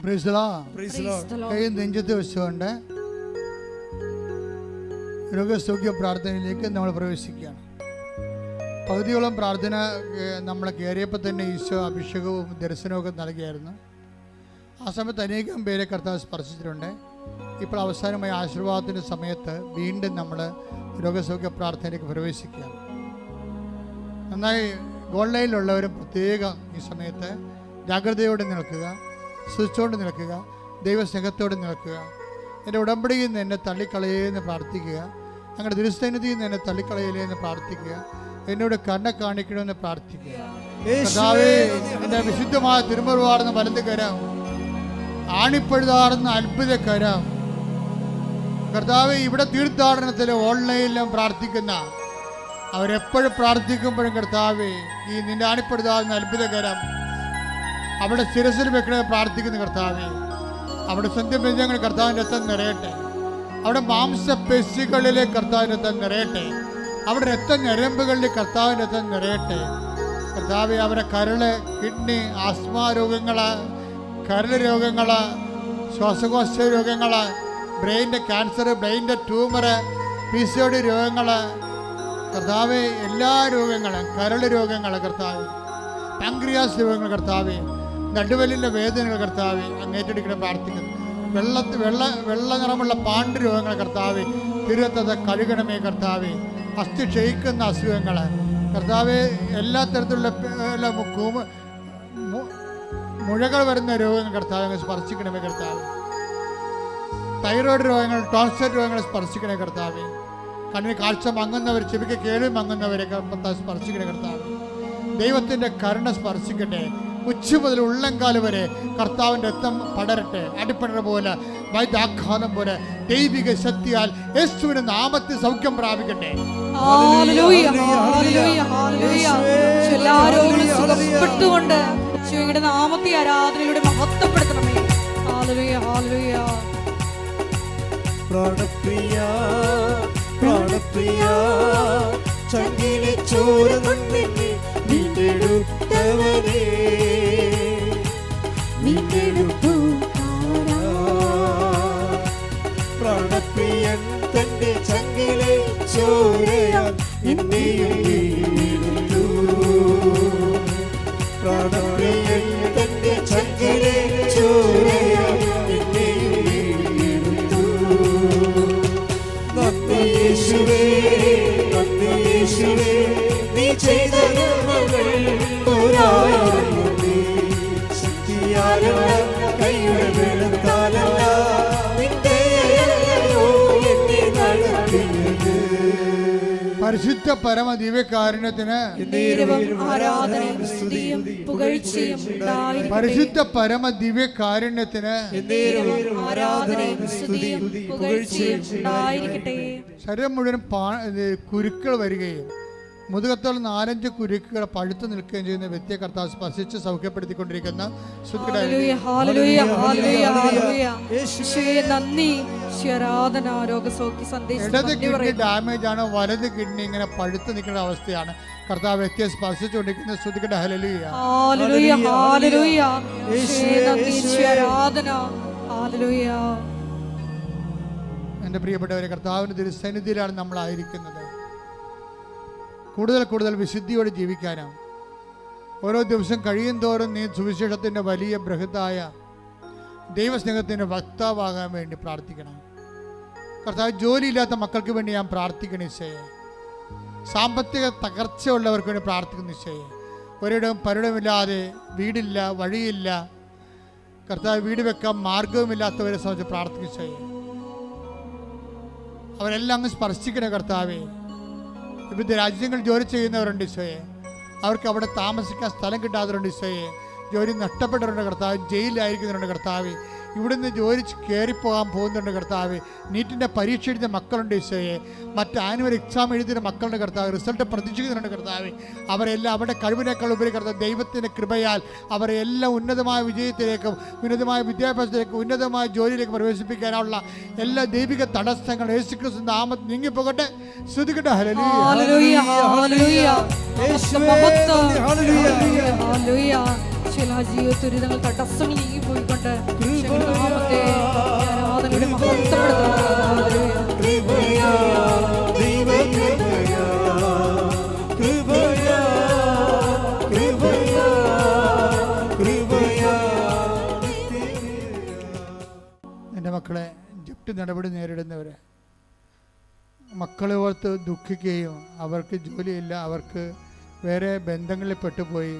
Praise the Lord. Praise the Lord. കൈ നെഞ്ചത്ത് വെച്ചുകൊണ്ട് രോഗസൗഖ്യ പ്രാർത്ഥനയിലേക്ക് നമ്മൾ പ്രവേശിക്കുകയാണ്. പകുതിയോളം പ്രാർത്ഥന നമ്മൾ കയറിയപ്പോൾ തന്നെ ഈശോ അഭിഷേകവും ദർശനവും നൽകിയായിരുന്നു. ആ സമയത്ത് അനേകം പേരെ കർത്താവ് സ്പർശിച്ചിട്ടുണ്ട്. ഇപ്പോൾ അവസാനമായി ആശീർവാദത്തിൻ്റെ സമയത്ത് വീണ്ടും നമ്മൾ രോഗസൗഖ്യ പ്രാർത്ഥനയിലേക്ക് പ്രവേശിക്കുകയാണ്. നന്നായി ഓൺലൈനിലുള്ളവരും പ്രത്യേകം ഈ സമയത്ത് ജാഗ്രതയോടെ നിൽക്കുക, സൂക്ഷിച്ചുകൊണ്ട് നിൽക്കുക, ദൈവസ്നേഹത്തോടെ നിൽക്കുക. എൻ്റെ ഉടമ്പടിയിൽ നിന്ന് എന്നെ തള്ളിക്കളയെന്ന് പ്രാർത്ഥിക്കുക. അങ്ങനെ ദുരുസന്നിധിയിൽ നിന്ന് എന്നെ തള്ളിക്കളയില്ലേ എന്ന് പ്രാർത്ഥിക്കുക. എന്നോട് കണ്ണ കാണിക്കണമെന്ന് പ്രാർത്ഥിക്കുക. കർത്താവേ, എൻ്റെ വിശുദ്ധമായ തിരുമുറുവാർന്ന വലത് കരം, ആണിപ്പഴുതാർന്ന അത്ഭുത കരം, കർത്താവേ, ഇവിടെ തീർത്ഥാടനത്തിൽ ഓൺലൈനിലും പ്രാർത്ഥിക്കുന്ന അവരെപ്പോഴും പ്രാർത്ഥിക്കുമ്പോഴും കർത്താവേ, ഈ നിന്റെ ആണിപ്പഴുതാർന്ന അത്ഭുത കരം അവിടെ ശിരസിൽ വെക്കണേ പ്രാർത്ഥിക്കുന്ന കർത്താവേ, അവിടെ സന്ധ്യബന്ധങ്ങൾ കർത്താവിൻ്റെ രക്തം നിറയട്ടെ. അവിടെ മാംസപേശികളിലെ കർത്താവിൻ്റെ രക്തം നിറയട്ടെ. അവിടെ രക്തഞരമ്പുകളിലെ കർത്താവിൻ്റെ രക്തം നിറയട്ടെ. കർത്താവെ, അവരെ കരള്, കിഡ്നി, ആസ്മ രോഗങ്ങൾ, കരൾ രോഗങ്ങൾ, ശ്വാസകോശ രോഗങ്ങൾ, ബ്രെയിൻ്റെ ക്യാൻസർ, ബ്രെയിൻ്റെ ട്യൂമർ, PCOD രോഗങ്ങൾ, കർത്താവെ, എല്ലാ രോഗങ്ങളും, കരൾ രോഗങ്ങൾ കർത്താവെ, പാങ്ക്രിയാസ് രോഗങ്ങൾ കർത്താവെ, നടുവലിൻ്റെ വേദനകൾ കർത്താവെ, അങ്ങേറ്റെടുക്കണം പ്രാർത്ഥിക്കുന്നു. വെള്ള നിറമുള്ള പാണ്ട് രോഗങ്ങൾ കർത്താവെ, തിരുവത്തത കഴുകണമേ കർത്താവെ. അസ്ഥി ക്ഷയിക്കുന്ന അസുഖങ്ങൾ കർത്താവെ, എല്ലാ തരത്തിലുള്ള മുഴകൾ വരുന്ന രോഗങ്ങൾ കർത്താവെ സ്പർശിക്കണമേ കർത്താവെ. തൈറോയ്ഡ് രോഗങ്ങൾ, ടോൺസിൽ രോഗങ്ങൾ സ്പർശിക്കണേ കർത്താവെ. കണ്ണിന് കാഴ്ച മങ്ങുന്നവർ, ചെവിക്ക് കേൾവി മങ്ങുന്നവരെ സ്പർശിക്കണേ കർത്താവെ. ദൈവത്തിൻ്റെ കരുണ സ്പർശിക്കട്ടെ. ഉച്ച മുതൽ ഉള്ളംകാല് വരെ കർത്താവിൻ്റെ രക്തം പടരട്ടെ. അടിപ്പടര പോലെ, വൈദ്യാഘാതം പോലെ ദൈവിക ശക്തിയാൽ യേശുവിന്റെ നാമത്തിൽ സൗഖ്യം പ്രാപിക്കട്ടെ. സുഖപ്പെട്ടുകൊണ്ട് ശിവയുടെ നാമത്തെ ആരാധനയിലൂടെ മഹത്വപ്പെടുത്തണമേ. പ്രാണപ്രിയ പ്രാണപ്രിയ ചങ്കിലെ ചോര നിന്നെ വീണ്ടെടുത്തവനേ, വീണ്ടെടുത്തു പ്രാണപ്രിയൻ തന്റെ ചങ്കിലെ ചോരയാൽ എന്നെയും വീണ്ടെടുത്തു. പ്രാണപ്രിയൻ തന്റെ ചങ്കിലെ ചോരയാൽ എന്നെയും വീണ്ടെടുത്തു. നന്ദി യേശുവേ, നന്ദി യേശുവേ, നീ ചെയ്ത നന്മകൾ ഒരായിരമേ. ശക്തിയാലല്ല കൈയുടെ വെളുത്താലല്ല നിന്റെ ദയയോ എന്നെ നടത്തിയത്. പരിശുദ്ധ പരമ ദിവ്യകാരുണ്യത്തിന് ആരാധനയും സ്തുതിയും പുകഴ്ചയും ഉണ്ടായിരിക്കട്ടെ. പരിശുദ്ധ പരമ ദിവ്യകാരുണ്യത്തിന് ആരാധനയും സ്തുതിയും പുകഴ്ചയും ഉണ്ടായിരിക്കട്ടെ. ശരീരം മുഴുവൻ കുരുക്കൾ വരികയും മുതുകത്തോൾ 4-5 കുരുക്കുകൾ പഴുത്തു നിൽക്കുകയും ചെയ്യുന്ന വ്യക്തിയെ കർത്താവ് സ്പർശിച്ച് സൗഖ്യപ്പെടുത്തിക്കൊണ്ടിരിക്കുന്ന ഹല്ലേലൂയ, ഹല്ലേലൂയ, ഹല്ലേലൂയ, ഹല്ലേലൂയ. യേശുവേ നന്ദി, ആരാധന. രോഗസൗഖ്യ സന്ദേശം ഇടത് കിഡ്നി ഡാമേജ് ആണ്, വലത് കിഡ്നി ഇങ്ങനെ പഴുത്തു നിൽക്കുന്ന അവസ്ഥയാണ്. കർത്താവ് വ്യക്തിയെ സ്പർശിച്ചുകൊണ്ടിരിക്കുന്ന ശ്രുതികട ഹല്ലേലൂയ, ഹല്ലേലൂയ, ഹല്ലേലൂയ. യേശുവേ നന്ദി, ആരാധന. ഹല്ലേലൂയ. എൻ്റെ പ്രിയപ്പെട്ടവരെ, കർത്താവിൻ്റെ തിരുസന്നിധിയിലാണ് നമ്മളായിരിക്കുന്നത്. കൂടുതൽ കൂടുതൽ വിശുദ്ധിയോടെ ജീവിക്കാനാണ്. ഓരോ ദിവസം കഴിയും തോറും നീ സുവിശേഷത്തിൻ്റെ വലിയ ബൃഹത്തായ ദൈവസ്നേഹത്തിൻ്റെ വക്താവാകാൻ വേണ്ടി പ്രാർത്ഥിക്കണം. കർത്താവ്, ജോലിയില്ലാത്ത മക്കൾക്ക് വേണ്ടി ഞാൻ പ്രാർത്ഥിക്കണം ഈശോയെ. സാമ്പത്തിക തകർച്ചയുള്ളവർക്ക് വേണ്ടി പ്രാർത്ഥിക്കുന്നു ഈശോയെ. ഒരിടവും പരിടമില്ലാതെ, വീടില്ല, വഴിയില്ല, കർത്താവ് വീട് വെക്കാൻ മാർഗവുമില്ലാത്തവരെ സംബന്ധിച്ച് പ്രാർത്ഥിക്കുന്നു ഈശോയെ. അവരെല്ലാം അങ്ങ് സ്പർശിക്കണേ കർത്താവേ. വിവിധ രാജ്യങ്ങളിൽ ജോലി ചെയ്യുന്നവരുണ്ട് ഈശോയെ, അവർക്ക് അവിടെ താമസിക്കാൻ സ്ഥലം കിട്ടാത്തവരുണ്ട് ഈശോയെ. ജോലി നഷ്ടപ്പെട്ടവരുണ്ട് കർത്താവ്, ജയിലിലായിരിക്കുന്നവരുണ്ട് കർത്താവ്, ഇവിടുന്ന് ജോലി കയറിപ്പോകാൻ പോകുന്നുണ്ട് കർത്താവ്. നീറ്റിൻ്റെ പരീക്ഷ എഴുതിയ മക്കളുണ്ട് ഈശോയെ, മറ്റ് ആനുവൽ എക്സാം എഴുതിയ മക്കളുടെ കർത്താവ്, റിസൾട്ട് പ്രതീക്ഷിക്കുന്നുണ്ട് കർത്താവ്. അവരെല്ലാം അവരുടെ കഴിവിനേക്കാൾ ഉപരി കർത്താവ് ദൈവത്തിൻ്റെ കൃപയാൽ അവരെ എല്ലാം ഉന്നതമായ വിജയത്തിലേക്കും ഉന്നതമായ വിദ്യാഭ്യാസത്തിലേക്കും ഉന്നതമായ ജോലിയിലേക്ക് പ്രവേശിപ്പിക്കാനുള്ള എല്ലാ ദൈവിക തടസ്സങ്ങളും യേശുക്രിസ്തു നാമത്തിൽ നീങ്ങിപ്പോകട്ടെ. ശ്രുതികട്ടെ ഹല്ലേലൂയ, ഹല്ലേലൂയ, ഹല്ലേലൂയ. ഹല്ലേലൂയ. ചില ജീവിത ദുരിതങ്ങൾ തടസ്സങ്ങൾ നീങ്ങിപ്പോയിക്കൊണ്ട് നാമത്തെ ആരാധനയുടെ എൻ്റെ മക്കളെ, ജപ്തി നടപടി നേരിടുന്നവരെ, മക്കളെ ഓർത്ത് ദുഃഖിക്കുകയും അവർക്ക് ജോലിയില്ല, അവർക്ക് വേറെ ബന്ധങ്ങളിൽ പെട്ടുപോയി,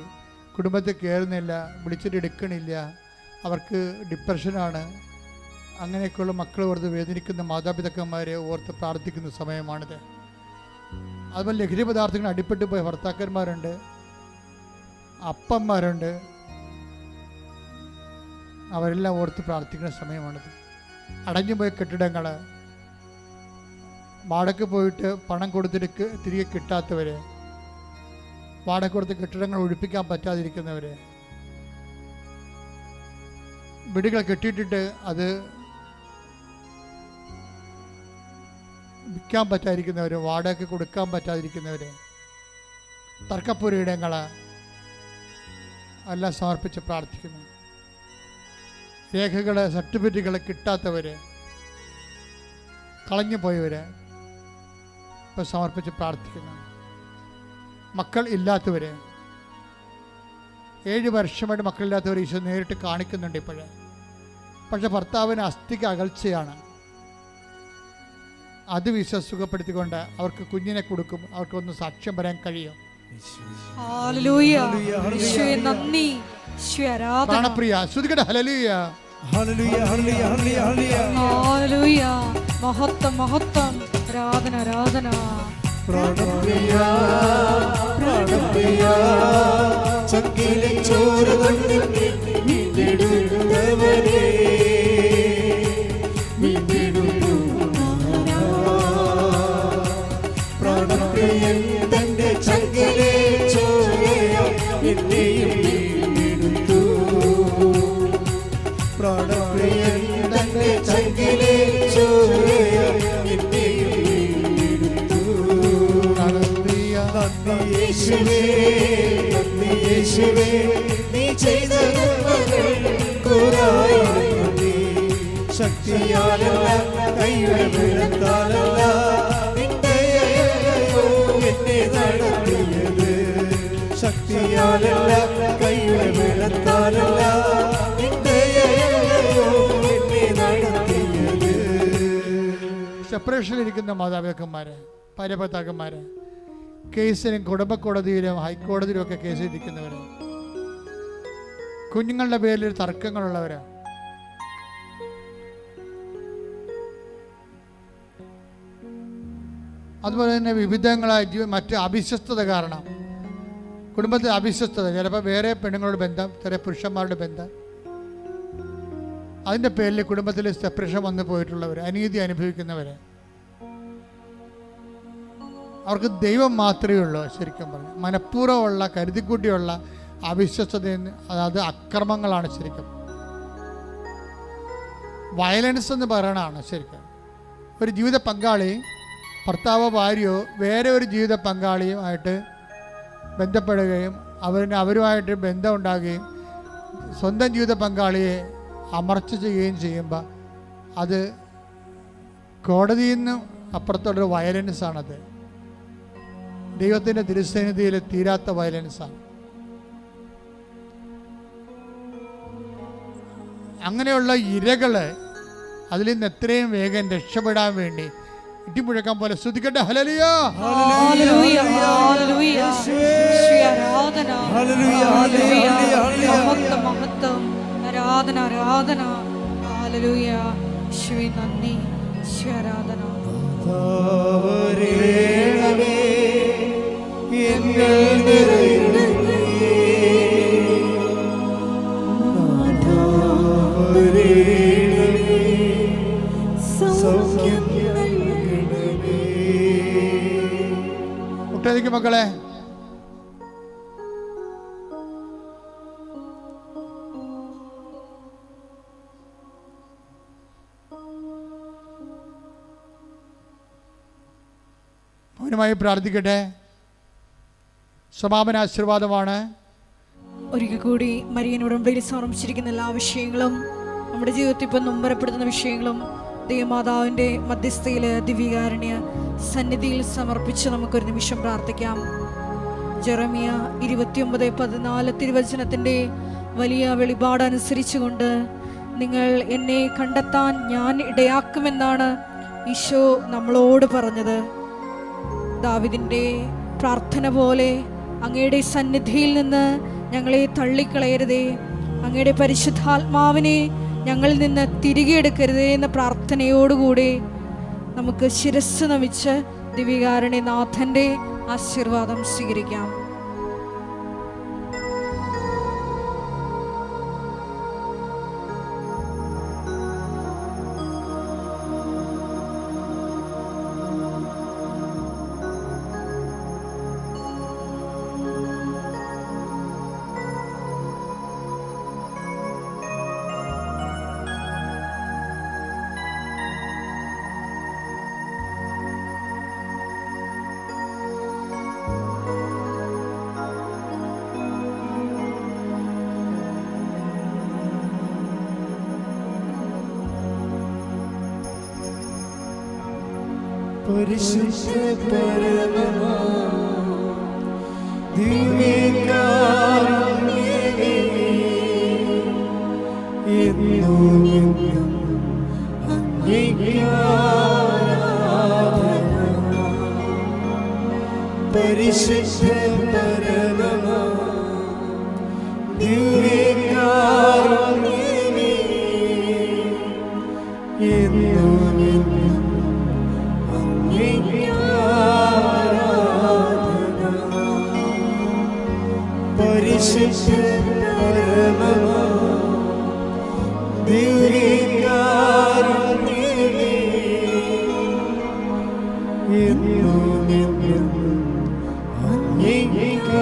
കുടുംബത്തിൽ കയറുന്നില്ല, വിളിച്ചിട്ട് എടുക്കണില്ല, അവർക്ക് ഡിപ്രഷനാണ്, അങ്ങനെയൊക്കെയുള്ള മക്കളെ ഓർത്ത് വേദനിക്കുന്ന മാതാപിതാക്കന്മാരെ ഓർത്ത് പ്രാർത്ഥിക്കുന്ന സമയമാണിത്. അതുപോലെ ലഹരി പദാർത്ഥങ്ങൾ അടിപ്പെട്ടു പോയ ഭർത്താക്കന്മാരുണ്ട്, അപ്പന്മാരുണ്ട്, അവരെല്ലാം ഓർത്ത് പ്രാർത്ഥിക്കുന്ന സമയമാണിത്. അടഞ്ഞുപോയ കെട്ടിടങ്ങൾ, വാടക പോയിട്ട് പണം കൊടുത്തിട്ട് തിരികെ കിട്ടാത്തവർ, വാടക കൊടുത്ത് കെട്ടിടങ്ങൾ ഒഴിപ്പിക്കാൻ പറ്റാതിരിക്കുന്നവർ, വീടുകൾ കെട്ടിയിട്ടിട്ട് അത് വിൽക്കാൻ പറ്റാതിരിക്കുന്നവർ, വാടക കൊടുക്കാൻ പറ്റാതിരിക്കുന്നവർ, തർക്കപ്പുരയിടങ്ങൾ എല്ലാം സമർപ്പിച്ച് പ്രാർത്ഥിക്കുന്നു. രേഖകൾ, സർട്ടിഫിക്കറ്റുകൾ കിട്ടാത്തവർ, കളഞ്ഞു പോയവർ ഇപ്പോൾ സമർപ്പിച്ച് പ്രാർത്ഥിക്കുന്നു. മക്കൾ ഇല്ലാത്തവർ, 7 വർഷമായിട്ട് മക്കളില്ലാത്തവർ ഈശോ നേരിട്ട് കാണിക്കുന്നുണ്ട് ഇപ്പോഴേ. പക്ഷെ ഭർത്താവിന് അസ്ഥിക്ക് അകൽച്ചയാണ്. അത് സുഖപ്പെടുത്തിക്കൊണ്ട് അവർക്ക് കുഞ്ഞിനെ കൊടുക്കും, അവർക്കൊന്ന് സാക്ഷ്യം പറയാൻ കഴിയും. പ്രാണപ്രിയ ശ്രുതികട hallelujah, hallelujah, hallelujah, hallelujah, hallelujah. മഹത്വം, മഹത്വം. ആരാധന, ആരാധന. പ്രാണപ്രിയ, പ്രാണപ്രിയ, ചങ്കിലെ ചോര കൊണ്ട് വീണ്ടെടുത്തവരേ, വീണ്ടെടുത്തു പ്രാണപ്രിയൻ തന്റെ ചങ്കിലെ ചോരയോ എന്നെയും വീണ്ടെടുത്തു. പ്രാണപ്രിയൻ തന്റെ ചങ്കിലെ ചോരയോ എന്നെയും വീണ്ടെടുത്തു. നന്ദി യേശുവേ, നന്ദി യേശുവേ, നീ ചെയ്ത നന്മകൾക്കൊരായിരം നന്ദി. ശക്തിയാലല്ല, കൈയുടെ ബലത്താലല്ല, നിന്റെ ദയയോ എന്നെ നടത്തിയത്. ശക്തിയാലല്ല, കൈയുടെ ബലത്താലല്ല, നിന്റെ ദയയോ എന്നെ നടത്തിയത്. സെപ്പറേഷനിലിരിക്കുന്ന മാതാപിതാക്കന്മാര്, ഭാര്യാഭർത്താക്കന്മാര്, കേസിലും കുടുംബ കോടതിയിലും ഹൈക്കോടതിയിലും ഒക്കെ കേസിലിരിക്കുന്നവർ, കുഞ്ഞുങ്ങളുടെ പേരിൽ തർക്കങ്ങളുള്ളവർ, അതുപോലെ തന്നെ വിവിധങ്ങളായ മറ്റ് അവിശ്വസ്തത കാരണം കുടുംബത്തിൽ അവിശ്വസ്തത, ചിലപ്പോൾ വേറെ പെണ്ണുങ്ങളുടെ ബന്ധം, ചില പുരുഷന്മാരുടെ ബന്ധം, അതിൻ്റെ പേരിൽ കുടുംബത്തിൽ സെപ്പറേഷൻ വന്നു പോയിട്ടുള്ളവർ, അനീതി അനുഭവിക്കുന്നവർ, അവർക്ക് ദൈവം മാത്രമേ ഉള്ളൂ. ശരിക്കും പറഞ്ഞു മനഃപൂർവ്വമുള്ള കരുതിക്കൂട്ടിയുള്ള അവിശ്വസ്തത, അതായത് അക്രമങ്ങളാണ് ശരിക്കും. വയലൻസ് എന്ന് പറയണതാണ് ശരിക്കും. ഒരു ജീവിത പങ്കാളി, ഭർത്താവോ ഭാര്യയോ വേറെ ഒരു ജീവിത പങ്കാളിയുമായിട്ട് ബന്ധപ്പെടുകയും അവരുമായിട്ട് ബന്ധം ഉണ്ടാകുകയും സ്വന്തം ജീവിത പങ്കാളിയെ അമർച്ച ചെയ്യുകയും ചെയ്യുമ്പോൾ അത് കോടതിയിൽ നിന്നും അപ്പുറത്തുള്ളൊരു വയലൻസാണത്. ദൈവത്തിൻ്റെ തിരുസന്നിധിയിൽ തീരാത്ത വയലൻസാണ്. അങ്ങനെയുള്ള ഇരകൾ അതിൽ നിന്ന് എത്രയും വേഗം രക്ഷപ്പെടാൻ വേണ്ടി ഇടിമുഴക്കാൻ പോലെ സ്തുതിക്കട്ടെ. ഹല്ലേലൂയ, ഹല്ലേലൂയ, ഹല്ലേലൂയ, യേശുവേ ആരാധന, ഹല്ലേലൂയ, മഹത്വം, മഹത്വം, ആരാധന, ആരാധന, ഹല്ലേലൂയ, യേശുവേ നന്ദി, യേശുവേ ആരാധന. മുട്ടേക്ക് മക്കളെ, മൗനമായി പ്രാർത്ഥിക്കട്ടെ. സമാപന ആശീർവാദമാണ്. ഒരിക്കൽ കൂടി മരിയൻ ഉടമ്പടിയിൽ സമർപ്പിച്ചിരിക്കുന്ന എല്ലാ വിഷയങ്ങളും, നമ്മുടെ ജീവിതത്തിൽ ഇപ്പം നൊമ്പരപ്പെടുത്തുന്ന വിഷയങ്ങളും ദൈവമാതാവിൻ്റെ മധ്യസ്ഥയിൽ ദിവ്യകാരുണ്യ സന്നിധിയിൽ സമർപ്പിച്ച് നമുക്കൊരു നിമിഷം പ്രാർത്ഥിക്കാം. ജെറമിയ 29:14 തിരുവചനത്തിൻ്റെ വലിയ വെളിപാടനുസരിച്ചുകൊണ്ട് നിങ്ങൾ എന്നെ കണ്ടെത്താൻ ഞാൻ ഇടയാക്കുമെന്നാണ് ഈശോ നമ്മളോട് പറഞ്ഞത്. ദാവീദിൻ്റെ പ്രാർത്ഥന പോലെ അങ്ങയുടെ സന്നിധിയിൽ നിന്ന് ഞങ്ങളെ തള്ളിക്കളയരുതേ, അങ്ങയുടെ പരിശുദ്ധാത്മാവിനെ ഞങ്ങളിൽ നിന്ന് തിരികെ എടുക്കരുതേ എന്ന പ്രാർത്ഥനയോടുകൂടി നമുക്ക് ശിരസ്സ് നമിച്ച് ദിവ്യകാരുണ്യനാഥൻ്റെ ആശീർവാദം സ്വീകരിക്കാം. പരിശുദ്ധ പരമമാ ദിവ്യകാരുണ്യമേ, എന്നും എന്നും അങ്ങേക്ക് ആരാധന. പരിശുദ്ധ പരമമാ ദിവ്യകാരുണ്യമേ, എന്നും എന്നും പരിശുദ്ധ പരമമാ ദിവ്യകാരുണ്യമേ, എന്നും എന്നും അങ്ങേക്ക്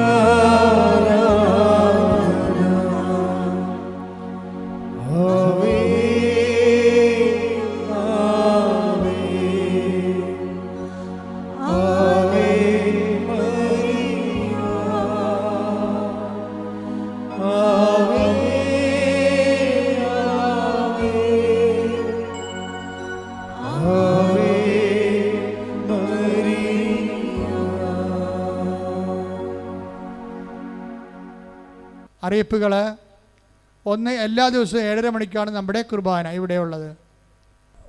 ആരാധന. ആവേ ആവേ ആവേ മരിയ, ആവേ ആവേ മരിയ. അറിയിപ്പുകൾ. ഒന്ന്, എല്ലാ ദിവസവും 7:30 മണിക്കാണ് നമ്മുടെ കുർബാന ഇവിടെയുള്ളത്.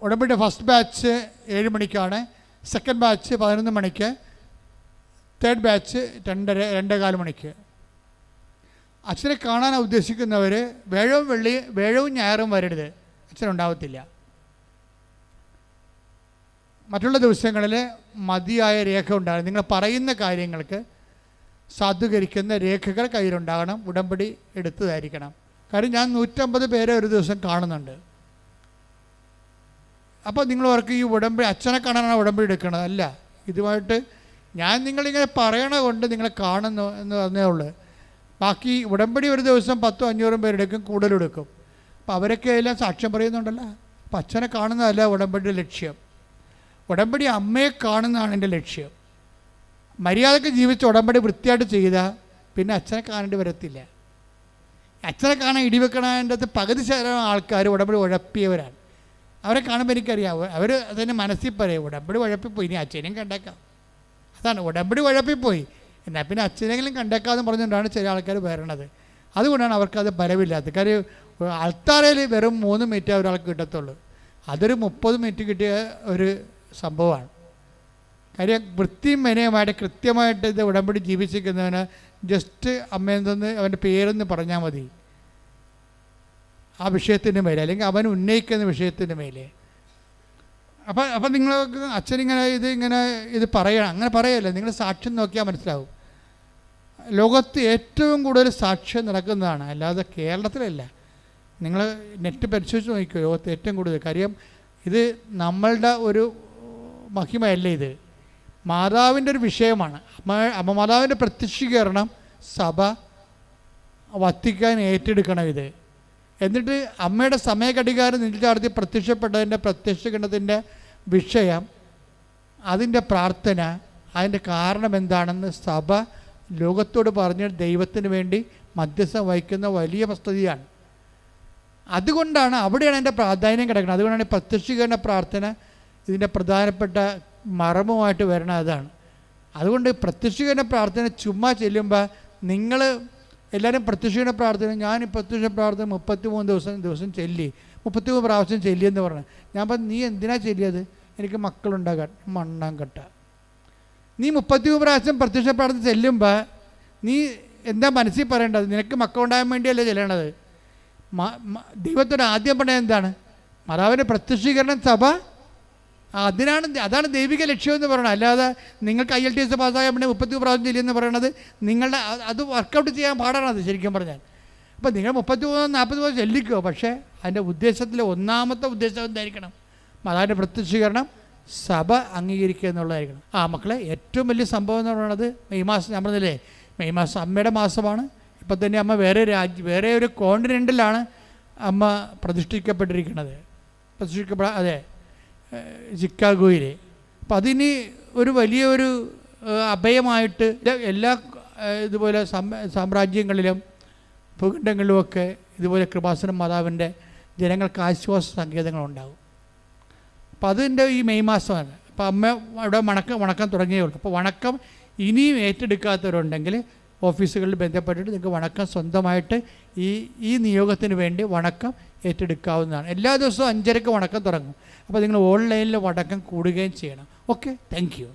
ഉടമ്പടി ഫസ്റ്റ് ബാച്ച് 7 മണിക്കാണ്, സെക്കൻഡ് ബാച്ച് 11 മണിക്ക്, തേർഡ് ബാച്ച് 2:15 മണിക്ക്. അച്ഛനെ കാണാൻ ഉദ്ദേശിക്കുന്നവർ വേഴവും ഞായറും വരരുത്, അച്ഛനുണ്ടാവത്തില്ല. മറ്റുള്ള ദിവസങ്ങളിൽ മതിയായ രേഖ ഉണ്ടാകണം. നിങ്ങൾ പറയുന്ന കാര്യങ്ങൾക്ക് സാധൂകരിക്കുന്ന രേഖകൾ കയ്യിലുണ്ടാകണം. ഉടമ്പടി എടുത്തതായിരിക്കണം. കാര്യം ഞാൻ 150 പേരെ ഒരു ദിവസം കാണുന്നുണ്ട്. അപ്പോൾ നിങ്ങൾ ഓർക്ക് ഈ ഉടമ്പടി അച്ഛനെ കാണാനാണ് ഉടമ്പടി എടുക്കുന്നത്? അല്ല, ഇതുമായിട്ട് ഞാൻ നിങ്ങളിങ്ങനെ പറയണ കൊണ്ട് നിങ്ങളെ കാണുന്നു എന്ന് പറഞ്ഞേ ഉള്ളൂ. ബാക്കി ഉടമ്പടി ഒരു ദിവസം 100-500 പേരെടുക്കും, കൂടുതലെടുക്കും. അപ്പോൾ അവരൊക്കെ എല്ലാം സാക്ഷ്യം പറയുന്നുണ്ടല്ലോ. അപ്പം അച്ഛനെ കാണുന്നതല്ല ഉടമ്പടിയുടെ ലക്ഷ്യം. ഉടമ്പടി അമ്മയെ കാണുന്നതാണ് എൻ്റെ ലക്ഷ്യം. മര്യാദയ്ക്ക് ജീവിച്ച് ഉടമ്പടി വൃത്തിയായിട്ട് ചെയ്താൽ പിന്നെ അച്ഛനെ കാണേണ്ടി വരത്തില്ല. അച്ഛനെ കാണാൻ ഇടിവെക്കണതിൻ്റെ അകത്ത് പകുതി ശതമാനം ആൾക്കാർ ഉടമ്പടി ഉഴപ്പിയവരാണ്. അവരെ കാണുമ്പോൾ എനിക്കറിയാം, അവർ അതിന് മനസ്സിൽ പറയും ഉടമ്പടി ഉഴപ്പിപ്പോയി, ഇനി അച്ഛനെയും കണ്ടേക്കാം. അതാണ് ഉടമ്പടി ഉഴപ്പിപ്പോയി, എന്നാൽ പിന്നെ അച്ഛനെങ്കിലും കണ്ടേക്കാമെന്ന് പറഞ്ഞുകൊണ്ടാണ് ചില ആൾക്കാർ വരണത്. അതുകൊണ്ടാണ് അവർക്കത് ബലമില്ലാത്തത്. കാര്യം അൾത്താരയിൽ വെറും 3 മിനിറ്റ് ഒരാൾക്ക് കിട്ടത്തുള്ളൂ. അതൊരു 30 മിനിറ്റ് കിട്ടിയ ഒരു സംഭവമാണ്. കാര്യം വൃത്തിയും മെനയുമായിട്ട് കൃത്യമായിട്ട് ഇത് ഉടമ്പടി ജീവിച്ചിരിക്കുന്നവന് ജസ്റ്റ് അമ്മയെന്തെന്ന് അവൻ്റെ പേരെന്ന് പറഞ്ഞാൽ മതി ആ വിഷയത്തിൻ്റെ മേലെ, അല്ലെങ്കിൽ അവൻ ഉന്നയിക്കുന്ന വിഷയത്തിൻ്റെ മേലെ. അപ്പം നിങ്ങൾ അച്ഛനിങ്ങനെ ഇത് പറയണം, അങ്ങനെ പറയല്ല. നിങ്ങൾ സാക്ഷ്യം നോക്കിയാൽ മനസ്സിലാവും. ലോകത്ത് ഏറ്റവും കൂടുതൽ സാക്ഷ്യം നടക്കുന്നതാണ്, അല്ലാതെ കേരളത്തിലല്ല. നിങ്ങൾ നെറ്റ് പരിശോധിച്ച് നോക്കിക്കോ, ലോകത്ത് ഏറ്റവും കൂടുതൽ. കാര്യം ഇത് നമ്മളുടെ ഒരു മഹിമയല്ല, ഇത് മാതാവിൻ്റെ ഒരു വിഷയമാണ്. അമ്മ മാതാവിൻ്റെ പ്രത്യക്ഷീകരണം സഭ വത്തിക്കാൻ ഏറ്റെടുക്കണം ഇത്. എന്നിട്ട് അമ്മയുടെ സമയഘടികാരം നിലചാർത്തി പ്രത്യക്ഷപ്പെട്ടതിൻ്റെ പ്രത്യക്ഷീകരണത്തിൻ്റെ വിഷയം, അതിൻ്റെ പ്രാർത്ഥന, അതിൻ്റെ കാരണം എന്താണെന്ന് സഭ ലോകത്തോട് പറഞ്ഞ് ദൈവത്തിന് വേണ്ടി മധ്യസ്ഥം വഹിക്കുന്ന വലിയ പദ്ധതിയാണ്. അതുകൊണ്ടാണ് അവിടെയാണ് എൻ്റെ പ്രാധാന്യം കിടക്കുന്നത്. അതുകൊണ്ടാണ് ഈ പ്രത്യക്ഷീകരണ പ്രാർത്ഥന ഇതിൻ്റെ പ്രധാനപ്പെട്ട മർമ്മമായിട്ട് വരണം. അതാണ്. അതുകൊണ്ട് പ്രത്യക്ഷീകരണ പ്രാർത്ഥന ചുമ്മാ ചെല്ലുമ്പോൾ നിങ്ങൾ എല്ലാവരും പ്രത്യക്ഷീകരണ പ്രാർത്ഥന, ഞാൻ പ്രത്യക്ഷ പ്രാർത്ഥന 33 ദിവസം ചെല്ലി, 33 പ്രാവശ്യം ചെല്ലിയെന്ന് പറഞ്ഞു. ഞാൻ പറഞ്ഞു, നീ എന്തിനാ ചെല്ലിയത്? എനിക്ക് മക്കളുണ്ടാകാൻ. മണ്ണാൻ കെട്ട. നീ 33 പ്രാവശ്യം പ്രത്യക്ഷ പ്രാർത്ഥന ചെല്ലുമ്പോൾ നീ എന്താ മനസ്സിൽ പറയേണ്ടത്? നിനക്ക് മക്കളുണ്ടാകാൻ വേണ്ടിയല്ലേ ചെല്ലണത്. ദൈവത്തോട് ആദ്യം പറഞ്ഞത് എന്താണ്? മാതാവിൻ്റെ പ്രത്യക്ഷീകരണം സഭ, അതാണ് ദൈവിക ലക്ഷ്യം എന്ന് പറയണം. അല്ലാതെ നിങ്ങൾക്ക് IELTS പാസ്സാകാൻ വേണ്ടി 33 പ്രാവശ്യം ചെല്ലിയെന്ന് പറയണത് നിങ്ങളുടെ അത് വർക്കൗട്ട് ചെയ്യാൻ പാടാണ്. അത് ശരിക്കും പറഞ്ഞാൽ. അപ്പോൾ നിങ്ങൾ 33-40 പ്രാവശ്യം ചെല്ലിക്കുമോ, പക്ഷേ അതിൻ്റെ ഉദ്ദേശത്തിലെ ഒന്നാമത്തെ ഉദ്ദേശം എന്തായിരിക്കണം? മാതാവിൻ്റെ പ്രത്യക്ഷീകരണം സഭ അംഗീകരിക്കുക എന്നുള്ളതായിരിക്കണം. മക്കളെ, ഏറ്റവും വലിയ സംഭവം എന്ന് പറയുന്നത് മെയ് മാസം, ഞാൻ പറഞ്ഞില്ലേ മെയ് മാസം അമ്മയുടെ മാസമാണ്. ഇപ്പം തന്നെ അമ്മ വേറെ ഒരു കോണ്ടിനെൻറ്റിലാണ് അമ്മ പ്രതിഷ്ഠിക്കപ്പെട്ടിരിക്കുന്നത്. അതെ, ചിക്കാഗോയിൽ. അപ്പം അതിന് ഒരു വലിയൊരു അഭയമായിട്ട് എല്ലാ ഇതുപോലെ സാമ്രാജ്യങ്ങളിലും ഭൂഖണ്ഡങ്ങളിലുമൊക്കെ ഇതുപോലെ കൃപാസനം മാതാവിൻ്റെ ജനങ്ങൾക്ക് ആശ്വാസ സങ്കേതങ്ങളുണ്ടാകും. അപ്പോൾ അതിൻ്റെ ഈ മെയ് മാസമാണ്. അപ്പോൾ അമ്മ അവിടെ വണക്കം തുടങ്ങിയേ ഉള്ളൂ. അപ്പോൾ വണക്കം ഇനിയും ഏറ്റെടുക്കാത്തവരുണ്ടെങ്കിൽ ഓഫീസുകളിൽ ബന്ധപ്പെട്ടിട്ട് നിങ്ങൾക്ക് വണക്കം സ്വന്തമായിട്ട് ഈ നിയോഗത്തിന് വേണ്ടി വണക്കം ഏറ്റെടുക്കാവുന്നതാണ്. എല്ലാ ദിവസവും 5:30 വണക്കം തുടങ്ങും. അപ്പോൾ നിങ്ങൾ ഓൺലൈനിൽ വണക്കം കൂടുകയും ചെയ്യണം. Okay, thank you.